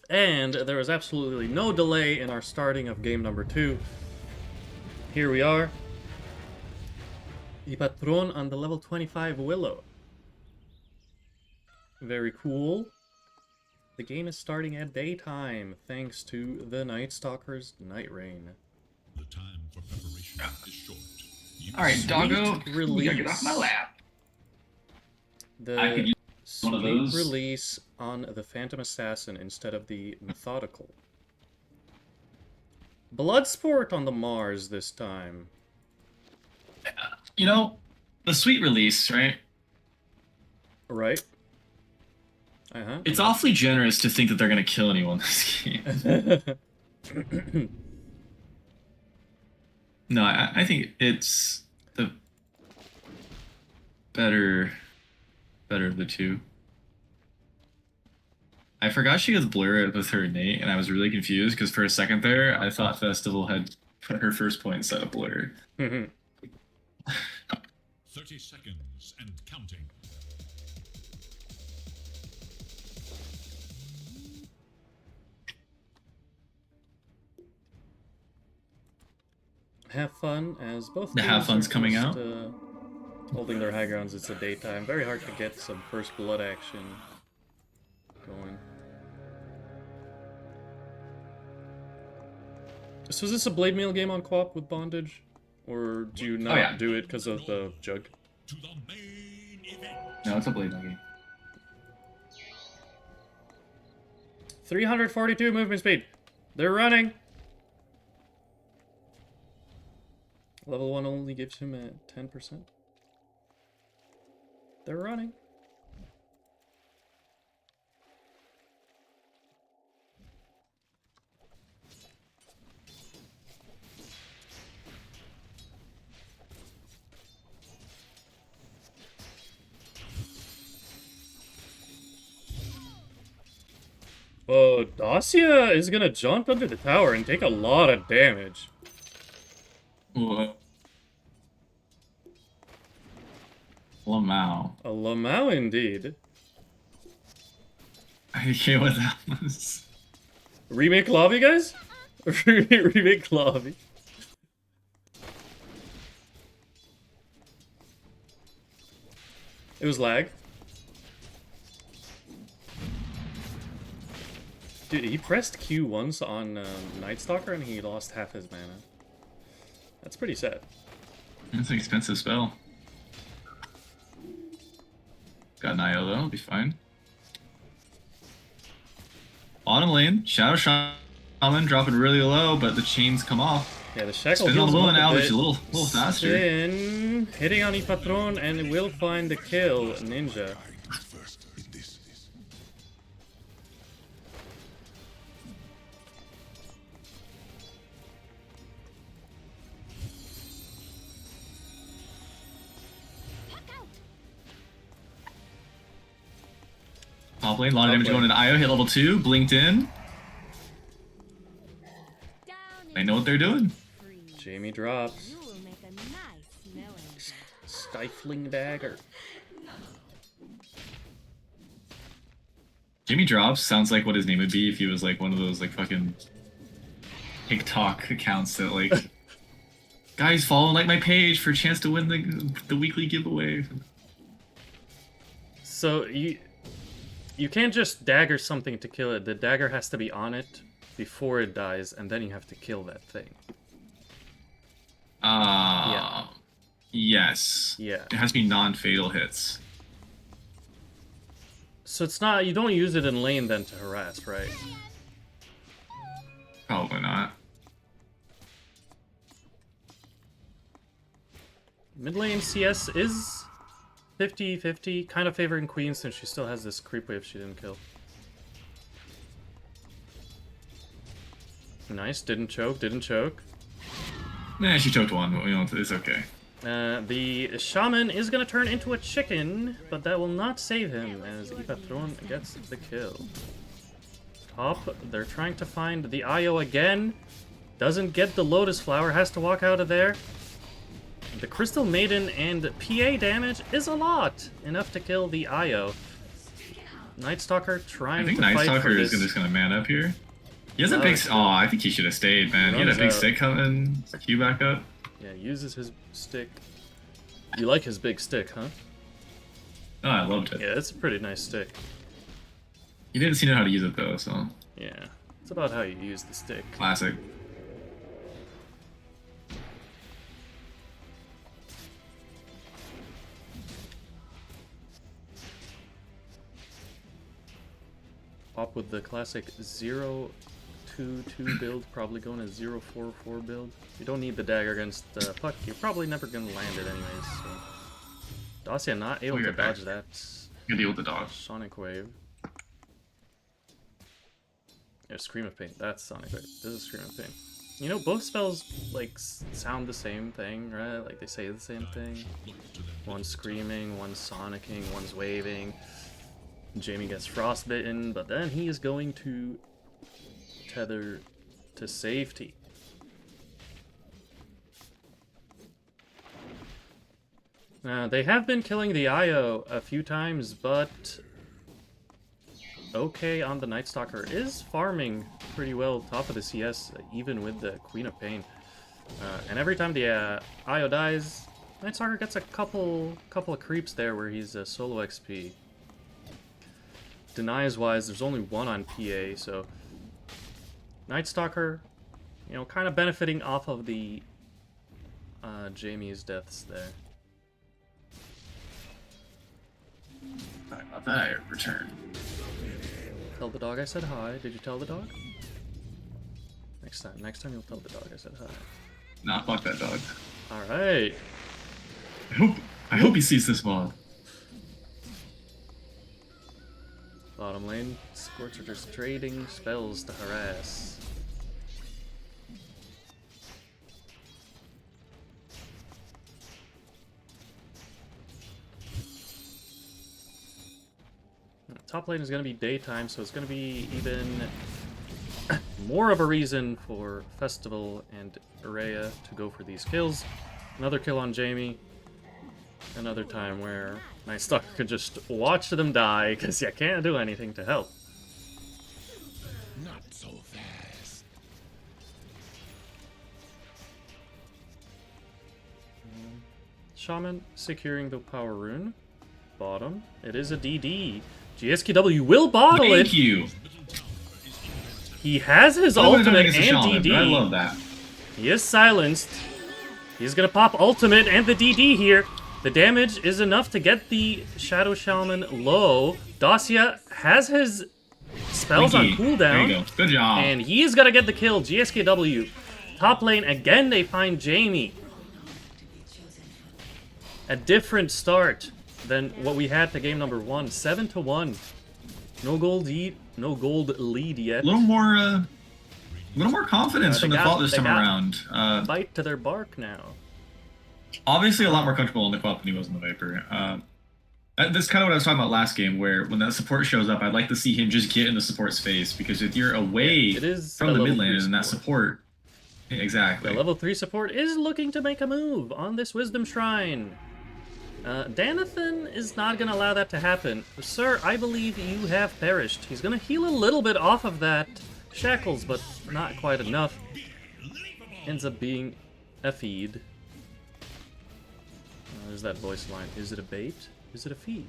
[SPEAKER 1] And there was absolutely no delay in our starting of game number 2. Here we are. Patron on the level 25 Willow. Very cool. The game is starting at daytime, thanks to the Night Stalker's Night Rain.
[SPEAKER 3] The time for preparation is short.
[SPEAKER 2] All right, doggo.
[SPEAKER 1] Sweet
[SPEAKER 2] You gotta get
[SPEAKER 1] release.
[SPEAKER 2] off my lap. I
[SPEAKER 1] The
[SPEAKER 2] could use one of
[SPEAKER 1] sweet
[SPEAKER 2] those.
[SPEAKER 1] release on the Phantom Assassin instead of the Methodical. Bloodsport on the Mars this time.
[SPEAKER 2] You know, the sweet release, right?
[SPEAKER 1] Right? Uh-huh.
[SPEAKER 2] It's awfully generous to think that they're gonna kill anyone this game. No, I think it's the better of the two. I forgot she has Blur with her innate, and I was really confused because for a second there, I thought Festival had put her first point instead of Blur.
[SPEAKER 3] 30 seconds and counting.
[SPEAKER 1] Have fun, as both
[SPEAKER 2] The have
[SPEAKER 1] teams
[SPEAKER 2] fun's
[SPEAKER 1] are
[SPEAKER 2] coming
[SPEAKER 1] just,
[SPEAKER 2] out?
[SPEAKER 1] Holding their high grounds, it's a daytime. Very hard to get some first blood action going. So is this a blade mail game on co-op with bondage? Or do you not
[SPEAKER 2] yeah.
[SPEAKER 1] do it because of the jug?
[SPEAKER 3] To the main event.
[SPEAKER 2] No, it's a Blade Mail game.
[SPEAKER 1] 342 movement speed. They're running. Level 1 only gives him a 10%. They're running. Oh, Dacia is gonna jump under the tower and take a lot of damage.
[SPEAKER 2] Whoa. Lamau.
[SPEAKER 1] A Lamau indeed.
[SPEAKER 2] I get what that was.
[SPEAKER 1] Remake lobby, guys? Remake lobby. It was lag. Dude, he pressed Q once on Night Stalker and he lost half his mana. That's pretty sad.
[SPEAKER 2] That's an expensive spell. Got an IO though, it'll be fine. Bottom lane, Shadow Shaman dropping really low, but the chains come off.
[SPEAKER 1] Yeah, the shackle
[SPEAKER 2] Spin on
[SPEAKER 1] heals
[SPEAKER 2] the
[SPEAKER 1] him
[SPEAKER 2] bow
[SPEAKER 1] up
[SPEAKER 2] now,
[SPEAKER 1] a
[SPEAKER 2] which is
[SPEAKER 1] bit.
[SPEAKER 2] a little faster.
[SPEAKER 1] Spin, hitting on Patron and will find the kill, Ninja.
[SPEAKER 5] First in this.
[SPEAKER 2] Top lane, a lot of damage
[SPEAKER 1] Top lane.
[SPEAKER 2] going into IO, hit level 2, blinked in.
[SPEAKER 4] Down
[SPEAKER 2] They know what they're doing.
[SPEAKER 4] free.
[SPEAKER 1] Jamie drops.
[SPEAKER 4] You will make a nice melon.
[SPEAKER 1] Stifling dagger.
[SPEAKER 2] Jimmy Drops sounds like what his name would be if he was like one of those like fucking TikTok accounts that like guys follow like my page for a chance to win the weekly giveaway.
[SPEAKER 1] So you can't just dagger something to kill it. The dagger has to be on it before it dies, and then you have to kill that thing. Yeah.
[SPEAKER 2] Yes.
[SPEAKER 1] Yeah.
[SPEAKER 2] It has to be non-fatal hits.
[SPEAKER 1] So it's not, you don't use it in lane then to harass, right?
[SPEAKER 2] Probably not.
[SPEAKER 1] Mid lane CS is 50-50, kind of favoring Queen since she still has this creep wave she didn't kill. Nice, didn't choke.
[SPEAKER 2] Nah, she choked one, but you know, it's okay.
[SPEAKER 1] The shaman is gonna turn into a chicken, but that will not save him as Ipatron gets the kill. Top, they're trying to find the Io again. Doesn't get the Lotus Flower, has to walk out of there. The Crystal Maiden and PA damage is a lot. Enough to kill the Io. Night Stalker trying to fight for
[SPEAKER 2] Night Stalker
[SPEAKER 1] this.
[SPEAKER 2] is just gonna man up here. He has a
[SPEAKER 1] No,
[SPEAKER 2] big...
[SPEAKER 1] it's
[SPEAKER 2] Oh, I think he should have stayed, man. He had a
[SPEAKER 1] runs
[SPEAKER 2] big
[SPEAKER 1] out.
[SPEAKER 2] stick coming. Q back up.
[SPEAKER 1] Yeah, uses his stick. You like his big stick, huh?
[SPEAKER 2] Oh, I loved it.
[SPEAKER 1] Yeah, it's a pretty nice stick.
[SPEAKER 2] He didn't seem to know how to use it, though, so...
[SPEAKER 1] Yeah, it's about how you use the stick.
[SPEAKER 2] Classic.
[SPEAKER 1] Pop with the classic 0-2-2 build, probably going a 0-4-4 build. You don't need the dagger against Puck, you're probably never going to land it anyways. So. Dacia not able to
[SPEAKER 2] you're back.
[SPEAKER 1] dodge that.
[SPEAKER 2] You deal with the dodge.
[SPEAKER 1] Sonic Wave. Yeah, Scream of Pain. That's Sonic Wave. This is Scream of Pain. You know, both spells, like, sound the same thing, right? Like, they say the same thing. One's screaming, one's sonicking, one's waving. Jamie gets frostbitten, but then he is going to tether to safety. They have been killing the Io a few times, but okay on the Night Stalker is farming pretty well top of the CS, even with the Queen of Pain. And every time the Io dies, Night Stalker gets a couple of creeps there where he's solo XP. Denies wise, there's only one on PA, so Night Stalker, you know, kind of benefiting off of the Jamie's deaths there.
[SPEAKER 2] Sorry about that, return.
[SPEAKER 1] Tell the dog I said hi. Did you tell the dog? Next time you'll tell the dog I said hi.
[SPEAKER 2] Nah, fuck that dog.
[SPEAKER 1] Alright.
[SPEAKER 2] I hope he sees this mod.
[SPEAKER 1] Bottom lane, Scorch are just trading spells to harass. Top lane is going to be daytime, so it's going to be even more of a reason for Festival and Araya to go for these kills. Another kill on Jamie. Another time where Night Stalker could just watch them die, because you can't do anything to help.
[SPEAKER 5] Not so fast.
[SPEAKER 1] Shaman securing the power rune. Bottom. It is a DD. GSKW will bottle it.
[SPEAKER 2] Thank you.
[SPEAKER 1] He has his
[SPEAKER 2] I would've done
[SPEAKER 1] ultimate
[SPEAKER 2] against the
[SPEAKER 1] and
[SPEAKER 2] shaman,
[SPEAKER 1] DD.
[SPEAKER 2] but I love that.
[SPEAKER 1] He is silenced. He's gonna pop ultimate and the DD here. The damage is enough to get the Shadow Shaman low. Dacia has his spells on
[SPEAKER 2] Winky.
[SPEAKER 1] cooldown.
[SPEAKER 2] There you go. Good job.
[SPEAKER 1] And he's gonna get the kill. GSKW. Top lane, again they find Jamie. A different start than what we had to game number 1. 7-1. No gold lead yet.
[SPEAKER 2] A little more confidence from the fault this
[SPEAKER 1] they
[SPEAKER 2] time
[SPEAKER 1] got
[SPEAKER 2] around.
[SPEAKER 1] Bite to their bark now.
[SPEAKER 2] Obviously, a lot more comfortable in the co-op than he was in the Viper. That's kind of what I was talking about last game, where when that support shows up, I'd like to see him just get in the support's face, because if you're away
[SPEAKER 1] It is
[SPEAKER 2] from
[SPEAKER 1] a
[SPEAKER 2] the
[SPEAKER 1] level
[SPEAKER 2] mid lane
[SPEAKER 1] 3
[SPEAKER 2] and that support, exactly.
[SPEAKER 1] The level 3 support is looking to make a move on this Wisdom Shrine. Danathan is not going to allow that to happen. Sir, I believe you have perished. He's going to heal a little bit off of that shackles, but not quite enough. Ends up being a feed. There's that voice line. Is it a bait? Is it a feed?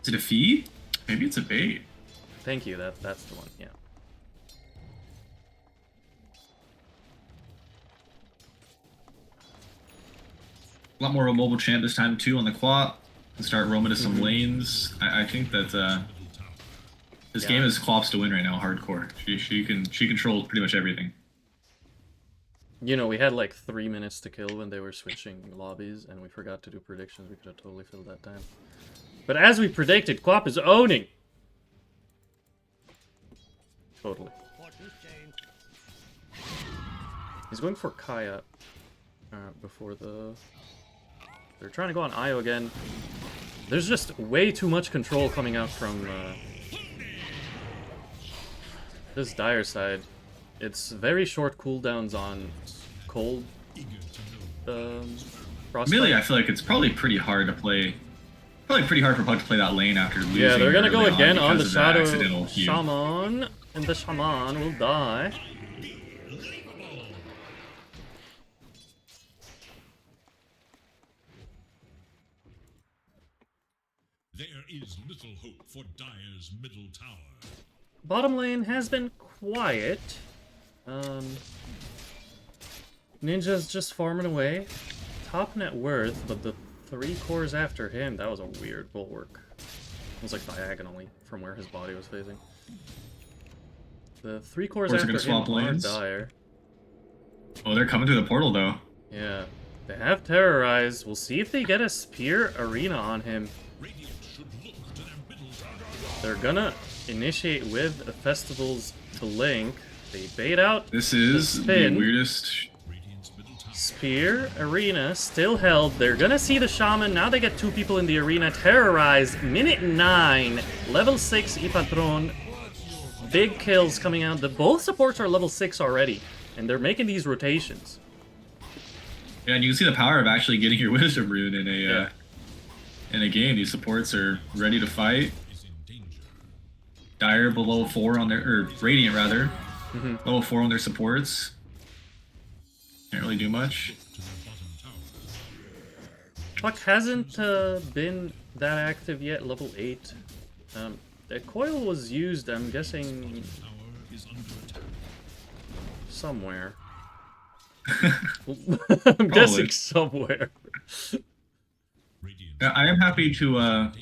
[SPEAKER 2] Is it a feed? Maybe it's a bait.
[SPEAKER 1] Thank you. That's the one. Yeah.
[SPEAKER 2] A lot more of a mobile champ this time too on the co-op. And start roaming to some lanes. I think that this game is co-ops to win right now, hardcore. She controls pretty much everything.
[SPEAKER 1] You know, we had like 3 minutes to kill when they were switching lobbies, and we forgot to do predictions. We could have totally filled that time. But as we predicted, Quap is owning. Totally. He's going for Kaya. before the... They're trying to go on Io again. There's just way too much control coming out from this Dire side. It's very short cooldowns on cold frostbite.
[SPEAKER 2] Really, I feel like it's probably pretty hard to play. Probably pretty hard for Puck to play that lane after losing.
[SPEAKER 1] Yeah, they're gonna go
[SPEAKER 2] early
[SPEAKER 1] again on the
[SPEAKER 2] because of that
[SPEAKER 1] Shadow
[SPEAKER 2] accidental heal.
[SPEAKER 1] Shaman, and the Shaman will die.
[SPEAKER 3] There is little hope for Dire's middle tower.
[SPEAKER 1] Bottom lane has been quiet. Ninja's just farming away. Top net worth, but the 3 cores after him, that was a weird bulwark. It was like diagonally from where his body was facing. The 3 cores
[SPEAKER 2] Cores are
[SPEAKER 1] after
[SPEAKER 2] gonna swap
[SPEAKER 1] him are
[SPEAKER 2] lanes.
[SPEAKER 1] Dire.
[SPEAKER 2] Oh, they're coming through the portal though.
[SPEAKER 1] Yeah. They have Terrorize. We'll see if they get a Spear Arena on him.
[SPEAKER 3] Radiant should look to their middle tower.
[SPEAKER 1] They're gonna initiate with Festivals to Link. They bait out
[SPEAKER 2] This is the
[SPEAKER 1] spin.
[SPEAKER 2] weirdest.
[SPEAKER 3] Radiant's middle tower.
[SPEAKER 1] Spear Arena still held. They're gonna see the Shaman. Now they get 2 people in the arena. Terrorize. Minute 9. Level 6 Ipatron. Big kills coming out. Both supports are level 6 already. And they're making these rotations.
[SPEAKER 2] Yeah, and you can see the power of actually getting your Wisdom Rune in a
[SPEAKER 1] Yeah.
[SPEAKER 2] in a game. These supports are ready to fight.
[SPEAKER 3] Is in danger.
[SPEAKER 2] Dire below 4 on their, or Radiant rather,
[SPEAKER 1] Mhm.
[SPEAKER 2] below 4 on their supports. Can't really do much.
[SPEAKER 3] To their bottom tower.
[SPEAKER 1] Puck hasn't been that active yet, level 8. The coil was used, I'm guessing,
[SPEAKER 3] Tower is under attack.
[SPEAKER 1] somewhere. I'm guessing somewhere.
[SPEAKER 3] Radiant
[SPEAKER 2] Yeah, I am happy to
[SPEAKER 3] danger.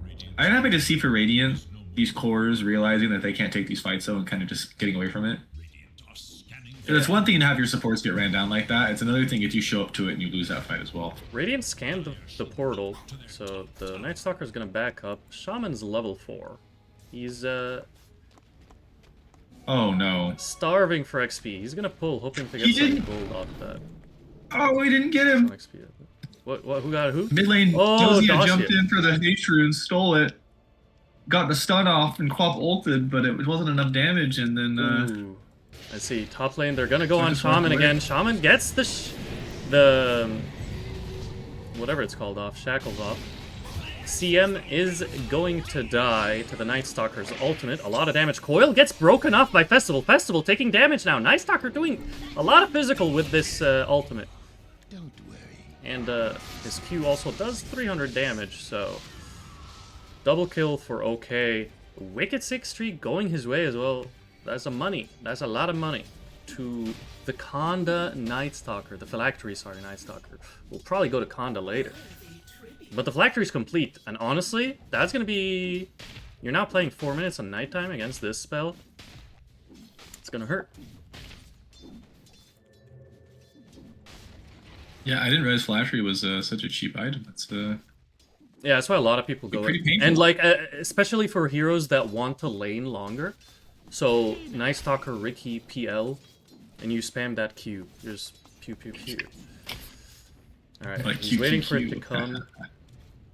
[SPEAKER 3] Radiant
[SPEAKER 2] I am happy to see for Radiant these cores realizing that they can't take these fights though and kind of just getting away from it.
[SPEAKER 3] Radiant are scanning.
[SPEAKER 2] And it's one thing to have your supports get ran down like that. It's another thing if you show up to it and you lose that fight as well.
[SPEAKER 1] Radiant scanned the portal, so the Night Stalker's gonna back up. Shaman's level 4. He's
[SPEAKER 2] Oh no.
[SPEAKER 1] starving for XP. He's gonna pull, hoping to
[SPEAKER 2] He
[SPEAKER 1] get some
[SPEAKER 2] didn't-
[SPEAKER 1] gold off that.
[SPEAKER 2] Oh, we didn't get him.
[SPEAKER 1] XP. What? Who got who?
[SPEAKER 2] Mid lane,
[SPEAKER 1] Oh,
[SPEAKER 2] Josia
[SPEAKER 1] dodged
[SPEAKER 2] jumped
[SPEAKER 1] it.
[SPEAKER 2] in for the H rune, stole it, got the stun off, and Quap ulted, but it wasn't enough damage, and then
[SPEAKER 1] Ooh. I see. Top lane, they're gonna go on
[SPEAKER 2] just walk
[SPEAKER 1] Shaman
[SPEAKER 2] away.
[SPEAKER 1] again. Shaman gets the whatever it's called off, shackles off. CM is going to die to the Night Stalker's ultimate. A lot of damage. Coil gets broken off by Festival. Festival taking damage now. Night Stalker doing a lot of physical with this ultimate.
[SPEAKER 5] Don't worry.
[SPEAKER 1] And his Q also does 300 damage, so double kill for OK. Wicked 6 streak going his way as well. That's a money. That's a lot of money to the Conda Night Stalker. The Phylactery, sorry, Night Stalker. We'll probably go to Conda later. But the Phylactery's complete, and honestly, that's gonna be... You're now playing 4 minutes on nighttime against this spell. It's gonna hurt.
[SPEAKER 2] yeah, I didn't realize Flattery was such a cheap item. That's
[SPEAKER 1] Yeah, that's why a lot of people go
[SPEAKER 2] Pretty
[SPEAKER 1] in.
[SPEAKER 2] painful.
[SPEAKER 1] And like, especially for heroes that want to lane longer. So, Night Stalker, Ricky, PL, and you spam that Q. Just pew pew pew. Alright,
[SPEAKER 2] Like
[SPEAKER 1] he's
[SPEAKER 2] Q,
[SPEAKER 1] waiting
[SPEAKER 2] Q,
[SPEAKER 1] for it to
[SPEAKER 2] Q.
[SPEAKER 1] come.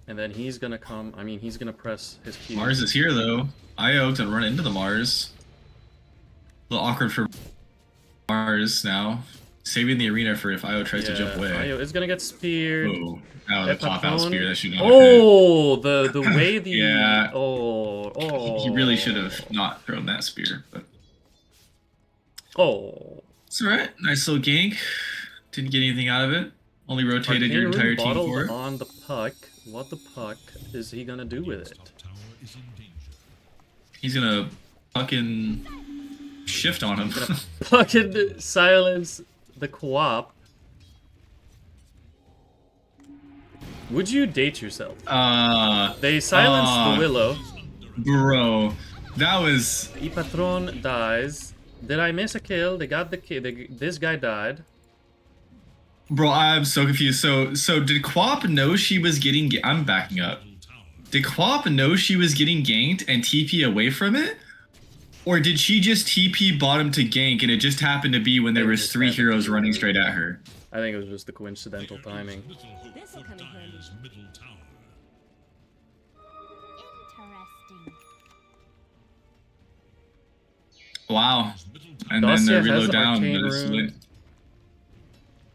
[SPEAKER 1] And then he's gonna come. I mean, he's gonna press his Q.
[SPEAKER 2] Mars is here though. Io to run into the Mars. A little awkward for Mars now. Saving the arena for if Io tries to jump away.
[SPEAKER 1] Io is gonna get speared.
[SPEAKER 2] Oh, the pop out
[SPEAKER 1] Epatone.
[SPEAKER 2] spear that should not have hit.
[SPEAKER 1] Oh, the way the
[SPEAKER 2] Yeah.
[SPEAKER 1] oh
[SPEAKER 2] He really should have not thrown that spear, but
[SPEAKER 1] oh.
[SPEAKER 2] it's alright. Nice little gank. Didn't get anything out of it. Only rotated
[SPEAKER 1] Arcane
[SPEAKER 2] your
[SPEAKER 1] Rune
[SPEAKER 2] entire team
[SPEAKER 1] bottled
[SPEAKER 2] for it.
[SPEAKER 1] on the puck. What the puck is he gonna do with it?
[SPEAKER 3] Top tower is in danger.
[SPEAKER 2] He's gonna fucking shift on him.
[SPEAKER 1] Fucking silence the co-op. Would you date yourself? They silenced the Willow.
[SPEAKER 2] Bro, that was
[SPEAKER 1] Ipatron dies. Did I miss a kill? They got the kill. This guy died.
[SPEAKER 2] bro. I'm so confused. So did Quap know she was getting? I'm backing up.
[SPEAKER 3] Middle tower.
[SPEAKER 2] Did Quap know she was getting ganked and TP away from it? Or did she just TP bottom to gank and it just happened to be when there
[SPEAKER 1] It
[SPEAKER 2] was
[SPEAKER 1] just
[SPEAKER 2] 3
[SPEAKER 1] happened
[SPEAKER 2] heroes
[SPEAKER 1] to be
[SPEAKER 2] running
[SPEAKER 1] right.
[SPEAKER 2] straight at her?
[SPEAKER 1] I think it was just the coincidental
[SPEAKER 3] There is
[SPEAKER 1] timing.
[SPEAKER 3] little hope
[SPEAKER 4] This'll
[SPEAKER 3] for
[SPEAKER 4] come in handy.
[SPEAKER 3] Dire's middle tower.
[SPEAKER 4] Interesting.
[SPEAKER 2] Wow.
[SPEAKER 3] His middle tower
[SPEAKER 2] And then
[SPEAKER 1] Dacia
[SPEAKER 2] they
[SPEAKER 1] has
[SPEAKER 2] reload down.
[SPEAKER 1] arcane
[SPEAKER 2] But it's
[SPEAKER 1] rune.
[SPEAKER 2] late.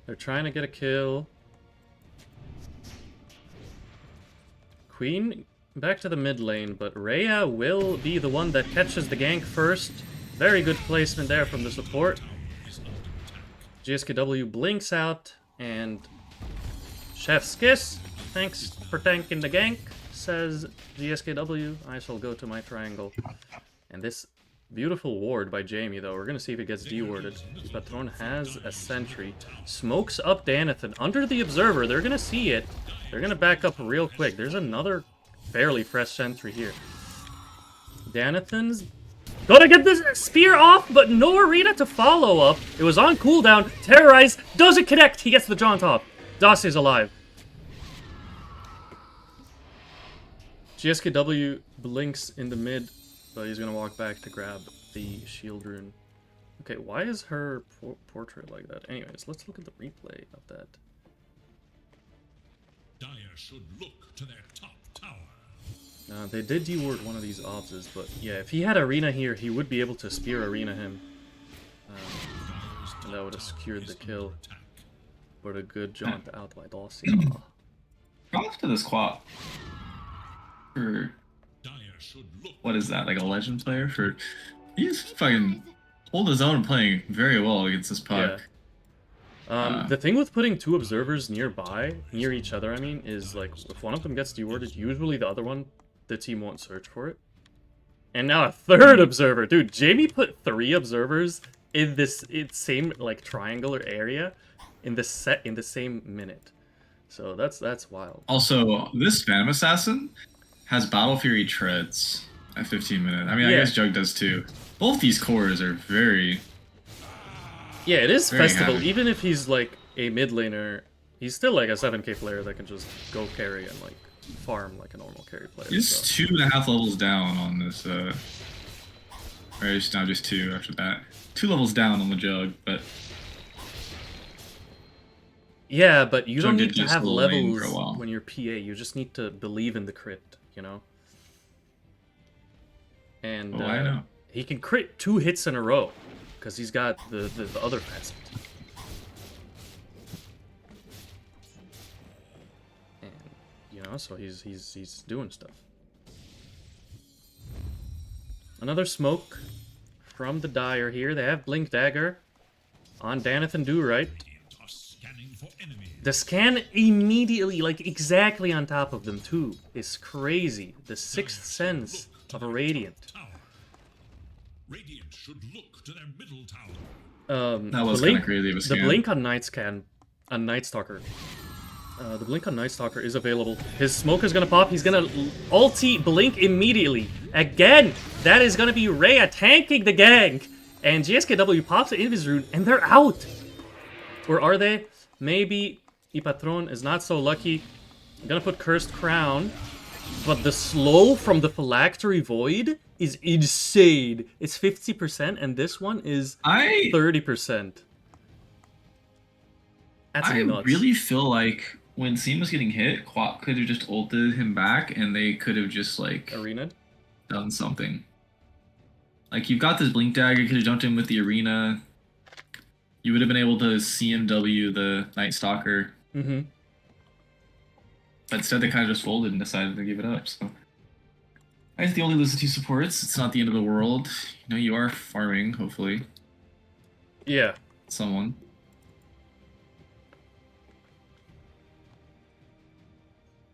[SPEAKER 1] They're trying to get a kill. Queen back to the mid lane, but Rhea will be the one that catches the gank first. Very good placement there from the support.
[SPEAKER 3] is under attack.
[SPEAKER 1] GSKW blinks out, and Chef's Kiss, thanks for tanking the gank, says GSKW. I shall go to my triangle. And this beautiful ward by Jamie, though, we're going to see if it gets dewarded. Patron has a sentry. Smokes up Danathan under the observer. They're going to see it. They're going to back up real quick. There's another fairly fresh sentry here. Danathan's gotta get this spear off, but no arena to follow up. It was on cooldown. Terrorize doesn't connect. He gets the jaunt off. Dacia's alive. GSKW blinks in the mid, but he's gonna walk back to grab the shield rune. Okay, why is her portrait like that? Anyways, let's look at the replay of that.
[SPEAKER 3] Dire should look to their top tower.
[SPEAKER 1] They did deward one of these obses, but yeah, if he had Arena here, he would be able to spear Arena him.
[SPEAKER 3] Dire's
[SPEAKER 1] And that would have
[SPEAKER 3] top
[SPEAKER 1] secured
[SPEAKER 3] tower
[SPEAKER 1] the
[SPEAKER 3] is
[SPEAKER 1] kill.
[SPEAKER 3] under attack.
[SPEAKER 1] But a good jaunt out by Dacia.
[SPEAKER 2] Go off to this quad. For
[SPEAKER 3] Dire should look
[SPEAKER 2] what is that? Like a legend player? For he's fucking hold his own, playing very well against this puck.
[SPEAKER 1] The thing with putting two observers nearby, near each other, I mean, is like, if one of them gets dewarded, usually the other one, the team won't search for it. And now a third observer. Dude, Jamie put 3 observers in this same, like, triangular area in the same minute. So that's wild.
[SPEAKER 2] Also, this Phantom Assassin has Battle Fury treads at 15 minutes. I mean,
[SPEAKER 1] Yeah.
[SPEAKER 2] I guess Jug does too. Both these cores are very...
[SPEAKER 1] Yeah, it is
[SPEAKER 2] Very
[SPEAKER 1] festival.
[SPEAKER 2] happy.
[SPEAKER 1] Even if he's like a mid laner, he's still like a 7k player that can just go carry and like farm like a normal carry player.
[SPEAKER 2] He's
[SPEAKER 1] So.
[SPEAKER 2] 2.5 levels down on this, or it's now just 2 after that. 2 levels down on the Jug, but
[SPEAKER 1] Yeah, but you
[SPEAKER 2] So
[SPEAKER 1] don't
[SPEAKER 2] did
[SPEAKER 1] need to
[SPEAKER 2] just
[SPEAKER 1] have
[SPEAKER 2] hold lane for a
[SPEAKER 1] levels
[SPEAKER 2] while.
[SPEAKER 1] when you're PA. You just need to believe in the crit, you know? And
[SPEAKER 2] oh, I know.
[SPEAKER 1] he can crit 2 hits in a row because he's got the other facet. And, you know, so he's doing stuff. Another smoke from the Dire here. They have Blink Dagger on Danathan Do-Right.
[SPEAKER 3] Radiant are scanning for enemies.
[SPEAKER 1] The scan immediately, like exactly on top of them too, is crazy. The sixth sense of a Radiant.
[SPEAKER 3] Tower. Radiant should look to their middle tower.
[SPEAKER 2] That was
[SPEAKER 1] the
[SPEAKER 2] kind of crazy of a
[SPEAKER 1] The
[SPEAKER 2] scan.
[SPEAKER 1] blink on Night Stalker. The blink on Night Stalker is available. His smoke is gonna pop. He's gonna ulti blink immediately. Again, that is gonna be Rhea tanking the gank. And GSKW pops the Invis rune, and they're out. Or are they? Maybe Ipatron is not so lucky. I'm gonna put Cursed Crown. But the slow from the Phylactery Void is insane. It's 50%, and this one is 30%. That's
[SPEAKER 2] I
[SPEAKER 1] nuts.
[SPEAKER 2] really feel like when Seam was getting hit, Quap could have just ulted him back, and they could have just like
[SPEAKER 1] Arena?
[SPEAKER 2] done something. Like you've got this blink dagger, you could have jumped in with the arena. You would have been able to CMW the Night Stalker,
[SPEAKER 1] Mm-hmm.
[SPEAKER 2] but instead they kind of just folded and decided to give it up. So I guess the only lose to 2 supports. It's not the end of the world. You know, you are farming, hopefully,
[SPEAKER 1] Yeah.
[SPEAKER 2] someone.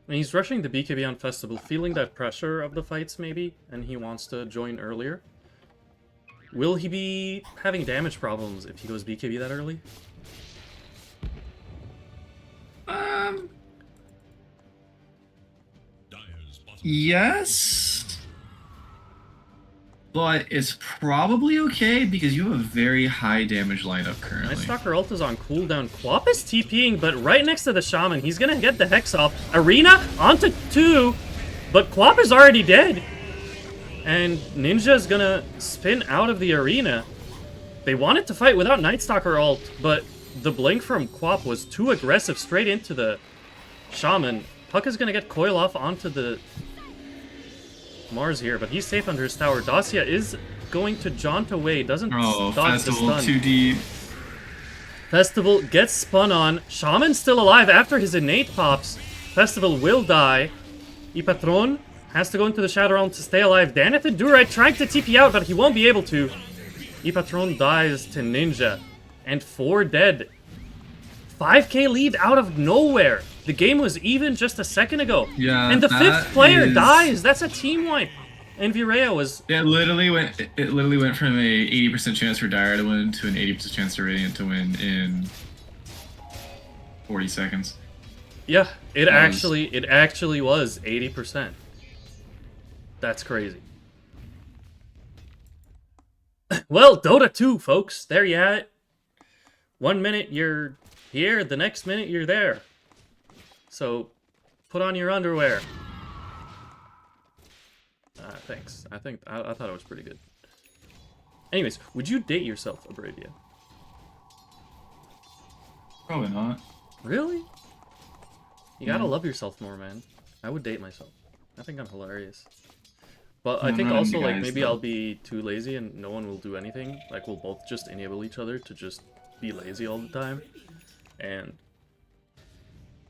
[SPEAKER 1] And he's rushing the BKB on Festival, feeling that pressure of the fights, maybe, and he wants to join earlier. Will he be having damage problems if he goes BKB that early?
[SPEAKER 3] Dire's bottom
[SPEAKER 2] Yes. But it's probably okay because you have a very high damage lineup currently.
[SPEAKER 1] Night Stalker ult is on cooldown. Quap is TPing, but right next to the Shaman. He's gonna get the Hex off. Arena onto 2, but Quap is already dead. And Ninja's gonna spin out of the arena. They wanted to fight without Night Stalker ult, but the blink from Quap was too aggressive straight into the Shaman. Puck is gonna get coil off onto the Mars here, but he's safe under his tower. Dacia is going to jaunt away, doesn't dodge the
[SPEAKER 2] Festival
[SPEAKER 1] stun.
[SPEAKER 2] too deep.
[SPEAKER 1] Festival gets spun on. Shaman's still alive after his innate pops. Festival will die. Ipatron has to go into the Shadow Realm to stay alive. Danathan Durite trying to TP out, but he won't be able to. Ipatron dies to Ninja. And 4 dead. 5k lead out of nowhere. The game was even just a second ago.
[SPEAKER 2] Yeah,
[SPEAKER 1] and the
[SPEAKER 2] that
[SPEAKER 1] 5th player
[SPEAKER 2] is-
[SPEAKER 1] dies. That's a team wipe. And Virea was...
[SPEAKER 2] It literally went from a 80% chance for Dire to win to an 80% chance for Radiant to win in 40 seconds.
[SPEAKER 1] Yeah, it
[SPEAKER 2] That
[SPEAKER 1] actually was 80%. That's crazy. Well, Dota 2, folks. There you have it. 1 minute you're here, the next minute you're there. So, put on your underwear. Thanks. I thought it was pretty good. Anyways, would you date yourself, Abravia?
[SPEAKER 2] Probably not.
[SPEAKER 1] Really? You gotta love yourself more, man. I would date myself. I think I'm hilarious. But I
[SPEAKER 2] I'm
[SPEAKER 1] think
[SPEAKER 2] not
[SPEAKER 1] also,
[SPEAKER 2] into
[SPEAKER 1] like,
[SPEAKER 2] guys,
[SPEAKER 1] maybe
[SPEAKER 2] though.
[SPEAKER 1] I'll be too lazy and no one will do anything. Like, we'll both just enable each other to just be lazy all the time. And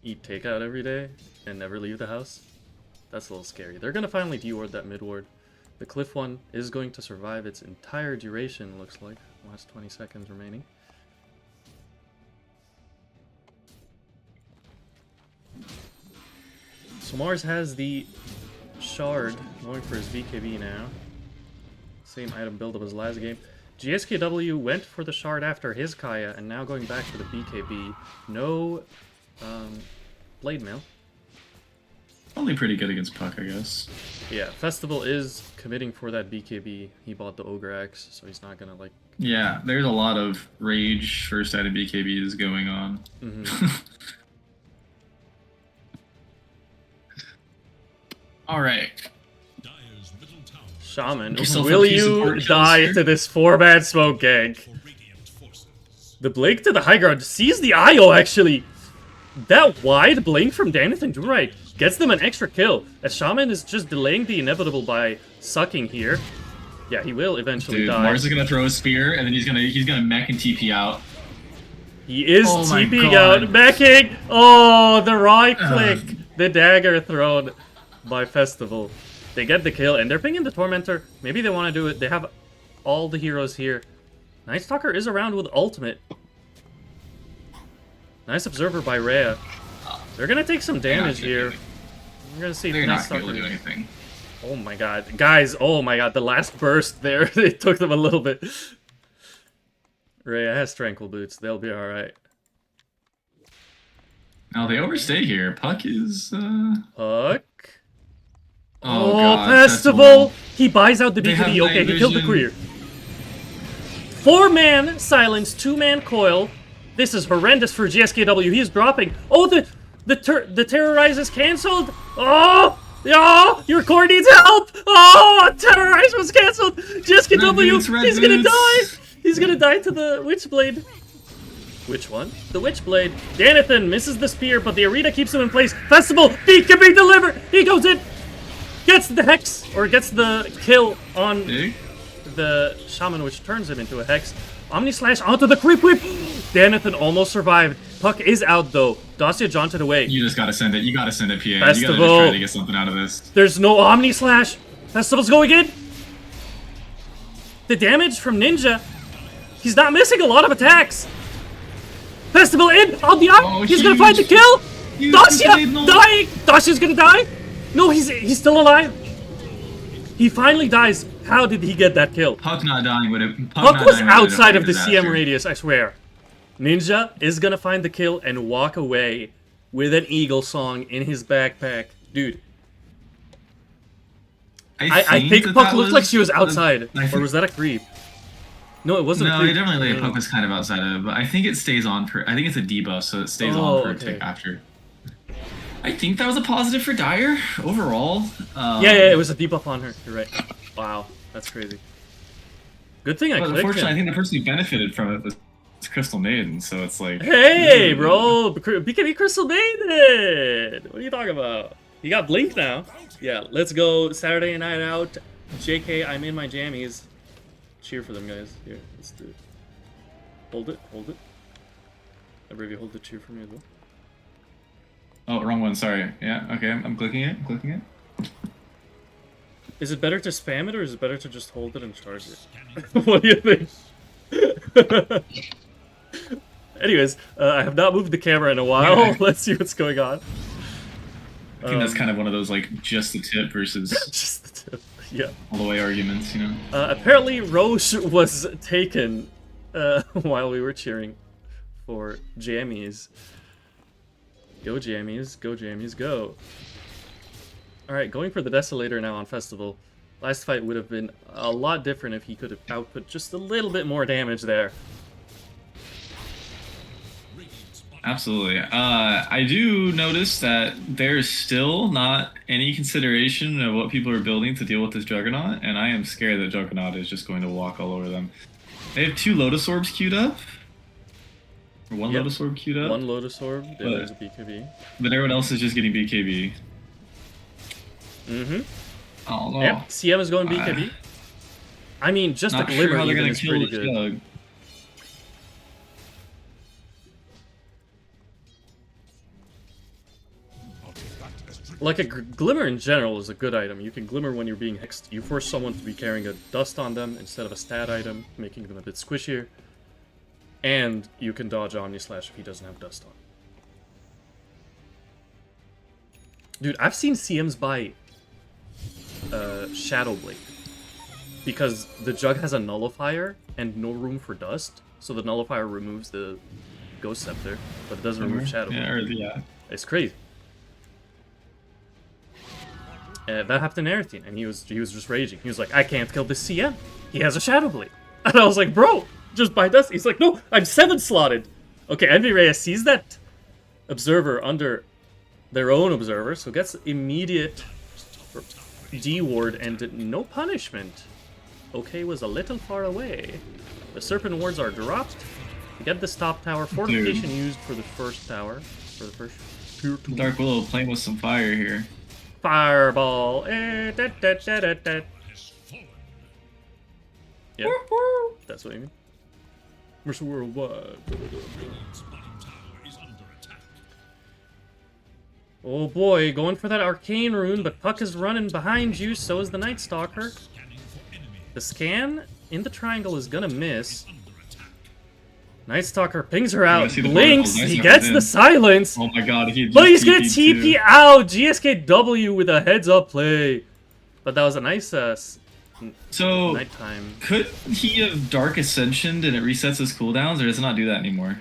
[SPEAKER 1] eat takeout every day and never leave the house. That's a little scary. They're gonna finally deward that mid ward. The cliff one is going to survive its entire duration, looks like. Last 20 seconds remaining. So Mars has the shard going for his BKB now. Same item buildup as last game. GSKW went for the shard after his Kaya and now going back for the BKB. No blade mail.
[SPEAKER 2] Only pretty good against Puck, I guess.
[SPEAKER 1] Yeah, Festival is committing for that BKB. He bought the Ogre Axe, so he's not gonna like...
[SPEAKER 2] Yeah, there's a lot of rage first item BKBs going on. Alright.
[SPEAKER 3] Dire's middle tower
[SPEAKER 1] Shaman,
[SPEAKER 2] Yourself
[SPEAKER 1] will
[SPEAKER 2] a piece of
[SPEAKER 1] you
[SPEAKER 2] art,
[SPEAKER 1] die
[SPEAKER 2] Johnster.
[SPEAKER 1] to this 4-man smoke gang?
[SPEAKER 3] for radiant forces.
[SPEAKER 1] The blink to the high ground sees the IO actually. That wide blink from Danathan Durite gets them an extra kill. As Shaman is just delaying the inevitable by sucking here. Yeah, he will eventually
[SPEAKER 2] Dude,
[SPEAKER 1] die.
[SPEAKER 2] Mars is gonna throw a spear and then he's gonna mech and TP out.
[SPEAKER 1] He is
[SPEAKER 2] Oh my
[SPEAKER 1] TPing
[SPEAKER 2] God.
[SPEAKER 1] out, meching. Oh, the right click. The dagger thrown by Festival. They get the kill and they're pinging the Tormentor. Maybe they want to do it. They have all the heroes here. Night Stalker is around with ultimate. Nice observer by Rhea. They're gonna take some damage
[SPEAKER 2] gonna
[SPEAKER 1] here.
[SPEAKER 2] do
[SPEAKER 1] We're gonna see
[SPEAKER 2] They're
[SPEAKER 1] Night
[SPEAKER 2] not gonna be able to do
[SPEAKER 1] Stalker.
[SPEAKER 2] anything.
[SPEAKER 1] Oh my god. Guys, oh my god, the last burst there, it took them a little bit. Rhea has Tranquil Boots, they'll be alright.
[SPEAKER 2] Now they overstay here. Puck is
[SPEAKER 1] Puck.
[SPEAKER 2] Oh, god.
[SPEAKER 1] Festival! He buys out the
[SPEAKER 2] They have
[SPEAKER 1] BKB. Okay,
[SPEAKER 2] night
[SPEAKER 1] he killed the
[SPEAKER 2] vision.
[SPEAKER 1] courier. 4-man silence, 2-man coil. This is horrendous for GSKW. He is dropping. Oh, the terrorize is cancelled. Oh, your core needs help. Oh, terrorize was cancelled. GSKW,
[SPEAKER 2] Red
[SPEAKER 1] he's gonna
[SPEAKER 2] boots.
[SPEAKER 1] die. He's gonna die to the Witchblade. Which one? The Witchblade. Danathan misses the spear, but the Arena keeps him in place. Festival, he can be delivered. He goes in, gets the Hex, or gets the kill on
[SPEAKER 2] big.
[SPEAKER 1] the Shaman, which turns him into a Hex. Omni Slash onto the Creep Whip. Danathan almost survived. Puck is out, though. Dacia jaunted away.
[SPEAKER 2] You just gotta send it. You gotta send it, PA. You gotta just
[SPEAKER 1] Festival.
[SPEAKER 2] try to get something out of this.
[SPEAKER 1] There's no Omni Slash. Festival's going in. The damage from Ninja. He's not missing a lot of attacks. Festival in on the arm.
[SPEAKER 2] Oh,
[SPEAKER 1] He's gonna find the
[SPEAKER 2] huge.
[SPEAKER 1] kill.
[SPEAKER 2] Huge
[SPEAKER 1] Dacia
[SPEAKER 2] signal.
[SPEAKER 1] dying. Dacia's gonna die. No, he's still alive. He finally dies. How did he get that kill?
[SPEAKER 2] Puck not dying would have.
[SPEAKER 1] Puck
[SPEAKER 2] not
[SPEAKER 1] was
[SPEAKER 2] dying would've been a
[SPEAKER 1] outside of
[SPEAKER 2] fucking
[SPEAKER 1] the CM
[SPEAKER 2] disaster.
[SPEAKER 1] radius, I swear. Ninja is gonna find the kill and walk away with an Eagle song in his backpack. Dude, I think
[SPEAKER 2] that
[SPEAKER 1] Puck
[SPEAKER 2] that
[SPEAKER 1] looked like she was outside.
[SPEAKER 2] I
[SPEAKER 1] Or
[SPEAKER 2] think-
[SPEAKER 1] was that a creep? No, it wasn't a
[SPEAKER 2] No,
[SPEAKER 1] creep.
[SPEAKER 2] it definitely
[SPEAKER 1] No,
[SPEAKER 2] like
[SPEAKER 1] no.
[SPEAKER 2] Puck was kind of outside of it, but I think it stays on for. I think it's a debuff, so it stays
[SPEAKER 1] Oh,
[SPEAKER 2] on for a
[SPEAKER 1] okay.
[SPEAKER 2] tick after. I think that was a positive for Dire overall.
[SPEAKER 1] Yeah, it was a debuff on her. You're right. Wow, that's crazy. Good thing I
[SPEAKER 2] But
[SPEAKER 1] clicked
[SPEAKER 2] unfortunately, I
[SPEAKER 1] him.
[SPEAKER 2] think the person who benefited from it was It's Crystal Maiden, so it's like.
[SPEAKER 1] Hey, bro! BKB Crystal Maiden! What are you talking about? You got Blink now. Yeah, let's go Saturday night out. JK, I'm in my jammies. Cheer for them, guys. Here, let's do it. Hold it, hold it. Abravia, hold the cheer for me as well.
[SPEAKER 2] Oh, wrong one. Sorry. Yeah. Okay. I'm clicking it. I'm clicking it.
[SPEAKER 1] Is it better to spam it or is it better to just hold it and charge it? What do you think? Anyways, I have not moved the camera in a while.
[SPEAKER 2] Yeah.
[SPEAKER 1] Let's see what's going on.
[SPEAKER 2] I think that's kind of one of those like just the tip versus
[SPEAKER 1] Just the tip. Yeah.
[SPEAKER 2] all the way arguments, you know.
[SPEAKER 1] Apparently, Roche was taken while we were cheering for jammies. Go jammies, go jammies, go. Alright, going for the Desolator now on Festival. Last fight would have been a lot different if he could have output just a little bit more damage there.
[SPEAKER 2] Absolutely. I do notice that there's still not any consideration of what people are building to deal with this Juggernaut, and I am scared that Juggernaut is just going to walk all over them. They have 2 Lotus Orbs queued up. Or 1
[SPEAKER 1] Yep.
[SPEAKER 2] Lotus Orb queued up.
[SPEAKER 1] 1 Lotus Orb, yeah, there's a BKB.
[SPEAKER 2] But everyone else is just getting BKB.
[SPEAKER 1] Mm-hmm.
[SPEAKER 2] Oh no.
[SPEAKER 1] Yep, CM is going BKB. I mean, just a
[SPEAKER 2] Not
[SPEAKER 1] Glimmer
[SPEAKER 2] sure how they're
[SPEAKER 1] even
[SPEAKER 2] gonna
[SPEAKER 1] is
[SPEAKER 2] kill
[SPEAKER 1] pretty
[SPEAKER 2] this
[SPEAKER 1] good.
[SPEAKER 2] Jug.
[SPEAKER 1] Like a Glimmer in general is a good item. You can Glimmer when you're being hexed. You force someone to be carrying a dust on them instead of a stat item, making them a bit squishier. And you can dodge Omni Slash if he doesn't have dust on. Dude, I've seen CMs buy Shadow Blade because the Jug has a nullifier and no room for dust, so the nullifier removes the Ghost Scepter, but it doesn't remove Shadow Blade.
[SPEAKER 2] Yeah, or, yeah.
[SPEAKER 1] It's crazy. That happened in Aerithine, and he was just raging. He was like, I can't kill this CM. He has a Shadow Blade. And I was like, bro, just buy dust. He's like, no, I'm 7 slotted. Okay, Envy Reyes sees that Observer under their own Observer, so gets immediate D-ward and no punishment. Okay was a little far away. The Serpent Wards are dropped. Get this top tower. Fortification used for the first tower. For the first tier 2.
[SPEAKER 2] Dark Willow playing with some fire here.
[SPEAKER 1] Fireball. Yeah, that's what I mean. Mercy Worldwide. Oh boy, going for that arcane rune, but Puck is running behind you, so is the Night Stalker. The scan in the triangle is gonna miss. Night Stalker pings her out,
[SPEAKER 2] see the
[SPEAKER 1] blinks,
[SPEAKER 2] vertical. Nice
[SPEAKER 1] he
[SPEAKER 2] job,
[SPEAKER 1] gets
[SPEAKER 2] man.
[SPEAKER 1] the silence.
[SPEAKER 2] Oh my god, he
[SPEAKER 1] But he's gonna
[SPEAKER 2] TP'd
[SPEAKER 1] TP
[SPEAKER 2] too.
[SPEAKER 1] out! GSKW with a heads-up play. But that was a nice
[SPEAKER 2] So,
[SPEAKER 1] nighttime.
[SPEAKER 2] could he have Dark Ascensioned and it resets his cooldowns, or does it not do that anymore?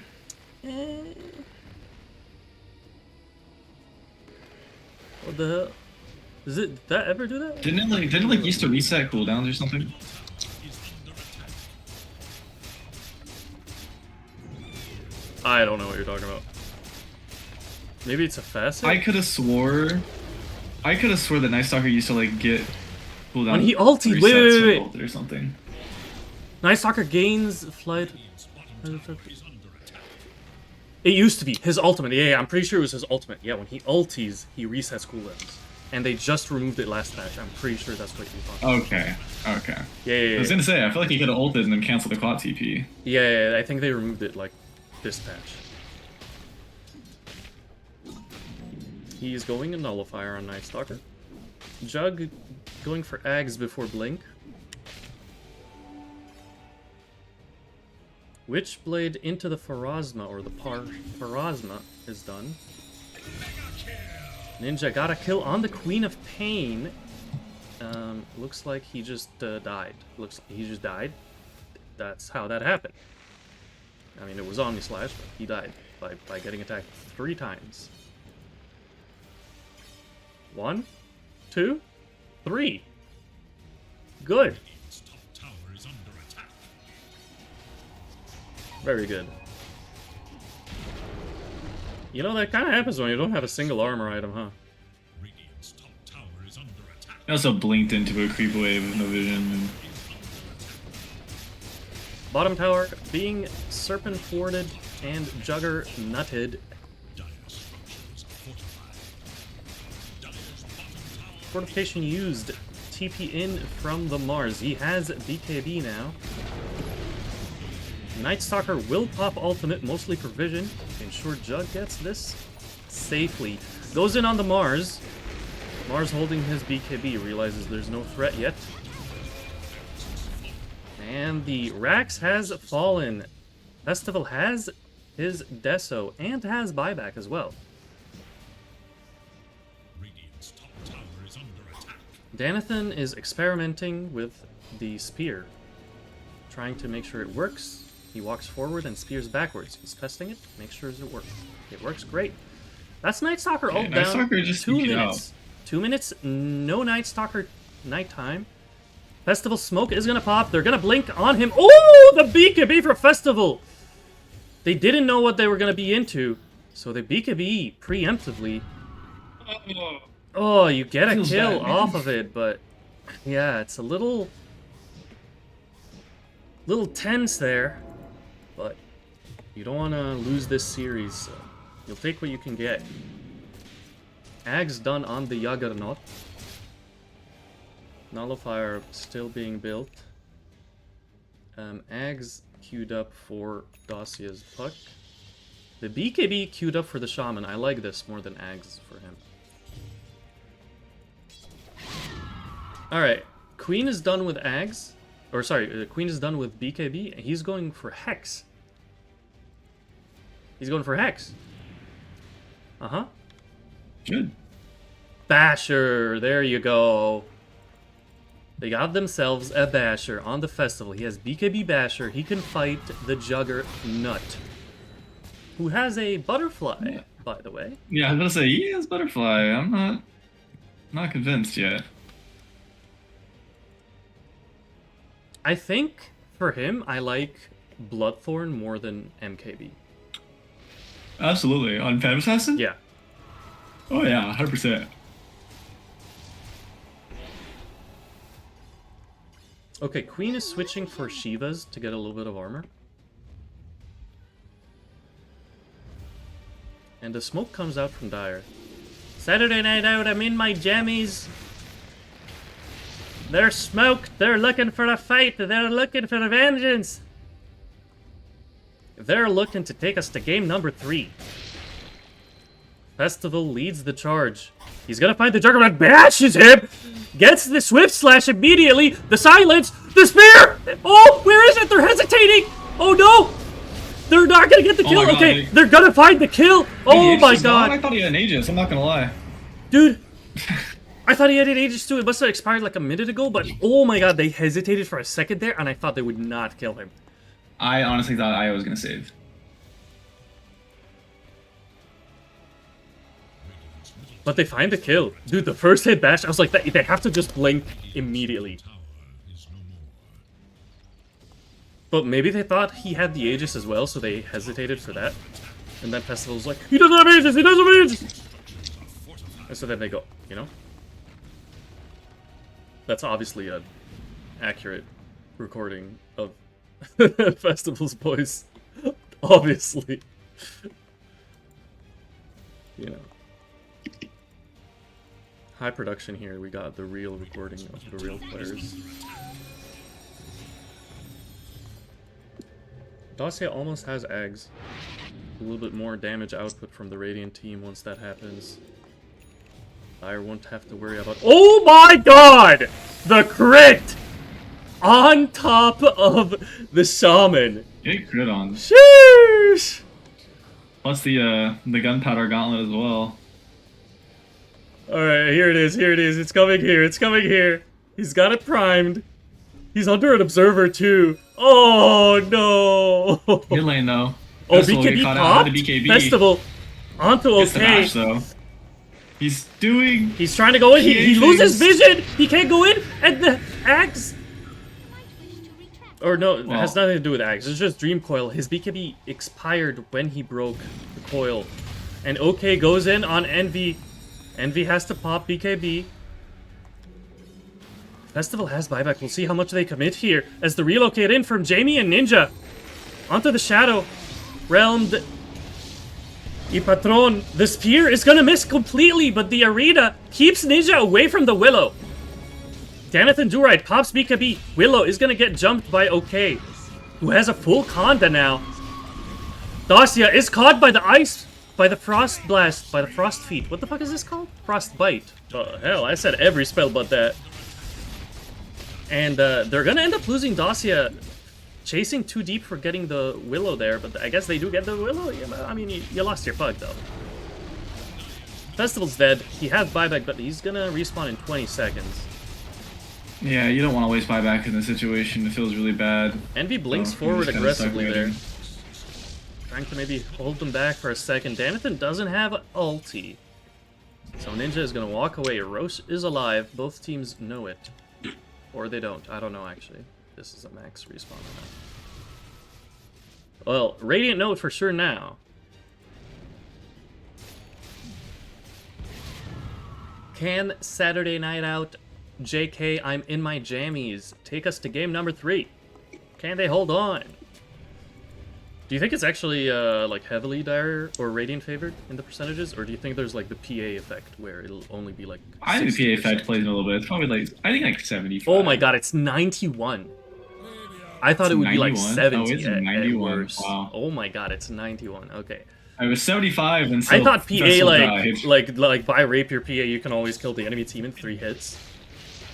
[SPEAKER 1] What the hell? Did that ever do that?
[SPEAKER 2] Didn't it like used to reset cooldowns or something?
[SPEAKER 1] I don't know what you're talking about. Maybe it's a facet?
[SPEAKER 2] I could have swore that Night Stalker used to like get cooldown.
[SPEAKER 1] When he ulted,
[SPEAKER 2] resets
[SPEAKER 1] wait,
[SPEAKER 2] when
[SPEAKER 1] wait,
[SPEAKER 2] he
[SPEAKER 1] wait.
[SPEAKER 2] ulted or something.
[SPEAKER 1] Night Stalker gains flight. It used to be his ultimate. Yeah, I'm pretty sure it was his ultimate. Yeah, when he ulties, he resets cooldowns. And they just removed it last patch. I'm pretty sure that's what you're talking about.
[SPEAKER 2] Okay, okay.
[SPEAKER 1] Yeah.
[SPEAKER 2] I was gonna say, I feel like he could have ulted and then canceled the clock TP.
[SPEAKER 1] Yeah, I think they removed it like this patch. He's going a nullifier on Night Stalker. Jug going for Ags before Blink. Witchblade into the Pharasma, or the Pharasma is done. Ninja got a kill on the Queen of Pain. Looks like he just died. He just died. That's how that happened. I mean, it was Omni Slash, but he died by getting attacked 3 times. 1, 2, 3. Good. Very good. You know, that kind of happens when you don't have a single armor item, huh?
[SPEAKER 2] He also blinked into a creep wave with no vision. And...
[SPEAKER 1] Bottom tower being Serpent thwarted and Jugger nutted.
[SPEAKER 3] Dire structures are fortified. Dire's bottom tower
[SPEAKER 1] Fortification used. TP in from the Mars. He has BKB now. Night Stalker will pop ultimate, mostly for vision. Ensure Jug gets this safely. Goes in on the Mars. Mars holding his BKB, realizes there's no threat yet. And the Rax has fallen. Festival has his Deso and has buyback as well.
[SPEAKER 3] Radiant's top tower is under attack.
[SPEAKER 1] Danathan is experimenting with the spear, trying to make sure it works. He walks forward and spears backwards. He's testing it, make sure it works. It works great. That's Night Stalker ult
[SPEAKER 2] Night
[SPEAKER 1] down.
[SPEAKER 2] Stalker just
[SPEAKER 1] 2
[SPEAKER 2] sneaked
[SPEAKER 1] minutes. 2 minutes, no Night Stalker nighttime. Festival smoke is gonna pop. They're gonna blink on him. Oh, the BKB for Festival! They didn't know what they were gonna be into, so they BKB preemptively. Oh, you get a
[SPEAKER 2] Feels
[SPEAKER 1] kill
[SPEAKER 2] bad, man.
[SPEAKER 1] off of it, but yeah, it's a little tense there. But you don't want to lose this series, so you'll take what you can get. Ag's done on the Juggernaut. Nullifier still being built. Ag's queued up for Dacia's Puck. The BKB queued up for the Shaman. I like this more than Ag's for him. Alright, Queen is done with Ags. Or sorry, Queen is done with BKB. He's going for Hex. He's going for Hex. Uh-huh.
[SPEAKER 2] Good.
[SPEAKER 1] Basher, there you go. They got themselves a Basher on the festival. He has BKB Basher. He can fight the Juggernaut, who has a butterfly, by the way.
[SPEAKER 2] Yeah, I was gonna say he has butterfly. I'm not convinced yet.
[SPEAKER 1] I think for him, I like Bloodthorn more than MKB.
[SPEAKER 2] Absolutely. On Phantom Assassin?
[SPEAKER 1] Yeah.
[SPEAKER 2] Oh yeah, 100%.
[SPEAKER 1] Okay, Queen is switching for Shivas to get a little bit of armor. And the smoke comes out from Dire. Saturday night out, I'm in my jammies. They're smoked. They're looking for a fight. They're looking for vengeance. They're looking to take us to game number 3. Festival leads the charge. He's gonna find the Juggernaut, bashes him, gets the Swift Slash immediately, the silence, the spear! Oh, where is it? They're hesitating! Oh no! They're not gonna get the kill!
[SPEAKER 2] my God,
[SPEAKER 1] Okay,
[SPEAKER 2] they-
[SPEAKER 1] they're gonna find the kill! Oh my
[SPEAKER 2] I
[SPEAKER 1] god!
[SPEAKER 2] thought he had an Aegis, I'm not gonna lie.
[SPEAKER 1] Dude! I thought he had an Aegis too, it must have expired like a minute ago, but oh my god, they hesitated for a second there, and I thought they would not kill him.
[SPEAKER 2] I honestly thought I was gonna save.
[SPEAKER 1] But they find the kill. Dude, the first hit bash, I was like, they have to just blink immediately.
[SPEAKER 3] Tower is no more.
[SPEAKER 1] But maybe they thought he had the Aegis as well, so they hesitated for that. And then Festival's like, he doesn't have Aegis! He doesn't have Aegis! And so then they go, you know? That's obviously an accurate recording of Festival's voice. Obviously. You know. High production here, we got the real recording of the real players. Dacia almost has eggs. A little bit more damage output from the Radiant team once that happens. I won't have to worry about— oh my god! The crit! On top of the Shaman!
[SPEAKER 2] Get crit on.
[SPEAKER 1] Sheesh!
[SPEAKER 2] Plus the gunpowder gauntlet as well.
[SPEAKER 1] Alright, here it is, here it is. It's coming here, it's coming here. He's got it primed. He's under an observer too. Oh no!
[SPEAKER 2] Good lane though.
[SPEAKER 1] Oh,
[SPEAKER 2] Festival get
[SPEAKER 1] BKB
[SPEAKER 2] caught out by
[SPEAKER 1] popped?
[SPEAKER 2] the BKB.
[SPEAKER 1] Festival onto
[SPEAKER 2] Gets the
[SPEAKER 1] okay.
[SPEAKER 2] bash though. He's doing.
[SPEAKER 1] He's trying to go in. He
[SPEAKER 2] PA
[SPEAKER 1] loses
[SPEAKER 2] things.
[SPEAKER 1] vision. He can't go in. And the axe. Or no, it has
[SPEAKER 2] Well-
[SPEAKER 1] nothing to do with axe. It's just Dream Coil. His BKB expired when he broke the coil. And OK goes in on Envy. Envy has to pop BKB. Festival has buyback. We'll see how much they commit here as the relocate in from Jamie and Ninja. Onto the Shadow. Realmed. Y Patron. The Spear is gonna miss completely, but the Arena keeps Ninja away from the Willow. Danathan Durite pops BKB. Willow is gonna get jumped by OK, who has a full Conda now. Dacia is caught by the ice, by the Frost Blast, by the Frost Feet. What the fuck is this called? Frost Bite. Oh, hell, I said every spell but that. And they're gonna end up losing Dacia, chasing too deep for getting the Willow there, but I guess they do get the Willow. Yeah, I mean, you lost your Pug, though. Festival's dead. He has buyback, but he's gonna respawn in 20 seconds.
[SPEAKER 2] Yeah, you don't want to waste buyback in this situation. It feels really bad.
[SPEAKER 1] Envy blinks
[SPEAKER 2] So,
[SPEAKER 1] forward
[SPEAKER 2] you're just kinda
[SPEAKER 1] aggressively
[SPEAKER 2] stuck
[SPEAKER 1] there.
[SPEAKER 2] waiting.
[SPEAKER 1] Trying to maybe hold them back for a second. Danathan doesn't have ulti. So Ninja is going to walk away. Roche is alive. Both teams know it. Or they don't. I don't know, actually. This is a max respawn or not. Well, Radiant know it for sure now. Can Saturday Night Out, JK, I'm in my jammies, take us to game number 3? Can they hold on? Do you think it's actually like heavily Dire or Radiant favored in the percentages, or do you think there's like the PA effect where it'll only be like?
[SPEAKER 2] I think the PA
[SPEAKER 1] 60%?
[SPEAKER 2] effect plays in a little bit. It's probably like, I think like 75.
[SPEAKER 1] Oh my god, it's 91. I thought
[SPEAKER 2] It's
[SPEAKER 1] it would be like
[SPEAKER 2] 91?
[SPEAKER 1] 70
[SPEAKER 2] Oh, it's
[SPEAKER 1] at
[SPEAKER 2] 91.
[SPEAKER 1] worst.
[SPEAKER 2] Wow.
[SPEAKER 1] Oh my god, it's 91. Okay.
[SPEAKER 2] I was 75 and
[SPEAKER 1] I thought PA
[SPEAKER 2] Festival died.
[SPEAKER 1] like by Rapier PA you can always kill the enemy team in 3 hits,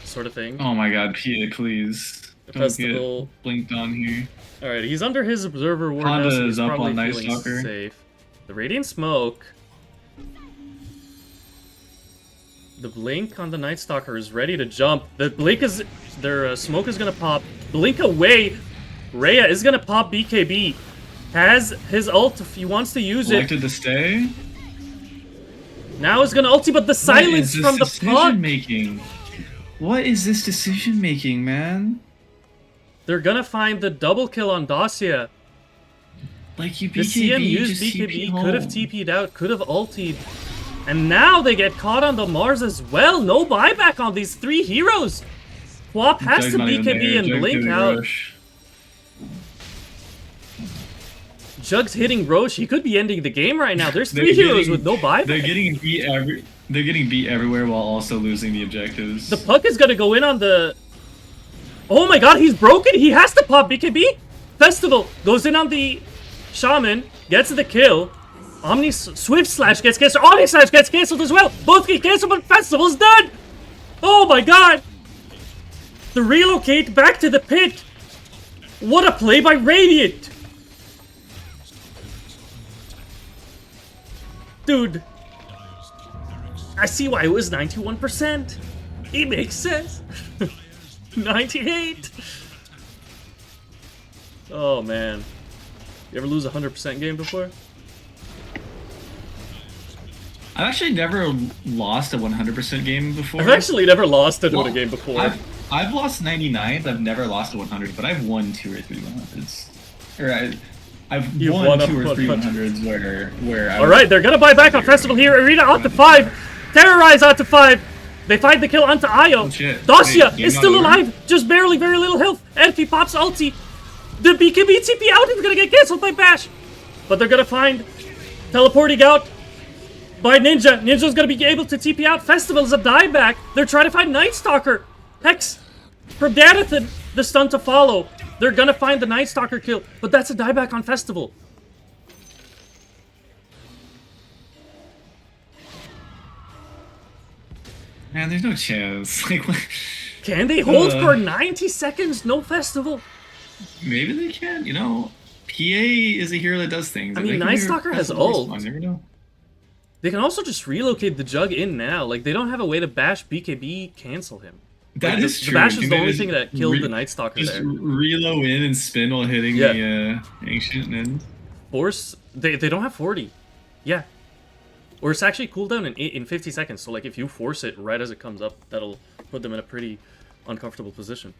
[SPEAKER 1] sort of thing.
[SPEAKER 2] Oh my god, PA, please. Don't
[SPEAKER 1] Festival.
[SPEAKER 2] get blinked on here.
[SPEAKER 1] All right, he's under his observer ward now,
[SPEAKER 2] Honda
[SPEAKER 1] so he's
[SPEAKER 2] is up
[SPEAKER 1] probably
[SPEAKER 2] on Night
[SPEAKER 1] feeling
[SPEAKER 2] Stalker.
[SPEAKER 1] safe. The Radiant Smoke. The blink on the Night Stalker is ready to jump. The blink is their smoke is gonna pop. Blink away. Rhea is gonna pop BKB. Has his ult if he wants to use it.
[SPEAKER 2] Elected to stay.
[SPEAKER 1] Now he's gonna ulti, but the silence from the
[SPEAKER 2] decision
[SPEAKER 1] puck.
[SPEAKER 2] making. What is this decision making, man?
[SPEAKER 1] They're gonna find the double kill on Dacia.
[SPEAKER 2] Like you
[SPEAKER 1] The
[SPEAKER 2] BKB,
[SPEAKER 1] CM used
[SPEAKER 2] just
[SPEAKER 1] BKB,
[SPEAKER 2] CP
[SPEAKER 1] could have
[SPEAKER 2] home.
[SPEAKER 1] TP'd out, could have ultied. And now they get caught on the Mars as well. No buyback on these 3 heroes. Quap has
[SPEAKER 2] Jug's
[SPEAKER 1] to
[SPEAKER 2] not even
[SPEAKER 1] BKB
[SPEAKER 2] there.
[SPEAKER 1] and
[SPEAKER 2] Jug's
[SPEAKER 1] blink
[SPEAKER 2] getting
[SPEAKER 1] out.
[SPEAKER 2] rush.
[SPEAKER 1] Jug's hitting Roche. He could be ending the game right now. There's 3
[SPEAKER 2] They're
[SPEAKER 1] heroes
[SPEAKER 2] getting-
[SPEAKER 1] with no buyback.
[SPEAKER 2] They're getting beat everywhere while also losing the objectives.
[SPEAKER 1] The puck is gonna go in on the... Oh my god, he's broken! He has to pop BKB! Festival goes in on the Shaman, gets the kill. Omni Swift Slash gets cancelled. Omni Slash gets cancelled as well! Both get cancelled, but Festival's dead! Oh my god! The relocate back to the pit! What a play by Radiant! Dude, I see why it was 91%. It makes sense. 98. Oh man, you ever lose a 100% game before?
[SPEAKER 2] I've actually never lost a 100% game before.
[SPEAKER 1] I've actually never lost a Dota
[SPEAKER 2] Well,
[SPEAKER 1] game before.
[SPEAKER 2] I've lost 99s. I've never lost a 100, but I've won 2 or 3 100s. Or I've
[SPEAKER 1] You've
[SPEAKER 2] won
[SPEAKER 1] won a
[SPEAKER 2] 2 or 3
[SPEAKER 1] 100.
[SPEAKER 2] 100s where I
[SPEAKER 1] All right, they're gonna buy back on Festival here. Arena out to 5. Terrorize out to 5. They find the kill onto Io.
[SPEAKER 2] Oh, shit.
[SPEAKER 1] Dacia
[SPEAKER 2] Wait,
[SPEAKER 1] is
[SPEAKER 2] game
[SPEAKER 1] still
[SPEAKER 2] not over?
[SPEAKER 1] alive, just barely, very little health. And if he pops ulti, the BKB TP out is gonna get cancelled by Bash. But they're gonna find teleporting out by Ninja. Ninja's gonna be able to TP out. Festival's a dieback. They're trying to find Night Stalker. Hex from Danathan, the stun to follow. They're gonna find the Night Stalker kill, but that's a dieback on Festival.
[SPEAKER 2] Man, there's no chance. Like, what?
[SPEAKER 1] Can they hold for 90 seconds? No Festival.
[SPEAKER 2] Maybe they can. You know, PA is a hero that does things.
[SPEAKER 1] I
[SPEAKER 2] If
[SPEAKER 1] mean,
[SPEAKER 2] they can
[SPEAKER 1] Night
[SPEAKER 2] do
[SPEAKER 1] Stalker has
[SPEAKER 2] festival
[SPEAKER 1] ult.
[SPEAKER 2] respawn, you never know.
[SPEAKER 1] They can also just relocate the Jug in now. Like, they don't have a way to bash BKB cancel him.
[SPEAKER 2] That
[SPEAKER 1] Like,
[SPEAKER 2] is
[SPEAKER 1] the
[SPEAKER 2] true.
[SPEAKER 1] bash
[SPEAKER 2] Can
[SPEAKER 1] is
[SPEAKER 2] they
[SPEAKER 1] the only
[SPEAKER 2] just
[SPEAKER 1] thing that killed the Night Stalker
[SPEAKER 2] Just
[SPEAKER 1] there.
[SPEAKER 2] reload in and spin while hitting
[SPEAKER 1] Yeah.
[SPEAKER 2] the ancient and
[SPEAKER 1] Force, they don't have 40. Yeah. Or it's actually cooldown in 50 seconds. So, like, if you force it right as it comes up, that'll put them in a pretty uncomfortable position.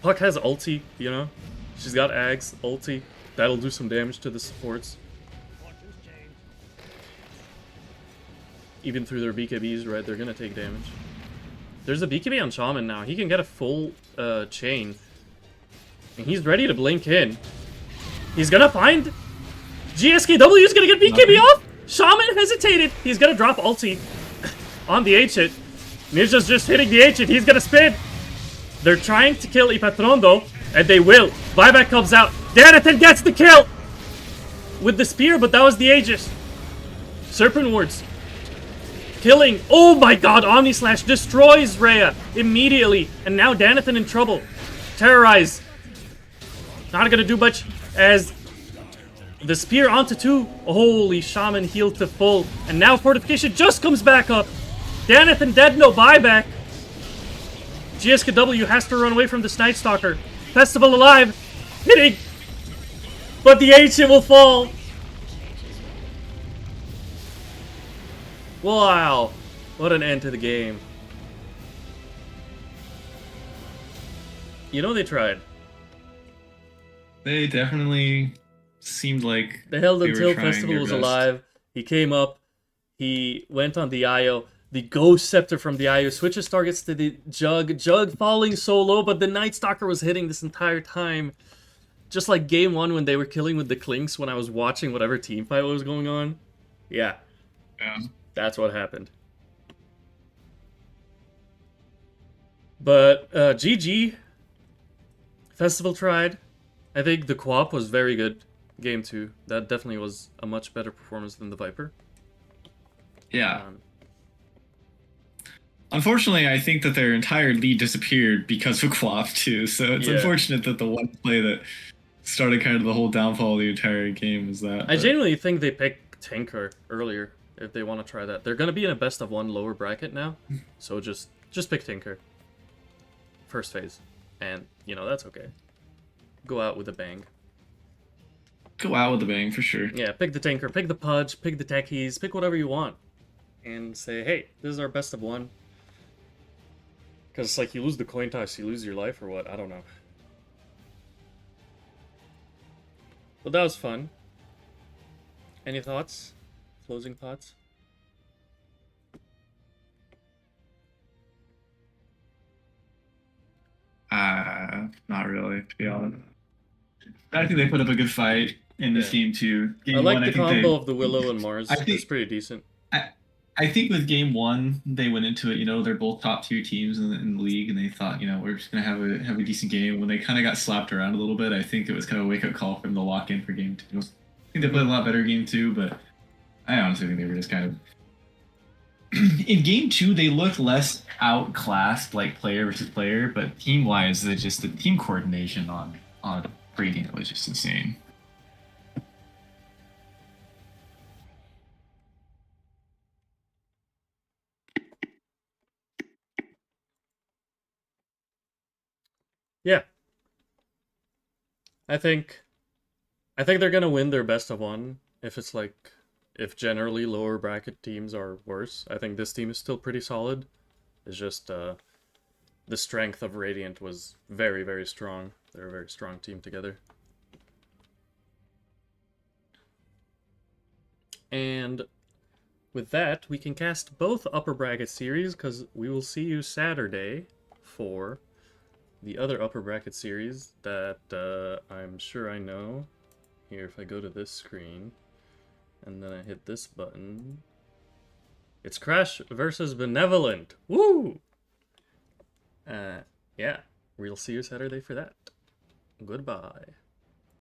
[SPEAKER 1] Puck has ulti, you know? She's got Ags, ulti. That'll do some damage to the supports. Even through their BKBs, right? They're gonna take damage. There's a BKB on Shaman now. He can get a full chain. And he's ready to blink in. He's gonna find... GSKW is gonna get BKB off! Shaman hesitated! He's gonna drop ulti on the H-hit. Ninja's just hitting the H-hit. He's gonna spin! They're trying to kill Ipatron though, and they will. Buyback comes out. Danathan gets the kill! With the spear, but that was the Aegis. Serpent Wards. Killing. Oh my god, Omni Slash destroys Rhea immediately. And now Danathan in trouble. Terrorize. Not gonna do much as the spear onto 2. Holy, Shaman healed to full. And now Fortification just comes back up. Danathan dead, no buyback. GSKW has to run away from this Night Stalker. Festival alive. Hitting. But the H-hit will fall. Wow. What an end to the game. You know they tried.
[SPEAKER 2] They definitely seemed like
[SPEAKER 1] They held
[SPEAKER 2] were
[SPEAKER 1] until
[SPEAKER 2] trying
[SPEAKER 1] Festival
[SPEAKER 2] their
[SPEAKER 1] was
[SPEAKER 2] best.
[SPEAKER 1] alive. He came up. He went on the IO. The Ghost Scepter from the IO switches targets to the Jug. Jug falling so low, but the Night Stalker was hitting this entire time. Just like game 1 when they were killing with the Clinks when I was watching whatever team fight was going on. Yeah,
[SPEAKER 2] Yeah.
[SPEAKER 1] that's what happened. But GG. Festival tried. I think the co-op was very good. Game 2. That definitely was a much better performance than the Viper.
[SPEAKER 2] Yeah. Unfortunately, I think that their entire lead disappeared because of Quaff too. So it's
[SPEAKER 1] Yeah.
[SPEAKER 2] unfortunate that the one play that started kind of the whole downfall of the entire game was that.
[SPEAKER 1] I
[SPEAKER 2] but-
[SPEAKER 1] genuinely think they picked Tinker earlier if they want to try that. They're going to be in a best of 1 lower bracket now. So just pick Tinker. First phase. And, you know, that's okay. Go out with a bang.
[SPEAKER 2] Go out with a bang for sure.
[SPEAKER 1] Yeah, pick the Tinker, pick the Pudge, pick the Techies, pick whatever you want. And say, hey, this is our best of 1. Because it's like you lose the coin toss, you lose your life or what? I don't know. But that was fun. Any thoughts? Closing thoughts?
[SPEAKER 2] Not really, to be honest. I think they put up a good fight in this
[SPEAKER 1] Yeah.
[SPEAKER 2] game too. Game
[SPEAKER 1] I like
[SPEAKER 2] one,
[SPEAKER 1] the
[SPEAKER 2] I think
[SPEAKER 1] combo of the Willow and Mars.
[SPEAKER 2] I think-
[SPEAKER 1] It's pretty decent.
[SPEAKER 2] I think with game 1, they went into it. You know, they're both top tier teams in the league, and they thought, you know, we're just gonna have a decent game. When they kind of got slapped around a little bit, I think it was kind of a wake up call for them to lock in for game 2. I think they played a lot better game 2, but I honestly think they were just kind of. In game 2, they looked less outclassed, like player versus player, but team wise, the team coordination on Radiant was just insane.
[SPEAKER 1] Yeah. I think they're gonna win their best of 1 if it's like if generally lower bracket teams are worse. I think this team is still pretty solid. It's just the strength of Radiant was very, very strong. They're a very strong team together. And with that, we can cast both upper bracket series because we will see you Saturday for the other upper bracket series that I'm sure I know. Here, if I go to this screen, and then I hit this button, it's Crash versus Benevolent. Woo! Yeah, we'll see you Saturday for that. Goodbye.